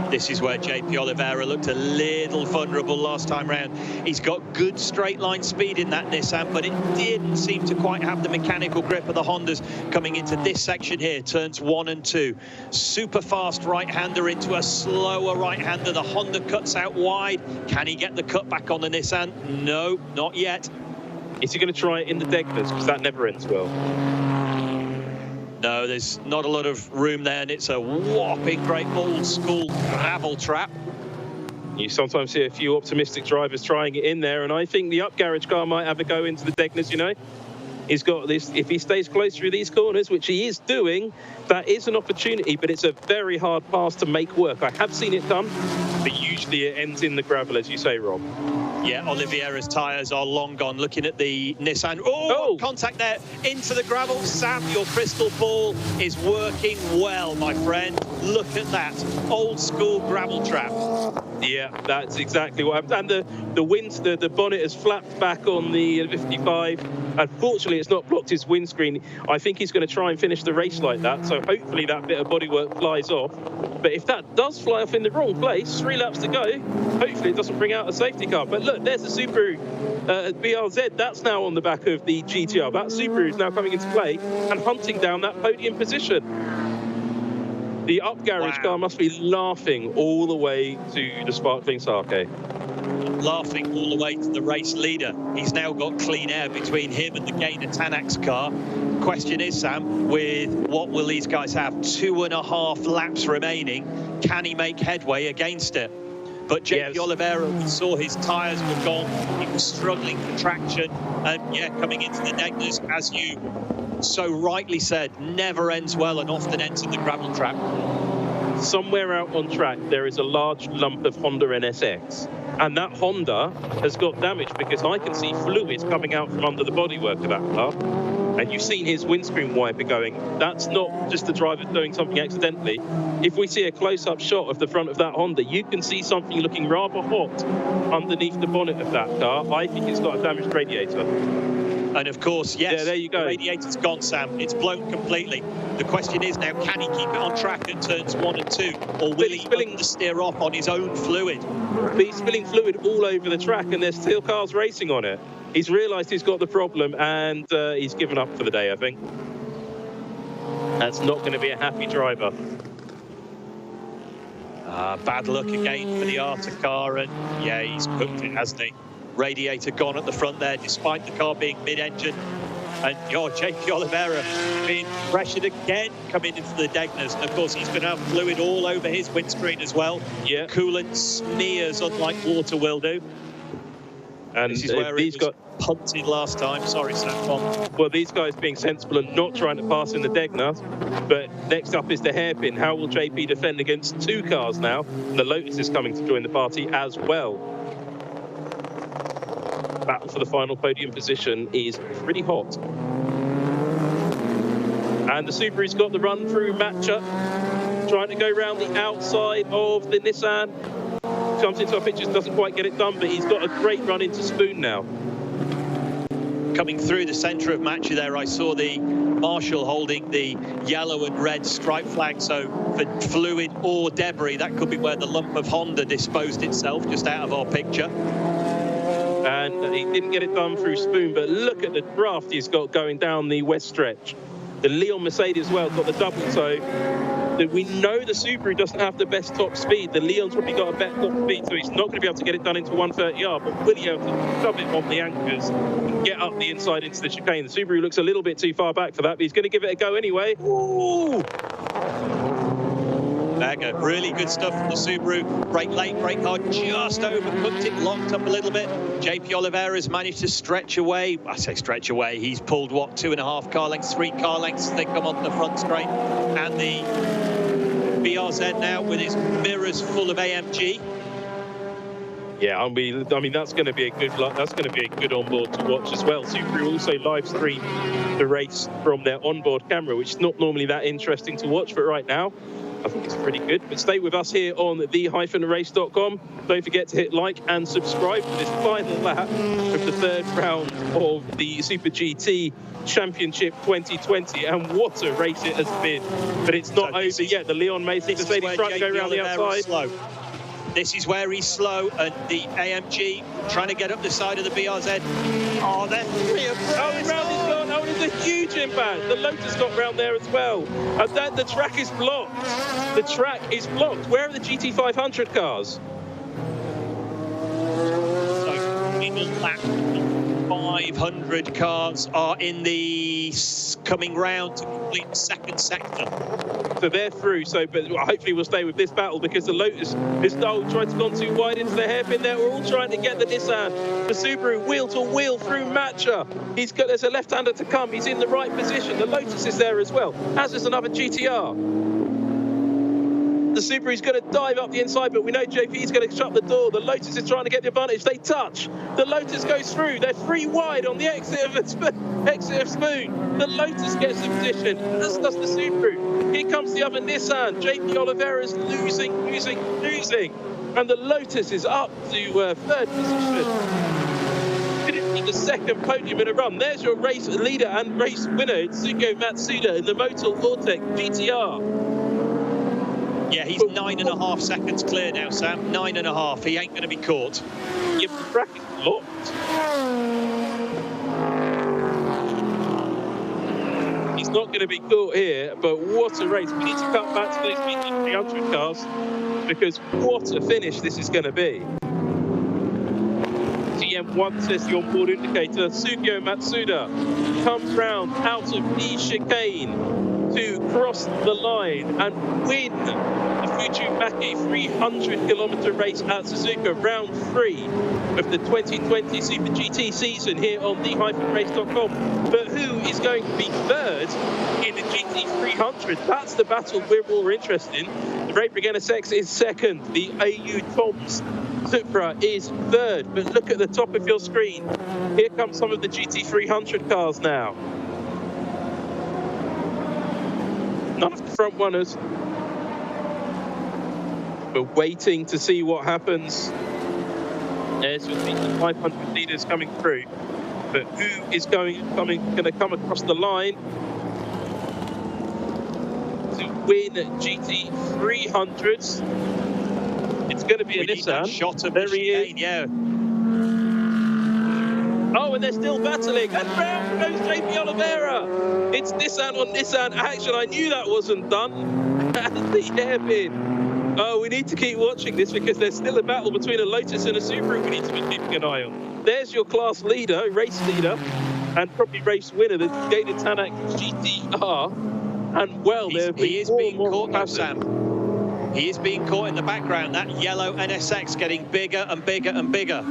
This is where JP Oliveira looked a little vulnerable last time round. He's got good straight line speed in that Nissan, but it didn't seem to quite have the mechanical grip of the Hondas coming into this section here, turns 1 and 2. Super fast right-hander into a slower right-hander. The Honda cuts out wide. Can he get the cut back on the Nissan? No, not yet. Is he going to try it in the Degners? Because that never ends well. No, there's not a lot of room there, and it's a whopping great old school gravel trap. You sometimes see a few optimistic drivers trying it in there, and I think the up garage car might have a go into the Degners, you know. He's got this, if he stays close through these corners, which he is doing, that is an opportunity, but it's a very hard pass to make work. I have seen it done, but usually it ends in the gravel, as you say, Rob. Yeah, Oliveira's tyres are long gone. Looking at the Nissan. Oh, contact there into the gravel. Sam, your crystal ball is working well, my friend. Look at that. Old school gravel trap. Yeah, that's exactly what happened. And the bonnet has flapped back on the 55. Unfortunately, it's not blocked his windscreen. I think he's going to try and finish the race like that. So hopefully that bit of bodywork flies off. But if that does fly off in the wrong place, 3 laps to go, hopefully it doesn't bring out a safety car. But look, there's the Subaru BRZ. That's now on the back of the GTR. That Subaru is now coming into play and hunting down that podium position. The up garage car must be laughing all the way to the sparkling sake. Laughing all the way to the race leader. He's now got clean air between him and the Gainer Tanax car. Question is, Sam, with what will these guys have? 2.5 laps remaining. Can he make headway against it? But JP Oliveira, we saw his tyres were gone. He was struggling for traction. And yeah, coming into the Degners, as you so rightly said, never ends well and often ends in the gravel trap. Somewhere out on track, there is a large lump of Honda NSX. And that Honda has got damage because I can see fluids coming out from under the bodywork of that car. And you've seen his windscreen wiper going. That's not just the driver doing something accidentally. If we see a close-up shot of the front of that Honda, you can see something looking rather hot underneath the bonnet of that car. I think it's got a damaged radiator. And of course, yes, yeah, there you go. The radiator's gone, Sam. It's blown completely. The question is now, can he keep it on track at turns 1 and 2? Or will he steer off on his own fluid? But he's spilling fluid all over the track and there's still cars racing on it. He's realised he's got the problem and he's given up for the day, I think. That's not going to be a happy driver. Bad luck again for the Arta car, and yeah, he's cooked it, hasn't he? Radiator gone at the front there, despite the car being mid-engine. And JP Oliveira being pressured again coming into the Degners. And of course, he's going to have fluid all over his windscreen as well. Yeah. Coolant smears, unlike water will do. And this is where he's got punted last time. Sorry, Sam. Well, these guys being sensible and not trying to pass in the Degner. But next up is the hairpin. How will JP defend against 2 cars now? The Lotus is coming to join the party as well. Battle for the final podium position is pretty hot. And the Subaru's got the run-through matchup, trying to go round the outside of the Nissan. Comes into our pictures, doesn't quite get it done, but he's got a great run into Spoon now. Coming through the centre of Matcha there, I saw the marshal holding the yellow and red stripe flag. So for fluid or debris, that could be where the lump of Honda disposed itself, just out of our picture. And he didn't get it done through Spoon, but look at the draft he's got going down the west stretch. The Leon Mercedes as well got the double, so that we know the Subaru doesn't have the best top speed. The Leon's probably got a better top speed, so he's not going to be able to get it done into 130R, but will he be able to shove it on the anchors and get up the inside into the chicane? The Subaru looks a little bit too far back for that, but he's going to give it a go anyway. Ooh! Mega, really good stuff from the Subaru. Brake late, brake hard, just overcooked it, locked up a little bit. JP Oliveira's managed to stretch away. I say stretch away, he's pulled, what, 2.5 car lengths, 3 car lengths, they come on the front straight. And the BRZ now with his mirrors full of AMG. Yeah, I mean that's going to be a good onboard to watch as well. Subaru also live stream the race from their onboard camera, which is not normally that interesting to watch, but right now I think it's pretty good. But stay with us here on the-race.com. Don't forget to hit like and subscribe for this final lap of the third round of the Super GT Championship 2020. And what a race it has been. But it's not over yet. The Leon Mason Mercedes trying to go around the outside. Slow. This is where he's slow, and the AMG trying to get up the side of the BRZ. Oh, they're three abreast. Oh, the round is gone. Oh, it's a huge impact. The Lotus got round there as well. And then the track is blocked. The track is blocked. Where are the GT500 cars? So, in the lap, 500 cars are in the coming round to complete the second sector. So they're through. So, but hopefully we'll stay with this battle because the Lotus is tried to go too wide into the hairpin there. We're all trying to get the Nissan. The Subaru wheel to wheel through Matcha. There's a left-hander to come. He's in the right position. The Lotus is there as well, as is another GTR. The Subaru's going to dive up the inside, but we know JP's going to shut the door. The Lotus is trying to get the advantage. They touch. The Lotus goes through. They're three wide on the exit of Spoon. The Lotus gets the position, as does the Subaru. Here comes the other Nissan. JP Oliveira's losing. And the Lotus is up to third position. Couldn't be the second podium in a run. There's your race leader and race winner, Tsugo Matsuda in the Motor Vortex GTR. Yeah, he's 9.5 seconds clear now, Sam. 9.5. He ain't going to be caught. Yeah, but the track is locked. He's not going to be caught here, but what a race. We need to cut back to those GT300 cars because what a finish this is going to be. TM1 says the onboard indicator. Tsugo Matsuda comes round out of the chicane to cross the line and win the Fujimaki 300-kilometer race at Suzuka, round 3 of the 2020 Super GT season here on the-race.com. But who is going to be third in the GT300? That's the battle we're all interested in. The Ray Brigena Sex is second. The AU Toms Supra is third. But look at the top of your screen. Here come some of the GT300 cars now. None of the front runners. We're waiting to see what happens. There's your 500 leaders coming through. But who is going to come across the line to win GT300s? It's going to be a Nissan. Shot of there he is. Yeah. Oh, and they're still battling. And round goes JP Oliveira. It's Nissan on Nissan action. I knew that wasn't done. At the hairpin. Oh, we need to keep watching this because there's still a battle between a Lotus and a Subaru we need to be keeping an eye on. There's your class leader, race leader, and probably race winner, the Gator Tanak GTR. And well, he is being caught now, Sam. He is being caught in the background. That yellow NSX getting bigger and bigger and bigger.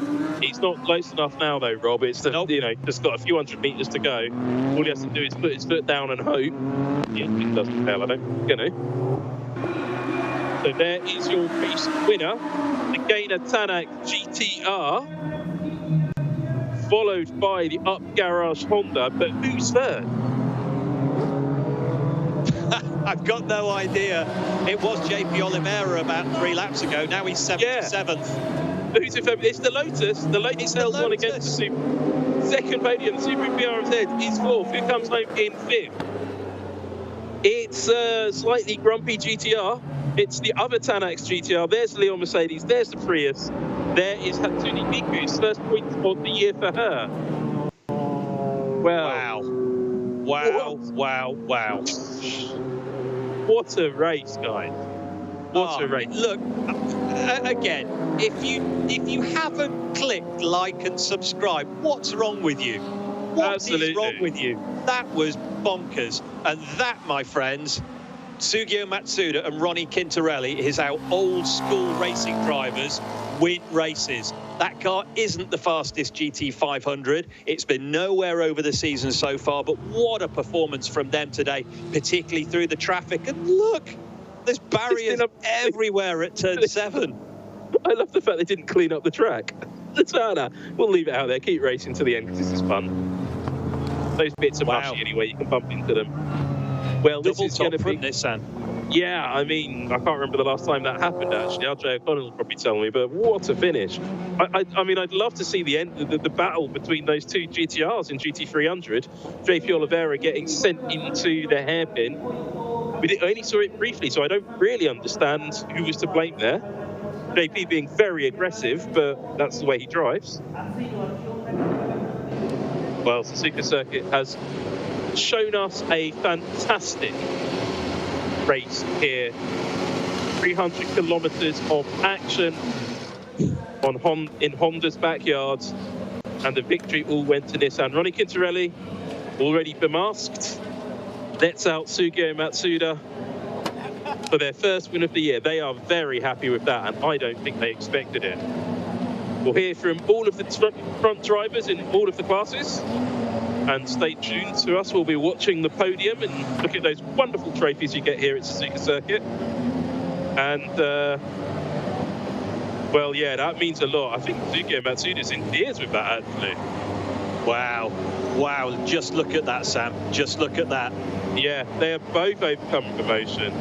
He's not close enough now, though, Rob. It's just got a few hundred meters to go. All he has to do is put his foot down and hope. Yeah, it doesn't fail, I don't. So there is your race winner, the Gator Tanak GTR, followed by the Up Garage Honda. But who's third? I've got no idea. It was JP Oliveira about 3 laps ago. Now he's 77th. Who's in third? It's the Lotus. The Lotus held on against the Super. Second podium, the Subaru BRZ is fourth. Who comes home in fifth? It's a slightly grumpy GTR. It's the other Tanax GTR. There's Leon Mercedes. There's the Prius. There is Hatsune Miku's first point of the year for her. Well, wow. What a race, guys. What a race. Look, again, if you haven't clicked like and subscribe, what's wrong with you? What is wrong with you? That was bonkers. And that, my friends, Sugio Matsuda and Ronnie Quintarelli is how old school racing drivers win races. That car isn't the fastest GT500. It's been nowhere over the season so far, but what a performance from them today, particularly through the traffic. And look, there's barriers everywhere at turn 7. I love the fact they didn't clean up the track. We'll leave it out there. Keep racing to the end because this is fun. Those bits are mushy anyway. You can bump into them. Well, this is going to be Nissan. Yeah, I mean, I can't remember the last time that happened, actually. RJ O'Connell will probably tell me, but what a finish. I mean, I'd love to see the end, the battle between those two GTRs in GT300. JP Oliveira getting sent into the hairpin. We only saw it briefly, so I don't really understand who was to blame there. JP being very aggressive, but that's the way he drives. Well, Suzuka Circuit has shown us a fantastic race here. 300 kilometers of action in Honda's backyard, and the victory all went to Nissan. Ronnie Quintarelli already bemasked. Lets out Sugio Matsuda for their first win of the year. They are very happy with that, and I don't think they expected it. We'll hear from all of the front drivers in all of the classes. And stay tuned to us. We'll be watching the podium and look at those wonderful trophies you get here at Suzuka Circuit. And, well, yeah, that means a lot. I think Sugio Matsuda's in tears with that, actually. Wow. Wow. Just look at that, Sam. Just look at that. Yeah, they have both overcome promotion.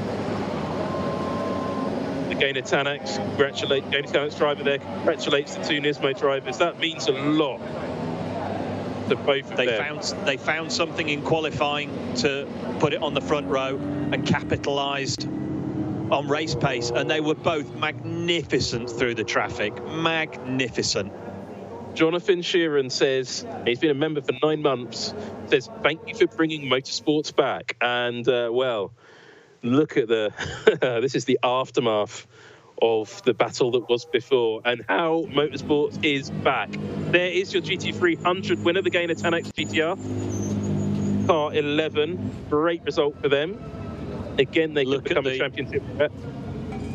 The Gainer Tanax driver there congratulates the two Nismo drivers. That means a lot. Both they found something in qualifying to put it on the front row and capitalised on race pace, and they were both magnificent through the traffic. Magnificent. Jonathan Sheeran says he's been a member for 9 months. Says thank you for bringing motorsports back. And well, look at the this is the aftermath of the battle that was before, and how motorsport is back. There is your GT300 winner, the Gainer Tanax GTR. Car 11, great result for them. Again, they could become a championship.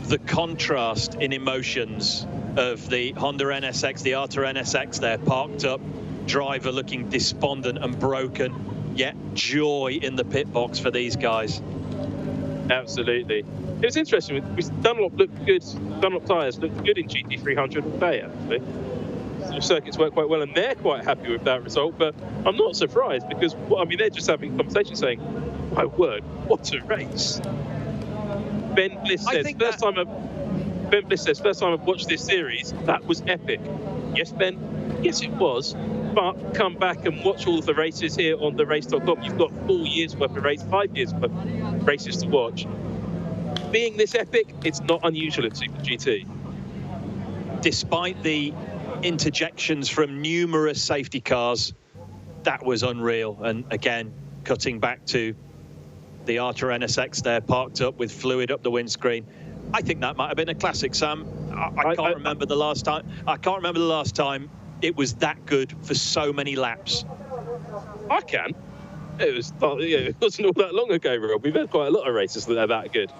The contrast in emotions of the Honda NSX, the Arta NSX there, parked up, driver looking despondent and broken, yet joy in the pit box for these guys. Absolutely. It was interesting. Dunlop looked good. Dunlop tyres looked good in GT300 all day, actually. The circuits work quite well, and they're quite happy with that result. But I'm not surprised because, I mean, they're just having a conversation saying, "My word, what a race!" Ben Bliss says, "First time I've watched this series, that was epic." Yes, Ben. Yes, it was. But come back and watch all of the races here on the race.com. You've got 4 years worth of race, 5 years worth of races to watch. Being this epic, it's not unusual in Super GT. Despite the interjections from numerous safety cars, that was unreal. And again, cutting back to the Arta NSX there, parked up with fluid up the windscreen. I think that might have been a classic, Sam. I can't remember the last time. I can't remember the last time it was that good for so many laps. I can. It wasn't all that long ago, Rob. We've had quite a lot of races that are that good.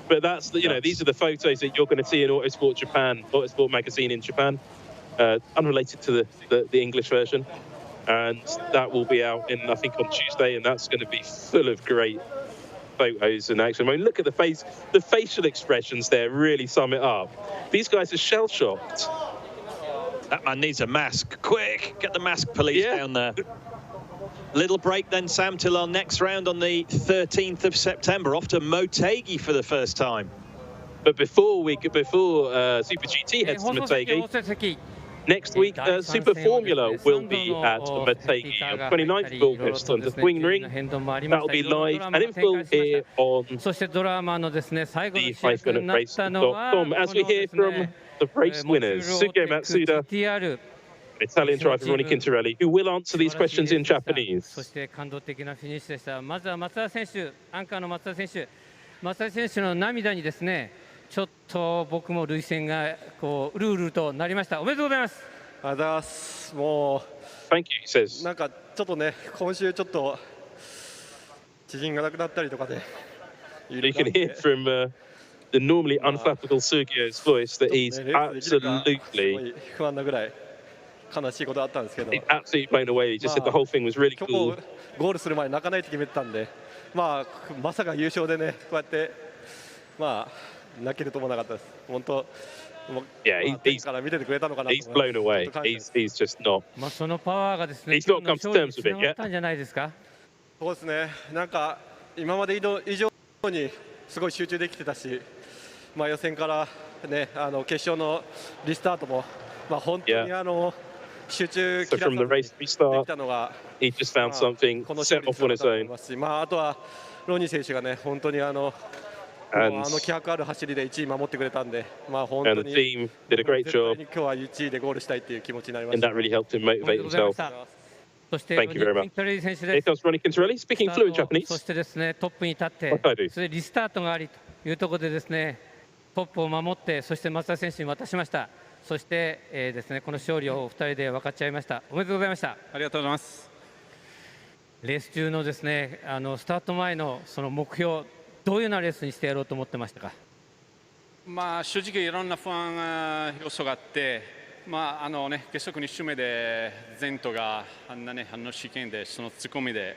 But that's these are the photos that you're going to see in Autosport Japan, Autosport magazine in Japan, unrelated to the English version, and that will be out I think on Tuesday, and that's going to be full of great photos and action. I mean, look at the facial expressions there really sum it up. These guys are shell shocked. That man needs a mask. Quick, get the mask police down there. Little break then, Sam, till our next round on the 13th of September, off to Motegi for the first time. But before Super GT heads to Motegi, next week Super Formula will be at Motegi on 29th of August on the Swing Ring. That will be live and in full here on the-race.com as we hear from the race winners, Sugio Matsuda, Italian driver Ronnie Quintarelli, who will answer these questions in Japanese. そして感動的なフィニッシュでした。まずは松田選手、アンカーの松田選手、松田選手の涙にですね、ちょっと僕も涙腺がこううるうるとなりました。おめでとうございます。ありがとうございます。もう Thank you, he says. なんかちょっとね、今週ちょっと知人が亡くなったりとかで。You can hear from the normally unflappable Sugio's voice that he's absolutely. 不安なぐらい。悲しいことあったんですけど、 He's absolutely blown away. He just said the whole thing was really cool. ゴールする前に泣かないって決めてたんで、まさか優勝でね、こうやって泣けると思わなかったです。本当。Yeah, he's blown away. He's just not. そのパワーがですね、 He's not come to terms with it yet. そうですね。なんか今まで以上にすごい集中できてたし、まあ、予選から、ね、決勝のリスタートも、まあ、本当に集中切らさずにできたのが、he just found something, set off on his own. まあ、あとはロニー選手がね、本当に気迫ある走りで1位守ってくれたんで、まあ、本当に the team did a great job. 今日は1位でゴールしたいっていう気持ちになりまし And た。 that really helped him motivate himself. そして Thank you very much. 選手 Here です。 comes Ronnie Kintarelli, speaking fluent そ Japanese. してですね、トップに立って、 What I do? それでリスタートがありというところでですね、トップを守って、そして松田選手に渡しました。そして、ですね、この勝利をお二人で分かっちゃいました。おめでとうございました。ありがとうございます。レース中のですね、スタート前のその目標、どういうようなレースにしてやろうと思ってましたか。まあ正直いろんな不安要素があって、まあね、結束2周目で前途があんなね試験でその突っ込みで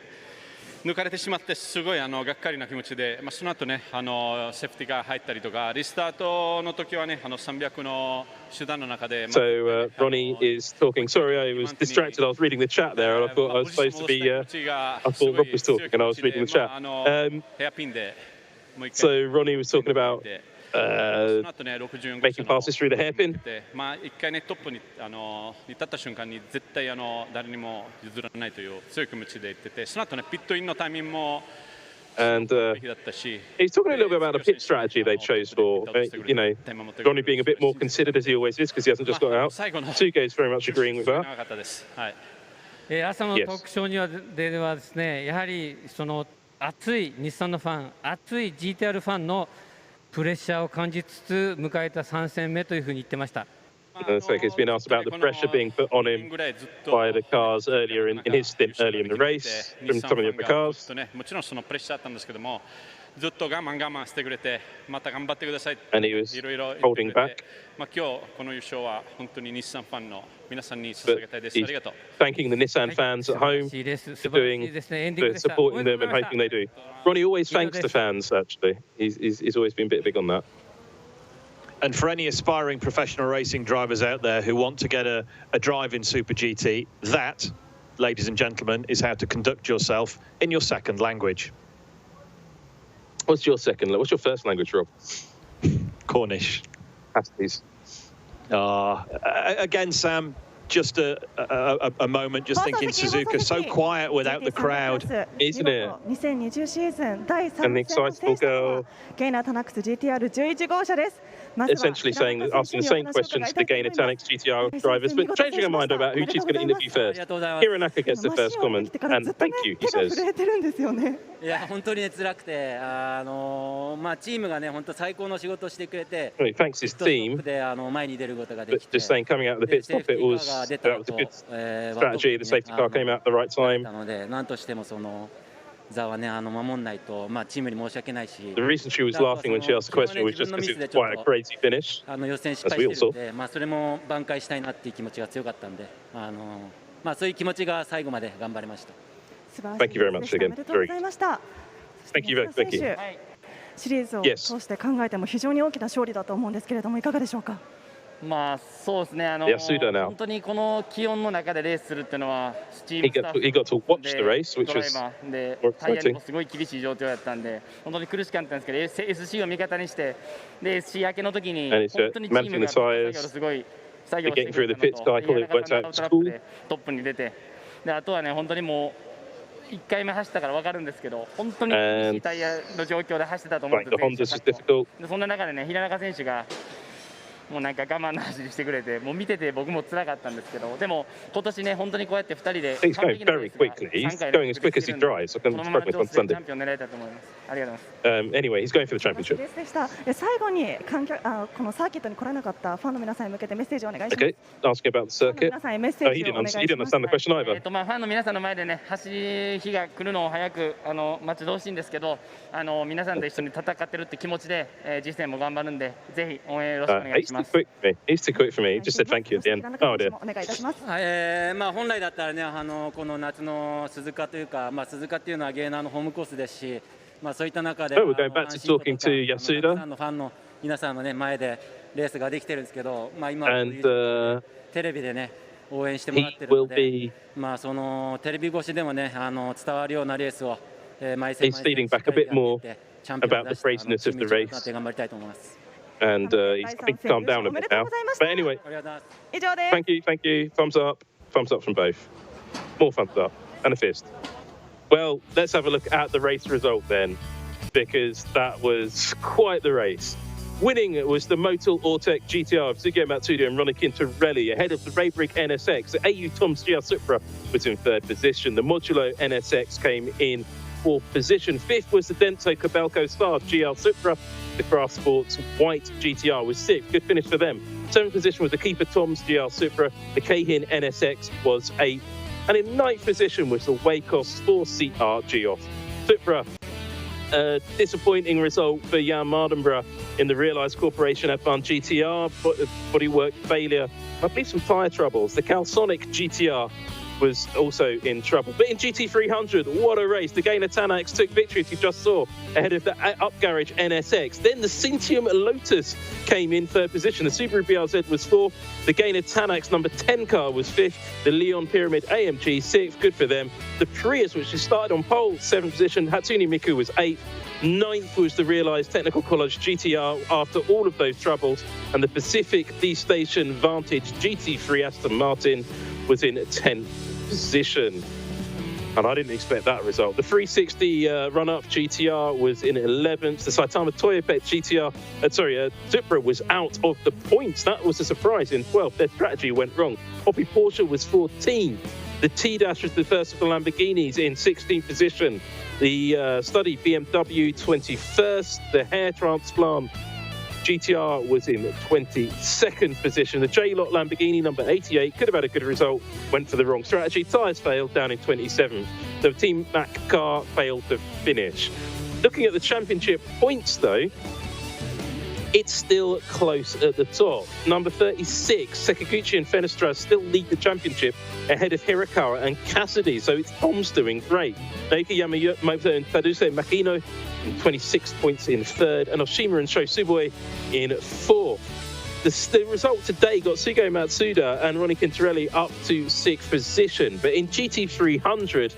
抜かれてしまって、すごいがっかりな気持ちで、まあ、その後ねセーフティーが入ったりとか、リスタートの時はね300の集団の中で。So Ronnie is talking. Sorry, I was distracted. I was reading the chat there, and I thought I was supposed to be. I thought Rob was talking, and I was reading the chat. So Ronnie was talking about making passes through the hairpin. まあ1回ねトップに立った瞬間に絶対誰にも譲らないという強い気持ちで言ってて、その後ねピットインのタイミングも。And he's talking a little bit about the pit strategy they chose for, you know, Ronnie being a bit more considered as he always is because he hasn't just got out. Suzuka is very much agreeing with that. 朝のトークショーにはではですね、やはりその熱い日産のファン、熱い GTR ファンのプレッシャーを感じつつ迎えた3戦目というふうに言ってました。So he's been asked about the pressure being put on him by the cars earlier in his stint early in the race from some of the other cars. もちろんそのプレッシャーあったんですけども、ずっと我慢してくれて、また頑張ってください。And he was holding back. まあ今日この優勝は本当に日産ファンの皆さんに捧げたいです。ありがとう。Thanking the Nissan fans at home for supporting them and hoping they do. Ronnie always thanks the fans. Actually, he's always been a bit big on that. And for any aspiring professional racing drivers out there who want to get a drive in Super GT, that, ladies and gentlemen, is how to conduct yourself in your second language. What's your first language, Rob? Cornish. Pasties. Again, Sam, just a moment, just thinking Suzuka, so quiet without the crowd, isn't it? 2020シーズン第3 And the excitable girl. ゲイナータナックス GTR11 号車です。 Essentially asking the same questions to the Gainer Tanix GTR drivers, but changing her mind about who she's going to interview first. Hironaka gets the first comment, and thank you, he says. いや本当に辛くて、まあチームがね本当最高の仕事をしてくれて、 He thanks his team, で前に出ることがで but きて、 just saying coming out of the pit stop, that was a good strategy. The safety car came out at the right time. なので何としてもその座はね守んないと、まあチームに申し訳ないし。 The reason she was laughing when she asked the question was just because it was quite a crazy finish, 予選失敗してるんで、まあそれも挽回したいなっていう気持ちが強かったんで、まあそういう気持ちが最後まで頑張りました。 Thank you very much again. Thank you, Becky. シリーズを通して考えても非常に大きな勝利だと思うんですけれども、いかがでしょうか。まあそうですね、本当にこの気温の中でレースするっていうのはスチームスタッフ he got to watch the race, which ドライ was バーで more タイヤに exciting. もすごい厳しい状況だったんで、本当に苦しかったんですけど、SC を味方にして、で SC 明けの時に And 本当にチームが作業すごい作業してくれたのと、トップに出て、であとはね本当にもう1回目走ったから分かるんですけど、本当に厳しいタイヤの状況で走ってたと思うんですよ。でそんな中でね平中選手がもうなんか我慢の走りしてくれて、もう見てて僕も辛かったんですけど、でも今年ね本当にこうやって2人で He's going very quickly. He's going as quick as he drives. I can struggle on Sunday. チャンピオン狙えたと思います。ありがとうございます。Anyway, he's going for the championship. でした。最後にこのサーキットに来れなかったファンの皆さんに向けてメッセージをお願いします。Okay, asking about the circuit. Oh, he didn't understand the question either. まあファンの皆さんの前でね走る日が来るのを早く待ち遠しいんですけど、皆さんと一緒に戦ってるって気持ちで実践も頑張るんで、ぜひ応援よろしくお願いします。He's too quick for me. He just said thank you at the end. Oh dear. お願いいたします。まあ本来だったらねこの夏の鈴鹿というか、まあ鈴鹿っていうのはゲーナーのホームコースですし、まあそういった中で we're going back to talking to Yasuda. ファンの皆さんのね前でレースができてるんですけど、まあ今テレビでね応援してもらってるので、まあそのテレビ越しでもね伝わるようなレースを毎戦毎戦 about the craziness of the race. And he's got to calm down a bit now. But anyway, thank you. Thumbs up from both. More thumbs up and a fist. Well, let's have a look at the race result then, because that was quite the race. Winning was the Motul Ortec GTR of Suzuka Matsuda and Ronnie Quintarelli, ahead of the Raybrick NSX. The AU Tom's GR Supra was in third position. The Modulo NSX came in fourth position. Fifth was the Dento Cabelco Star GR Supra. The Craft Sports White GTR was sixth. Good finish for them. Seventh position was the Keeper Tom's GR Supra. The Keihin NSX was eighth. And in ninth position was the Wacos 4CR Geoff Supra. Disappointing result for Jan Mardenborough in the Realised Corporation F1 GTR. Bodywork failure. I believe some tyre troubles. The Calsonic GTR was also in trouble. But in GT300, what a race. The Gainer Tanax took victory, as you just saw, ahead of the Up Garage NSX. Then the Cintium Lotus came in third position. The Subaru BRZ was fourth. The Gainer Tanax number 10 car was fifth. The Leon Pyramid AMG sixth. Good for them. The Prius, which started on pole, seventh position. Hatsune Miku was eighth. Ninth was the Realised Technical College GTR after all of those troubles. And the Pacific D-Station Vantage GT3 Aston Martin was in 10th position. And I didn't expect that result. The 360 run-up GTR was in 11th. The Saitama Toyopet GTR, Supra was out of the points. That was a surprise in 12th. Their strategy went wrong. Opel Porsche was 14th. The T-Dash was the first of the Lamborghinis in 16th position. The Study BMW 21st. The Hair Transplant GTR was in 22nd position. The J-Lot Lamborghini number 88 could have had a good result, went for the wrong strategy. Tyres failed, down in 27th. The Team Mac car failed to finish. Looking at the championship points though, it's still close at the top. Number 36, Sekiguchi and Fenestra still lead the championship ahead of Hirakawa and Cassidy, so it's Tom's doing great. Naoki Yamamoto and Taduse Makino in 26 points in third, and Oshima and Sho Suboi in fourth. The result today got Sugo Matsuda and Ronnie Quintarelli up to sixth position, but in GT300,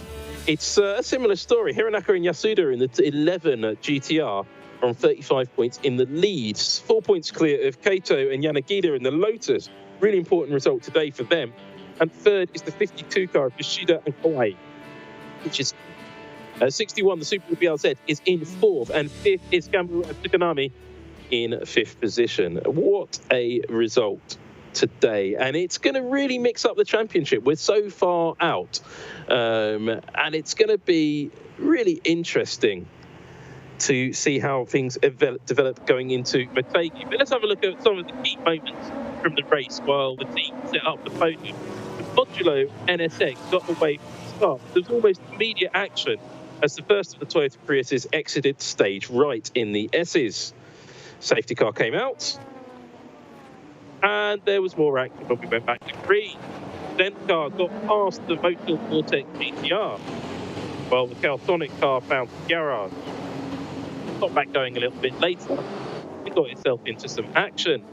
it's a similar story. Hironaka and Yasuda in the 11 GTR on 35 points in the lead. 4 points clear of Kato and Yanagida in the Lotus. Really important result today for them. And third is the 52 car of Yoshida and Kawai, which is 61. The Super BLZ is in fourth, and fifth is Gambu and Tsukanami in fifth position. What a result today, and it's going to really mix up the championship. We're so far out, and it's going to be really interesting to see how things develop going into Motegi. But let's have a look at some of the key moments from the race while the team set up the podium. The Modulo NSX got away from the start. There was almost immediate action as the first of the Toyota Priuses exited stage right in the S's. Safety car came out, and there was more action when we went back to green. Then the car got past the Motul Vortex GTR, while the Calsonic car found the garage. Got back going a little bit later. It got itself into some action.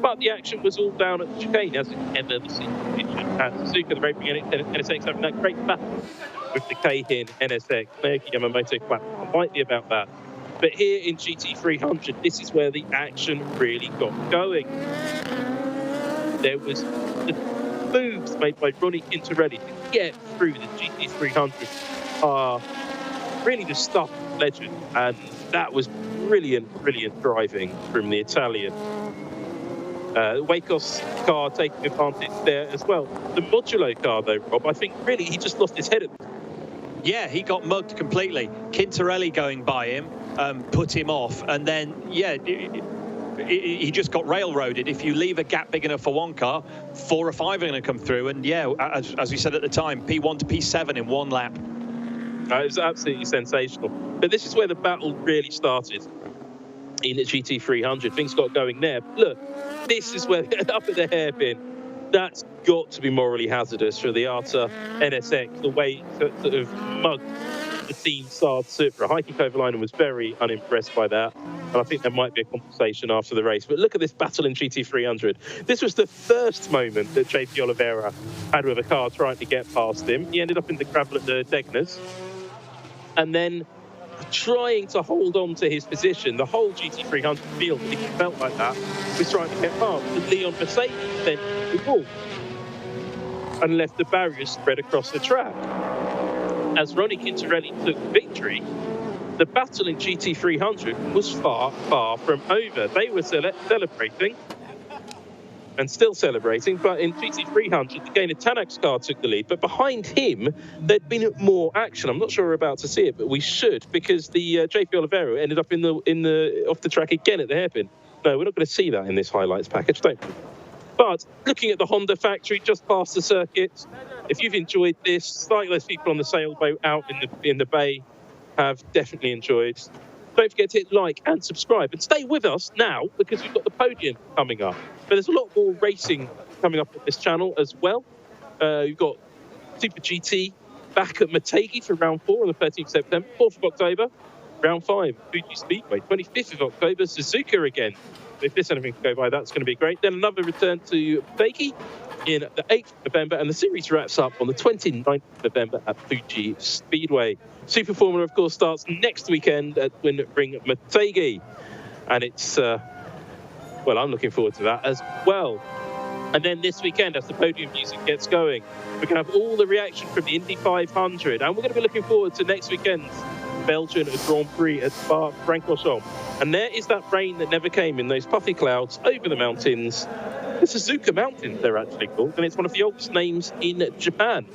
But the action was all down at the chicane, as it ever the situation at Suzuka. The Raybrick NSX having that great battle with the Keihin NSX. Naoki Yamamoto quite lightly about that. But here in GT300, this is where the action really got going. There was the moves made by Ronnie Quintarelli to get through the GT300 are really the stuff of legend, and that was brilliant driving from the Italian. Wacos car taking advantage there as well. The Modulo car though, Rob, I think really he just lost his head at. Yeah, he got mugged completely. Quintarelli going by him, put him off, and then, yeah, he just got railroaded. If you leave a gap big enough for one car, 4 or 5 are going to come through, and yeah, as we said at the time, P1 to P7 in one lap. It was absolutely sensational. But this is where the battle really started in the GT300. Things got going there. But look, this is where up at the hairpin. That's got to be morally hazardous for the Arta NSX, the way to sort of mug the team Saab Supra. Heikki Kovalainen was very unimpressed by that, and I think there might be a compensation after the race. But look at this battle in GT300. This was the first moment that JP Oliveira had with a car trying to get past him. He ended up in the gravel at the Degners. And then trying to hold on to his position. The whole GT300 field, if it felt like that, was trying to get past. And Leon Mercedes then the ball and left the barriers spread across the track. As Ronnie Quintarelli took victory, the battle in GT300 was far, far from over. They were celebrating and still celebrating, but in GT300, the Gaynor Tanak's car took the lead, but behind him, there'd been more action. I'm not sure we're about to see it, but we should, because the JP Oliveira ended up in the off the track again at the hairpin. No, we're not going to see that in this highlights package, don't we? But looking at the Honda factory just past the circuit, if you've enjoyed this, like those people on the sailboat out in the bay have definitely enjoyed. Don't forget to hit like and subscribe and stay with us now because we've got the podium coming up. But there's a lot more racing coming up on this channel as well. You've got Super GT back at Motegi for round 4 on the 13th of September, 4th of October. Round 5, Fuji Speedway, 25th of October, Suzuka again. If there's anything to go by, that's going to be great. Then another return to Motegi in the 8th of November, and the series wraps up on the 29th of November at Fuji Speedway. Super Formula, of course, starts next weekend at Ring Motegi, and it's, well, I'm looking forward to that as well. And then this weekend, as the podium music gets going, we're going to have all the reaction from the Indy 500, and we're going to be looking forward to next weekend's Belgian Grand Prix at Spa-Francorchamps. And there is that rain that never came in those puffy clouds over the mountains. The Suzuka Mountains, they're actually called, and it's one of the oldest names in Japan.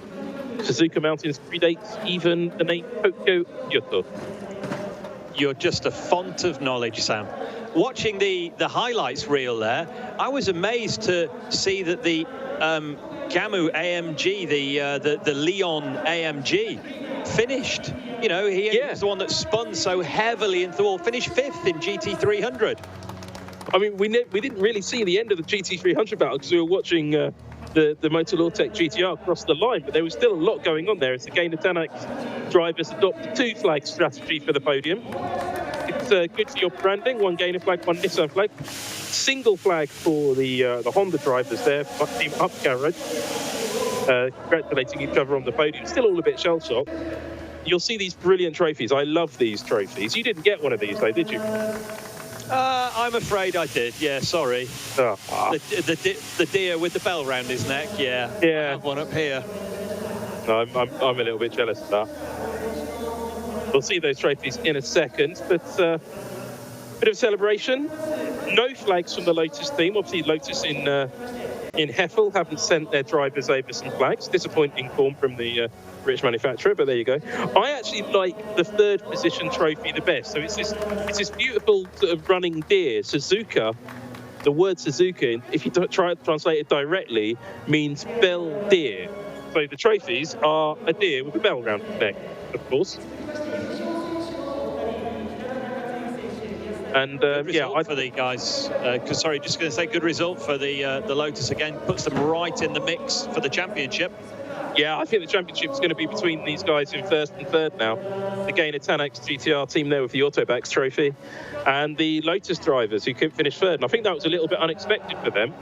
Suzuka Mountains predates even the name Tokyo Kyoto. You're just a font of knowledge, Sam. Watching the highlights reel there, I was amazed to see that the Gamu AMG, the Leon AMG, finished. You know, he was the one that spun so heavily into the wall, finished 5th in GT300. I mean, we didn't really see the end of the GT300 battle because we were watching the Motorsport GTR cross the line, but there was still a lot going on there as the Gaynor Tanak's drivers adopt a 2-flag strategy for the podium. It's good for your branding, 1 Gaynor flag, 1 Nissan flag. Single flag for the Honda drivers there, Team Up Garage, congratulating each other on the podium. Still all a bit shell-shocked. You'll see these brilliant trophies. I love these trophies. You didn't get one of these, though, did you? I'm afraid I did. Yeah, sorry. The deer with the bell round his neck. Yeah. I have one up here. No, I'm a little bit jealous of that. We'll see those trophies in a second, but bit of celebration. No flags from the Lotus team. Obviously, Lotus in Heffel haven't sent their drivers over some flags. Disappointing form from the British manufacturer, but there you go. I actually like the 3rd position trophy the best. So it's this beautiful sort of running deer. Suzuka, the word Suzuka, if you try to translate it directly, means bell deer. So the trophies are a deer with a bell round its neck, of course. And for the guys. Sorry, just going to say good result for the Lotus again. Puts them right in the mix for the championship. Yeah, I think the championship is going to be between these guys in 1st and 3rd now. The Gaynor Tanak's GTR team there with the Autobacks trophy, and the Lotus drivers who couldn't finish 3rd. And I think that was a little bit unexpected for them.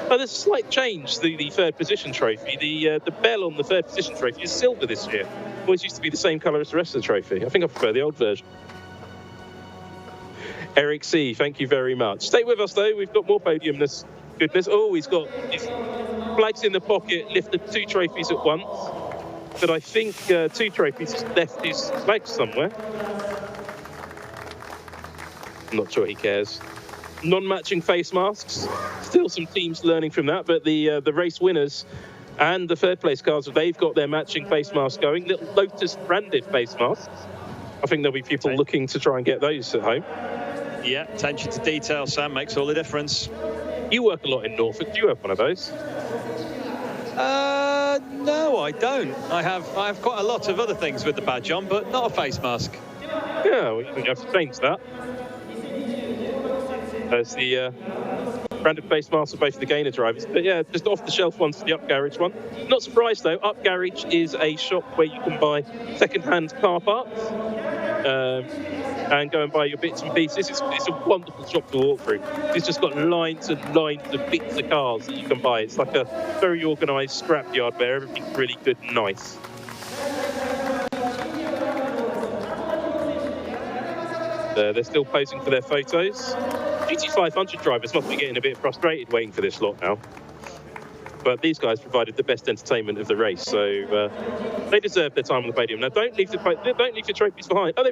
But there's a slight change. The 3rd position trophy, the bell on the 3rd position trophy is silver this year. Always used to be the same colour as the rest of the trophy. I think I prefer the old version. Eric C, thank you very much. Stay with us though. We've got more podiumness. Goodness. Oh, he's got his flags in the pocket, lifted 2 trophies at once. But I think 2 trophies left his flags somewhere. I'm not sure he cares. Non-matching face masks. Still some teams learning from that, but the race winners and the 3rd place cars, they've got their matching face masks going. Little Lotus branded face masks. I think there'll be people looking to try and get those at home. Yeah, attention to detail, Sam, makes all the difference. You work a lot in Norfolk. Do you have one of those? No, I don't. I have quite a lot of other things with the badge on, but not a face mask. Yeah, well, you have to change that. There's the branded face masks for both the Gaynor drivers. But yeah, just off-the-shelf ones for the Up Garage one. Not surprised, though. Up Garage is a shop where you can buy second-hand car parts. And go and buy your bits and pieces. It's a wonderful shop to walk through. It's just got lines and lines of bits of cars that you can buy. It's like a very organised scrapyard where everything's really good and nice. They're still posing for their photos. GT500 drivers must be getting a bit frustrated waiting for this lot now. But these guys provided the best entertainment of the race, so they deserve their time on the podium. Now, don't leave your trophies behind. Oh,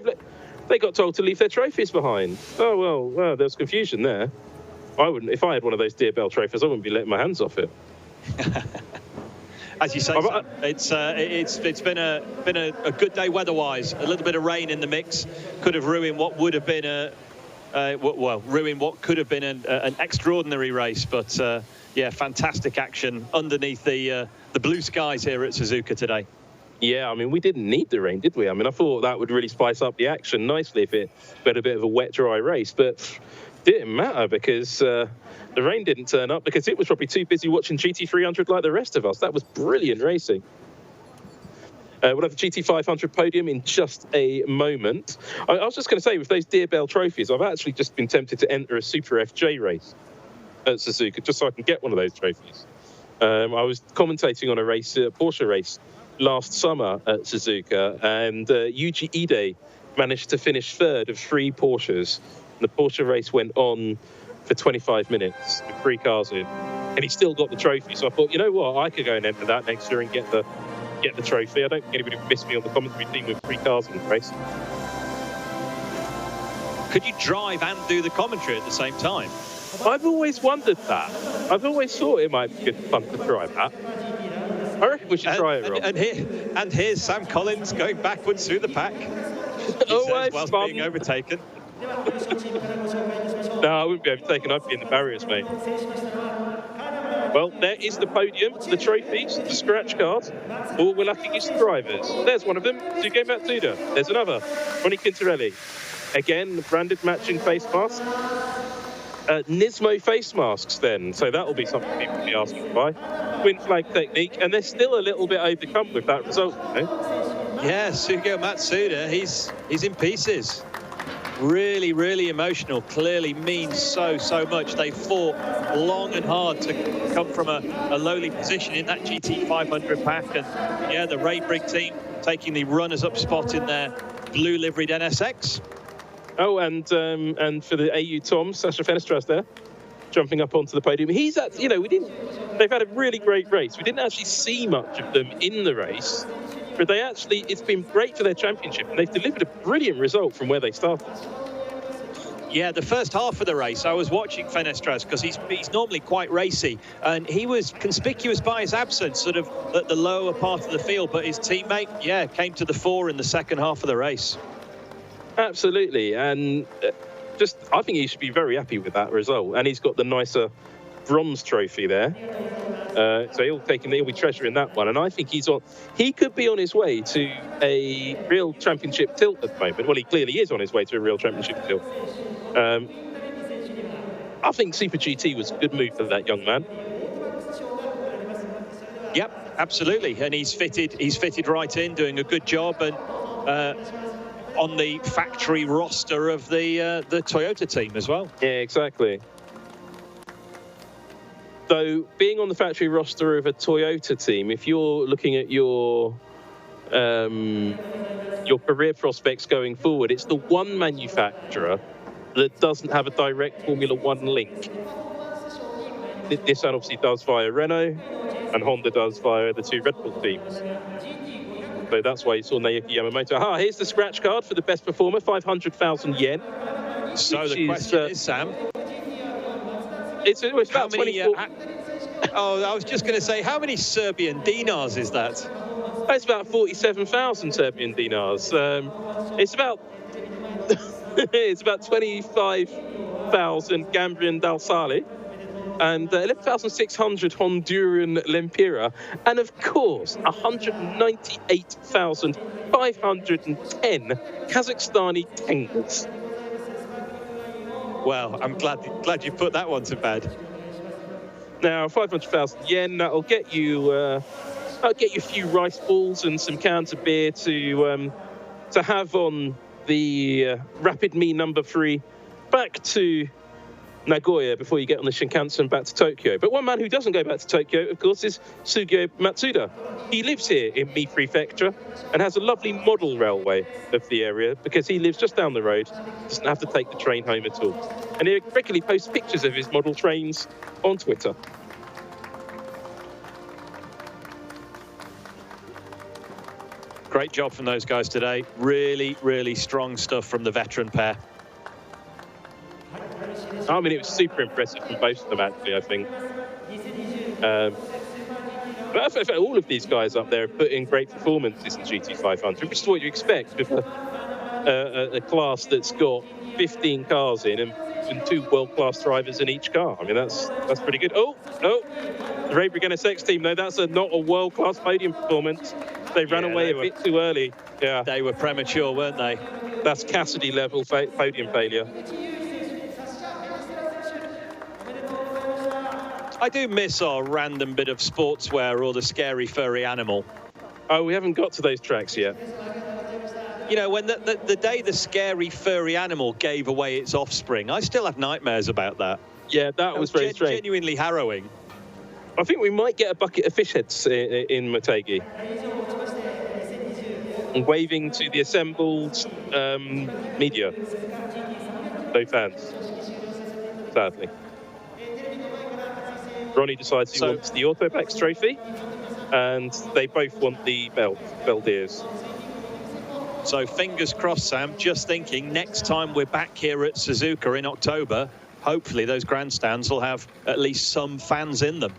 they got told to leave their trophies behind. Oh well, there's confusion there. I wouldn't, if I had one of those Dear Bell trophies, I wouldn't be letting my hands off it. As you say, Sam, it's been a good day weather-wise. A little bit of rain in the mix could have ruined what would have been ruined what could have been an extraordinary race. But yeah, fantastic action underneath the blue skies here at Suzuka today. Yeah, I mean, we didn't need the rain, did we? I mean, I thought that would really spice up the action nicely if it had a bit of a wet, dry race, but didn't matter because the rain didn't turn up because it was probably too busy watching GT300 like the rest of us. That was brilliant racing. We'll have the GT500 podium in just a moment. I was just going to say, with those Dear Bell trophies, I've actually just been tempted to enter a Super FJ race at Suzuka just so I can get one of those trophies. I was commentating on a race, a Porsche race, last summer at Suzuka, and Yuji Ide managed to finish third of 3 Porsches. The Porsche race went on for 25 minutes with 3 cars in, and he still got the trophy. So I thought, you know what, I could go and enter that next year and get the trophy. I don't think anybody would miss me on the commentary team with 3 cars in the race. Could you drive and do the commentary at the same time? I've always wondered that. I've always thought it might be good fun to try that. I reckon we should try it, Rob. And here's Sam Collins going backwards through the pack. Whilst being overtaken. No, I wouldn't be overtaken. I'd be in the barriers, mate. Well, there is the podium, the trophies, the scratch cards. All we're lucky is the drivers. There's one of them, Suzuki Matsuda. There's another, Ronnie Quintarelli. Again, branded matching face mask. Nismo face masks then, so that'll be something people will be asking to buy. Twin flag technique, and they're still a little bit overcome with that result, you know? Yeah, Sugio Matsuda, he's in pieces. Really, really emotional. Clearly means so much. They fought long and hard to come from a lowly position in that GT500 pack, and yeah, the Raybrig team taking the runners-up spot in their blue liveried NSX. Oh, and for the AU Tom, Sasha Fenestras there, jumping up onto the podium. He's at, you know, they've had a really great race. We didn't actually see much of them in the race, but it's been great for their championship, and they've delivered a brilliant result from where they started. Yeah, the first half of the race, I was watching Fenestras because he's normally quite racy, and he was conspicuous by his absence, sort of at the lower part of the field, but his teammate, yeah, came to the fore in the second half of the race. Absolutely, and I think he should be very happy with that result, and he's got the nicer bronze trophy there. So he'll be treasuring that one, and I think he could be on his way to a real championship tilt at the moment. Well, he clearly is on his way to a real championship tilt. I think Super GT was a good move for that young man. Yep, absolutely, and he's fitted right in, doing a good job, and on the factory roster of the Toyota team as well. Yeah, exactly. So, being on the factory roster of a Toyota team, if you're looking at your career prospects going forward, it's the one manufacturer that doesn't have a direct Formula One link. Nissan obviously does via Renault, and Honda does via the 2 Red Bull teams. So that's why you saw Naoki Yamamoto. Here's the scratch card for the best performer, 500,000 yen. So the question is, Sam, it's about 24. I was just going to say, how many Serbian dinars is that? It's about 47,000 Serbian dinars. It's about it's about 25,000 Gambian dalsali, and 11,600 Honduran lempira, and of course 198,510 Kazakhstani tengas. Well, I'm glad you put that one to bed. Now, 500,000 yen, that'll get you a few rice balls and some cans of beer to have on the Rapid Me number 3 back to Nagoya before you get on the Shinkansen back to Tokyo. But one man who doesn't go back to Tokyo, of course, is Sugio Matsuda. He lives here in Mie Prefecture and has a lovely model railway of the area because he lives just down the road, doesn't have to take the train home at all. And he regularly posts pictures of his model trains on Twitter. Great job from those guys today. Really, really strong stuff from the veteran pair. I mean, it was super impressive from both of them, actually, I think. But all of these guys up there put in great performances in GT500, which is what you expect with a class that's got 15 cars in and 2 world-class drivers in each car. I mean, that's pretty good. Oh, the Ray Brigance X team, though, that's not a world-class podium performance. They ran away a bit too early. Yeah, they were premature, weren't they? That's Cassidy-level podium failure. I do miss our random bit of sportswear or the scary furry animal. Oh, we haven't got to those tracks yet. You know, when the day the scary furry animal gave away its offspring, I still have nightmares about that. Yeah, that was very strange. Genuinely harrowing. I think we might get a bucket of fish heads in Motegi. And waving to the assembled media. No fans, sadly. Ronnie decides he wants the Autobax trophy, and they both want the Beldiers. So fingers crossed, Sam. Just thinking, next time we're back here at Suzuka in October, hopefully those grandstands will have at least some fans in them.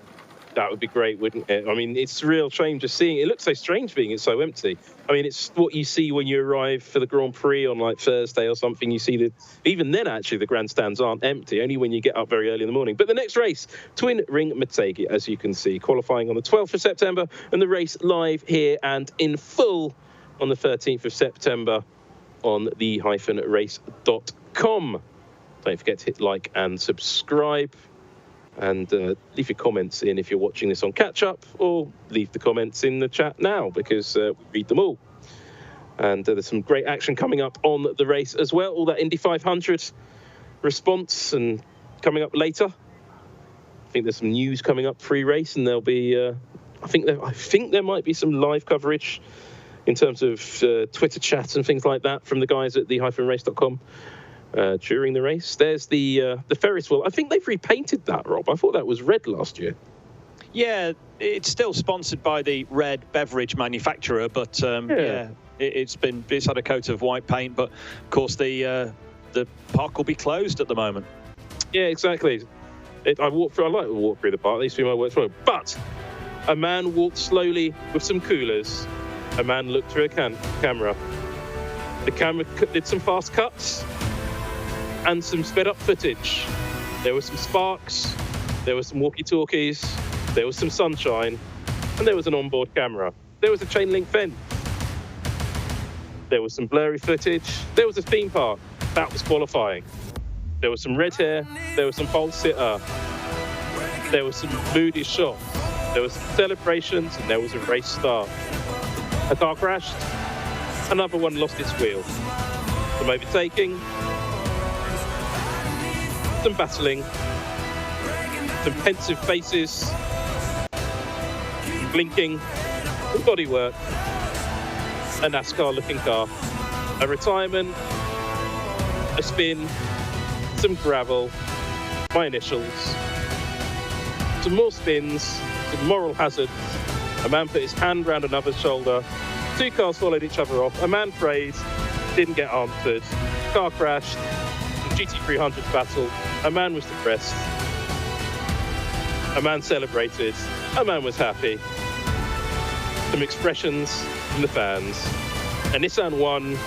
That would be great, wouldn't it? I mean, it's a real shame just seeing it. It looks so strange being it's so empty. I mean, it's what you see when you arrive for the Grand Prix on like Thursday or something. You see even then, actually, the grandstands aren't empty, only when you get up very early in the morning. But the next race, Twin Ring Motegi, as you can see, qualifying on the 12th of September, and the race live here and in full on the 13th of September on the-race.com. Don't forget to hit like and subscribe. And leave your comments in if you're watching this on catch-up, or leave the comments in the chat now, because we read them all. And there's some great action coming up on the race as well. All that Indy 500 response and coming up later. I think there's some news coming up pre-race, and there'll be, I think there might be some live coverage in terms of Twitter chats and things like that from the guys at the-race.com. During the race. There's the Ferris wheel. I think they've repainted that, Rob. I thought that was red last year. Yeah, it's still sponsored by the red beverage manufacturer, but yeah, it's had a coat of white paint. But of course, the park will be closed at the moment. Yeah, exactly. I like to walk through the park. These three might work for me. But a man walked slowly with some coolers. A man looked through a camera. The camera did some fast cuts and some sped up footage. There were some sparks, there were some walkie-talkies, there was some sunshine, and there was an onboard camera. There was a chain link fence. There was some blurry footage. There was a theme park. That was qualifying. There was some red hair. There was some pole sitter. There was some moody shot. There was some celebrations, and there was a race start. A car crashed. Another one lost its wheel. Some overtaking. Some battling, some pensive faces, some blinking, some bodywork, a NASCAR-looking car, a retirement, a spin, some gravel, my initials, some more spins, some moral hazards, a man put his hand round another's shoulder, 2 cars followed each other off, a man prayed, didn't get answered, car crashed, GT300 battle. A man was depressed. A man celebrated. A man was happy. Some expressions from the fans. A Nissan won.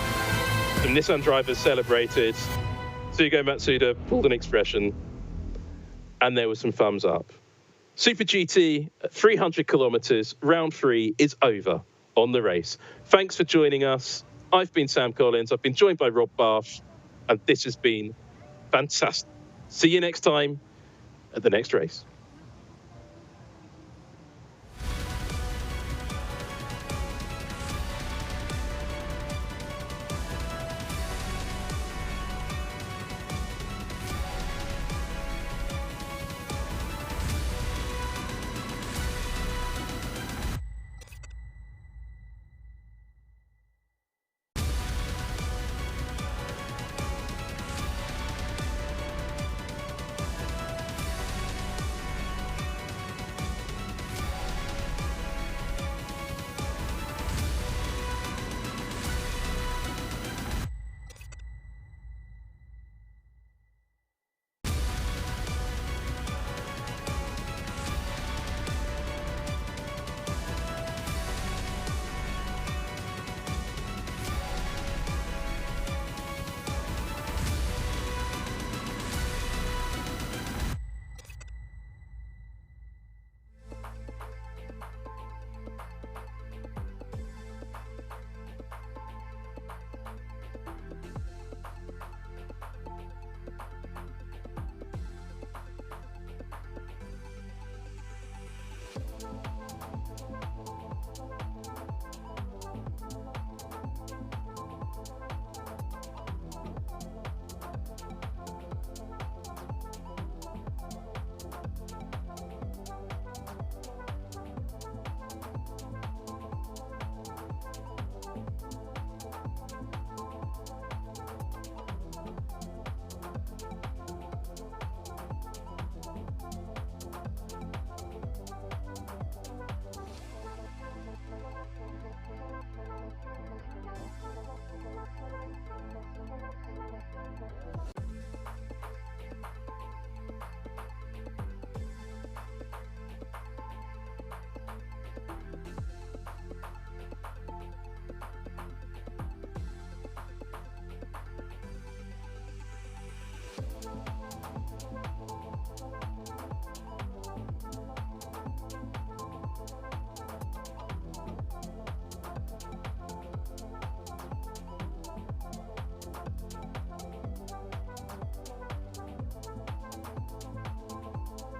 Some Nissan drivers celebrated. Sugio Matsuda pulled an expression. And there was some thumbs up. Super GT, 300 kilometers, round 3 is over on the race. Thanks for joining us. I've been Sam Collins. I've been joined by Rob Barff. And this has been fantastic. See you next time at the next race.